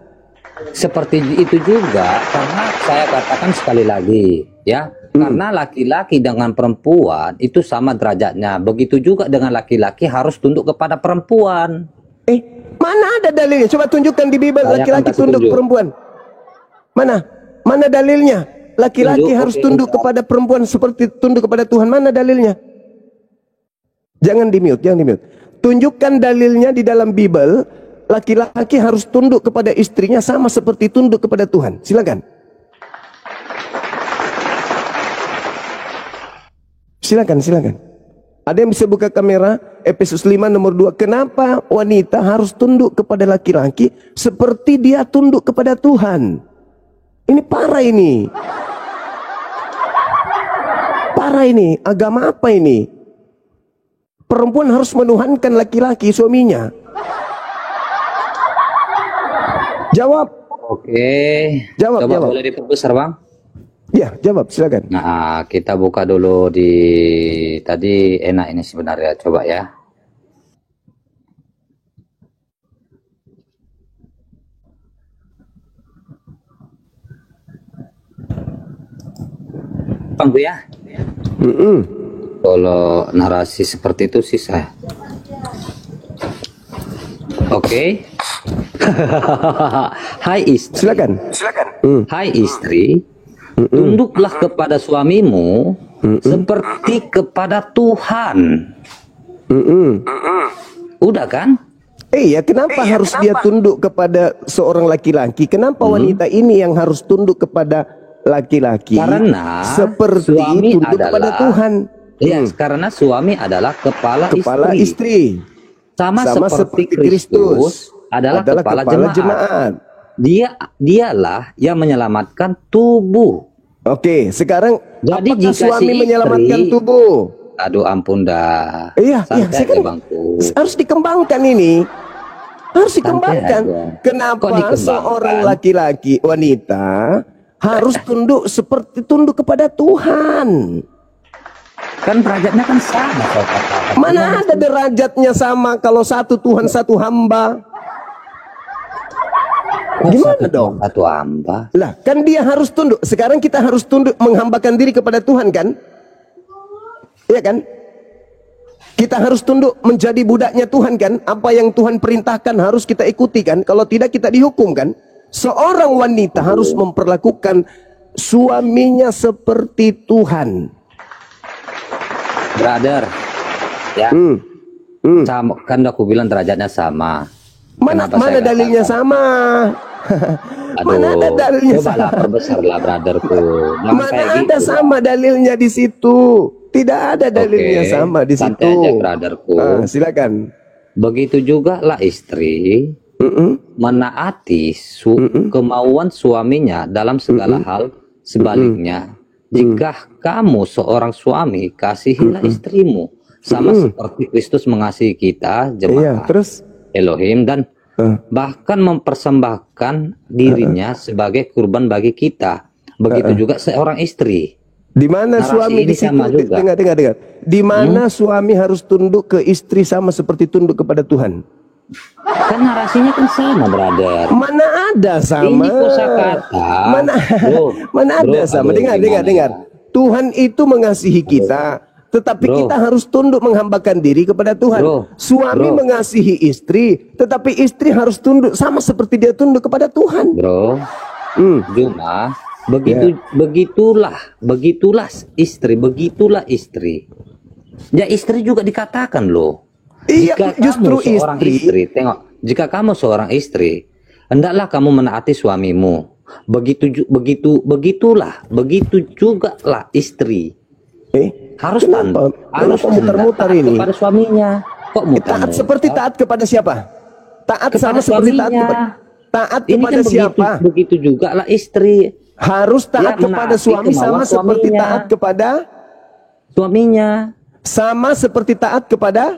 Seperti itu juga karena saya katakan sekali lagi ya, karena laki-laki dengan perempuan itu sama derajatnya. Begitu juga dengan laki-laki harus tunduk kepada perempuan. Mana ada dalilnya? Coba tunjukkan di Bible laki-laki tunduk ke perempuan. Mana dalilnya? Laki-laki harus tunduk kepada perempuan seperti tunduk kepada Tuhan. Mana dalilnya? Jangan di-mute. Tunjukkan dalilnya di dalam Bible. Laki-laki harus tunduk kepada istrinya sama seperti tunduk kepada Tuhan. Silakan. Ada yang bisa buka kamera? Efesus 5 nomor 2. Kenapa wanita harus tunduk kepada laki-laki seperti dia tunduk kepada Tuhan? Ini parah ini. Agama apa ini? Perempuan harus menuhankan laki-laki suaminya. Jawab. Oke. Jawab. Boleh diperbesar, Bang? Ya, jawab silakan. Nah, kita buka dulu di tadi enak ini sebenarnya. Coba ya. Bang ya. Kalau narasi seperti itu sih saya. Oke. Hai istri. Silakan. Hai istri, tunduklah kepada suamimu seperti kepada Tuhan. Udah kan? Iya, kenapa harus dia tunduk kepada seorang laki-laki? Kenapa wanita ini yang harus tunduk kepada laki-laki? Karena seperti suami tunduk kepada Tuhan. Iya, karena suami adalah kepala istri. sama seperti Kristus adalah kepala jemaat. Dialah yang menyelamatkan tubuh. Oke, sekarang Jadi apakah jika suami si menyelamatkan istri- tubuh? Aduh ampun dah. Iya, Santai saya kan aja, Bangku. harus dikembangkan ini. Harus Santai dikembangkan. aja. Kenapa Kok dikembangkan? seorang laki-laki wanita harus tunduk kepada Tuhan? Kan derajatnya kan sama. Mana ada derajatnya sama kalau satu Tuhan satu hamba? Gimana dong? Satu hamba. Lah, kan dia harus tunduk. Sekarang kita harus tunduk menghambakan diri kepada Tuhan kan? Iya kan? Kita harus tunduk menjadi budaknya Tuhan kan? Apa yang Tuhan perintahkan harus kita ikuti kan? Kalau tidak kita dihukum kan? Seorang wanita harus memperlakukan suaminya seperti Tuhan. Brother, ya. Sama, kan aku bilang derajatnya sama. Mana Kenapa saya dalilnya katakan? sama? Mana ada dalilnya coba lah sama? perbesarlah brotherku. Jangan Mana kayak ada gitu. sama dalilnya di situ? Tidak ada dalilnya Oke, sama di santai situ. aja, brotherku. Silakan. Begitu juga lah istri menaati kemauan suaminya dalam segala hal. Sebaliknya, jika kamu seorang suami, kasihilah istrimu sama seperti Kristus mengasihi kita, jemaat Elohim, dan bahkan mempersembahkan dirinya sebagai kurban bagi kita. Begitu juga seorang istri. Di mana Narasi suami ini di situ? sama juga. Dengar. Di mana suami harus tunduk ke istri sama seperti tunduk kepada Tuhan? Kan narasinya kan sama, brother. Mana ada sama? Ini kosakata. Mana ada sama? Dengar. Tuhan itu mengasihi kita, tetapi kita harus tunduk menghambakan diri kepada Tuhan. Suami mengasihi istri, tetapi istri harus tunduk sama seperti dia tunduk kepada Tuhan. Bro, cuma begitulah istri. Ya istri juga dikatakan loh. Iya, Jika justru kamu seorang istri, tengok, jika kamu seorang istri, hendaklah kamu menaati suamimu. Begitu juga lah istri. Harus muter-muter ini kepada suaminya. Kok taat seperti taat kepada siapa? Taat Kepada sama seperti taat suaminya. taat Ini kepada kan siapa? Begitu juga lah istri. Harus taat Ya, kepada menaati suami sama kemauan seperti suaminya. taat kepada Suaminya. Sama seperti taat kepada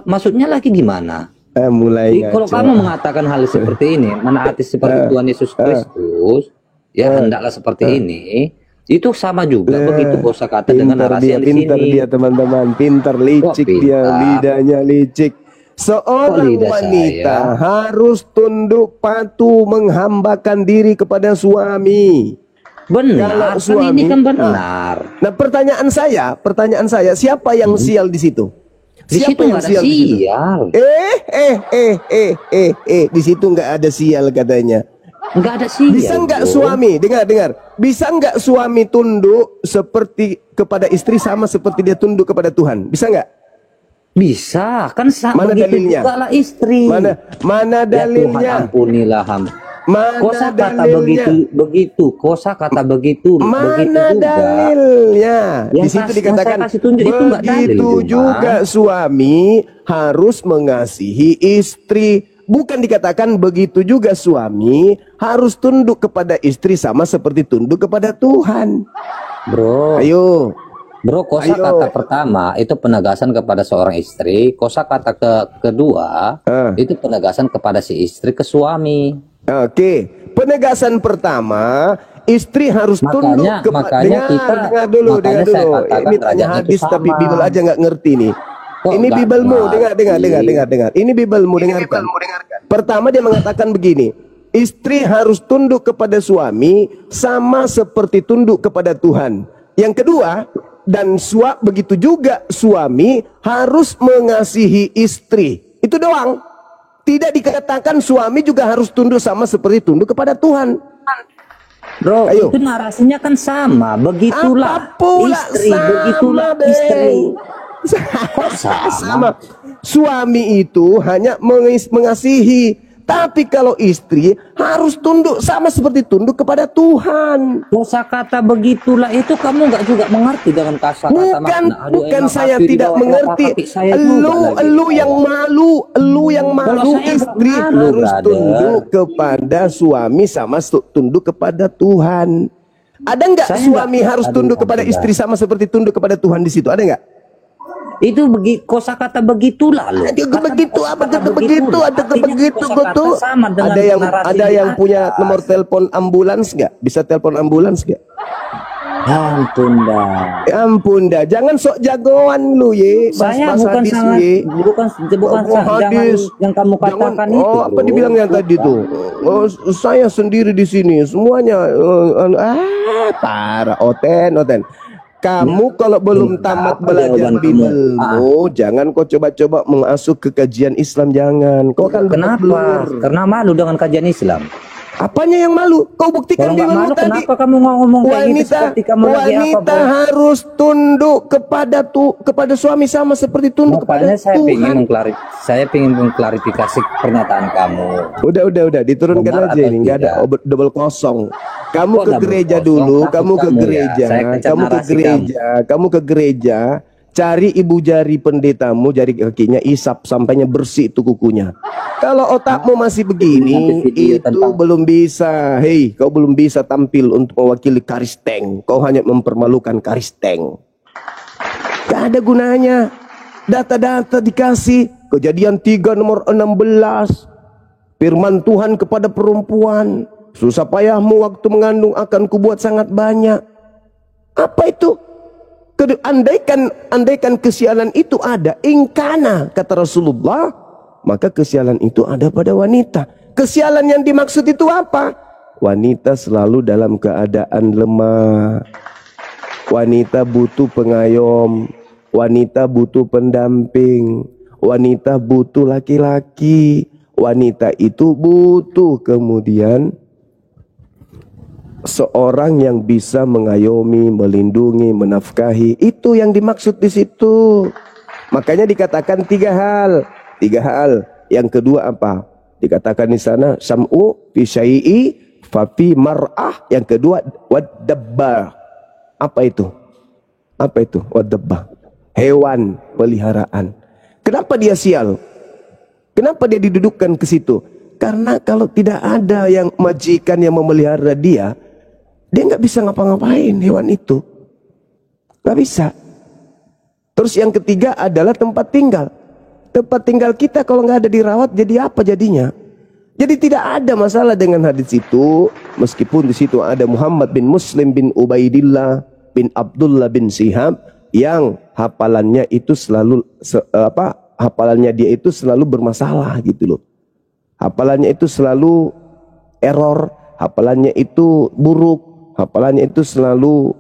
maksudnya lagi gimana? Mulai Jadi, kalau kamu mengatakan hal seperti ini, menaati seperti Tuhan Yesus Kristus, ya hendaklah seperti ini. Itu sama juga begitu kosakata dengan narasi yang di pintar sini. dia teman-teman, pintar licik dia, lidahnya licik. Seorang lidah wanita saya? harus tunduk patuh menghambakan diri kepada suami. Benar, kan ini kan benar. Nah, pertanyaan saya, siapa yang sial di situ? Di situ nggak ada di situ? sial. Di situ nggak ada sial katanya. Nggak ada sial. Bisa nggak bro. suami, dengar, bisa nggak suami tunduk seperti kepada istri sama seperti dia tunduk kepada Tuhan? Bisa nggak? Bisa, kan Mana begitu dalilnya? juga lah istri. Mana dalilnya? Ya Tuhan ampunilah hamba. Mana Kosa kata dalilnya? begitu, kosa kata begitu, begitu Mana juga. dalilnya? Di Yang situ yang dikatakan saya kasih tunjuk itu nggak dalil, begitu Juma. juga suami harus mengasihi istri. Bukan dikatakan begitu juga suami harus tunduk kepada istri sama seperti tunduk kepada Tuhan. Bro. Ayo. Bro, kosa kata pertama itu penegasan kepada seorang istri, kosa kata kedua itu penegasan kepada si istri ke suami. Oke, penegasan pertama istri harus tunduk kepada. Dengar dulu. Ini tanya hadis tapi Bible aja nggak ngerti nih. Ini Biblemu, dengar. Ini Biblemu, dengarkan. Pertama dia mengatakan begini, istri harus tunduk kepada suami sama seperti tunduk kepada Tuhan. Yang kedua, dan begitu juga suami harus mengasihi istri. Itu doang. Tidak dikatakan suami juga harus tunduk sama seperti tunduk kepada Tuhan. Bro, itu narasinya kan sama. Begitulah istri, begitulah istri. Sama. Suami itu hanya mengasihi, Tapi kalau istri harus tunduk sama seperti tunduk kepada Tuhan. Kosakata begitulah itu kamu nggak juga mengerti dengan kata-kata Bukan saya tidak mengerti. Elu yang malu, istri harus tunduk kepada suami sama tunduk kepada Tuhan. Ada nggak suami harus tunduk kepada istri sama seperti tunduk kepada Tuhan di situ? Ada nggak? Itu kosakata begitulah loh. Begitu betul. Ada yang punya nomor telepon ambulans nggak? Bisa telepon ambulans nggak? Ampun dah. Jangan sok jagoan lu ye. Saya bukan hadis yang kamu katakan itu. Oh, apa dibilangnya tadi tuh? Oh, saya sendiri di sini. Semuanya parah. Oten. Kamu kalau belum tamat belajar Bibelmu, jangan kau coba-coba mengasuh ke kajian Islam, jangan. Kau kan kenapa? Karena malu dengan kajian Islam. Apanya yang malu? Kau buktikan di malu tadi. Kenapa kamu ngomong kayak gitu seperti kamu lagi apa? Wanita harus tunduk kepada suami sama seperti tunduk kepada Tuhan. Saya ingin mengklarifikasi pernyataan kamu. Udah diturunkan aja ini, nggak ada double kosong. Kamu ke gereja dulu, kamu ke gereja, cari ibu jari pendetamu, jari kakinya isap sampainya bersih itu kukunya. Kalau otakmu masih begini, itu belum bisa. Hei, kau belum bisa tampil untuk mewakili Karisteng. Kau hanya mempermalukan Karisteng. Gak ada gunanya. Data-data dikasih. Kejadian 3 nomor 16. Firman Tuhan kepada perempuan. Susah payahmu waktu mengandung akan kubuat sangat banyak. Apa itu? Andaikan kesialan itu ada, ingkana kata Rasulullah, maka kesialan itu ada pada wanita. Kesialan yang dimaksud itu apa? Wanita selalu dalam keadaan lemah. Wanita butuh pengayom. Wanita butuh pendamping. Wanita butuh laki-laki. Wanita itu butuh kemudian seorang yang bisa mengayomi, melindungi, menafkahi. Itu yang dimaksud di situ. Makanya dikatakan 3 hal. Yang kedua apa? Dikatakan di sana sam'u fi syai'i fa fi mar'ah. Yang kedua wadabba. Apa itu? Wadabba. Hewan peliharaan. Kenapa dia sial? Kenapa dia didudukkan ke situ? Karena kalau tidak ada yang majikan yang memelihara dia nggak bisa ngapa-ngapain hewan itu. Nggak bisa. Terus yang ketiga adalah tempat tinggal. Tempat tinggal kita kalau nggak ada dirawat jadi apa jadinya? Jadi tidak ada masalah dengan hadis itu. Meskipun di situ ada Muhammad bin Muslim bin Ubaidillah bin Abdullah bin Sihab yang hafalannya itu selalu hafalannya dia itu selalu bermasalah gitu loh. Hafalannya itu selalu error, hafalannya itu buruk, hafalannya itu selalu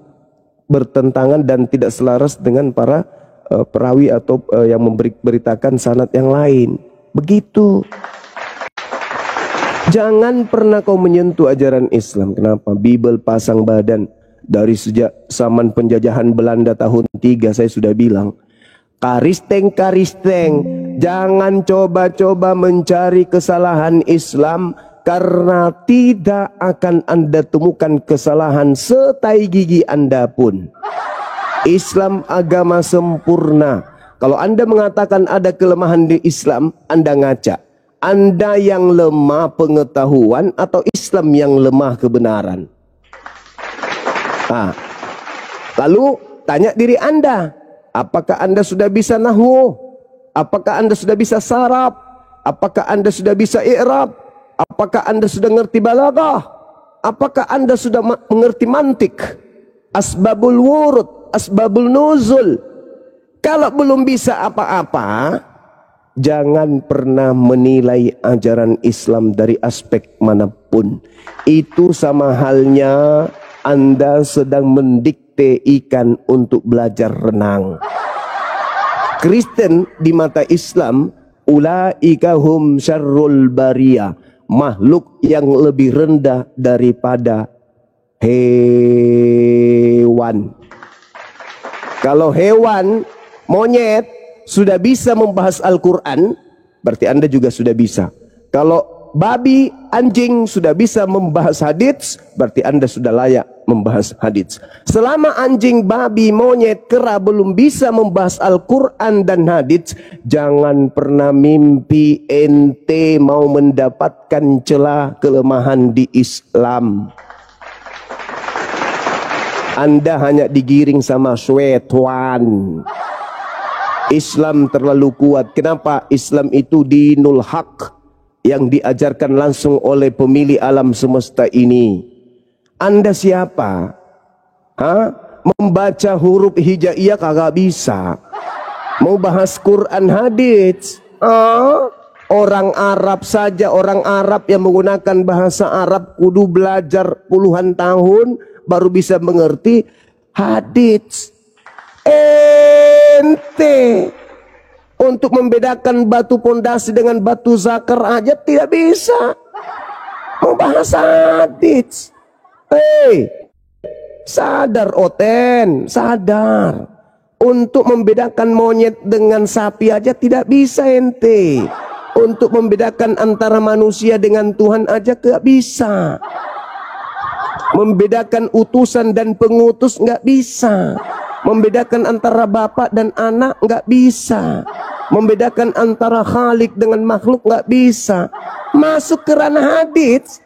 bertentangan dan tidak selaras dengan para perawi atau yang memberitakan sanad yang lain. Begitu. Jangan pernah kau menyentuh ajaran Islam. Kenapa? Bibel pasang badan. Dari sejak zaman penjajahan Belanda tahun 3 saya sudah bilang. Karisteng, jangan coba-coba mencari kesalahan Islam, karena tidak akan Anda temukan kesalahan setai gigi Anda pun. Islam agama sempurna. Kalau Anda mengatakan ada kelemahan di Islam, Anda ngaca. Anda yang lemah pengetahuan atau Islam yang lemah kebenaran? Lalu tanya diri Anda. Apakah Anda sudah bisa nahwu? Apakah Anda sudah bisa saraf? Apakah Anda sudah bisa i'rab? Apakah Anda sudah mengerti balaghah? Apakah Anda sudah mengerti mantik? Asbabul wurud, asbabul nuzul. Kalau belum bisa apa-apa, jangan pernah menilai ajaran Islam dari aspek manapun. Itu sama halnya Anda sedang mendikte ikan untuk belajar renang. Kristen di mata Islam, ulaika hum syarrul bariyah, makhluk yang lebih rendah daripada hewan. Kalau hewan, monyet sudah bisa membahas Al-Quran, berarti Anda juga sudah bisa. Kalau babi, anjing sudah bisa membahas hadits, berarti Anda sudah layak membahas hadits. Selama anjing, babi, monyet, kera belum bisa membahas Al-Quran dan hadits, jangan pernah mimpi ente mau mendapatkan celah kelemahan di Islam. Anda hanya digiring sama syaitan. Islam terlalu kuat. Kenapa? Islam itu dinul haq, yang diajarkan langsung oleh pemilik alam semesta ini. Anda siapa? Membaca huruf hijaiyah kagak bisa. Mau bahas Quran hadits? Orang Arab saja, orang Arab yang menggunakan bahasa Arab kudu belajar puluhan tahun baru bisa mengerti hadits. Ente untuk membedakan batu pondasi dengan batu zakar aja tidak bisa. Mau bahas hadits? Sadar Oten, sadar. Untuk membedakan monyet dengan sapi aja tidak bisa ente. Untuk membedakan antara manusia dengan Tuhan aja tidak bisa. Membedakan utusan dan pengutus nggak bisa. Membedakan antara bapak dan anak nggak bisa. Membedakan antara khalik dengan makhluk nggak bisa. Masuk ke ranah hadits,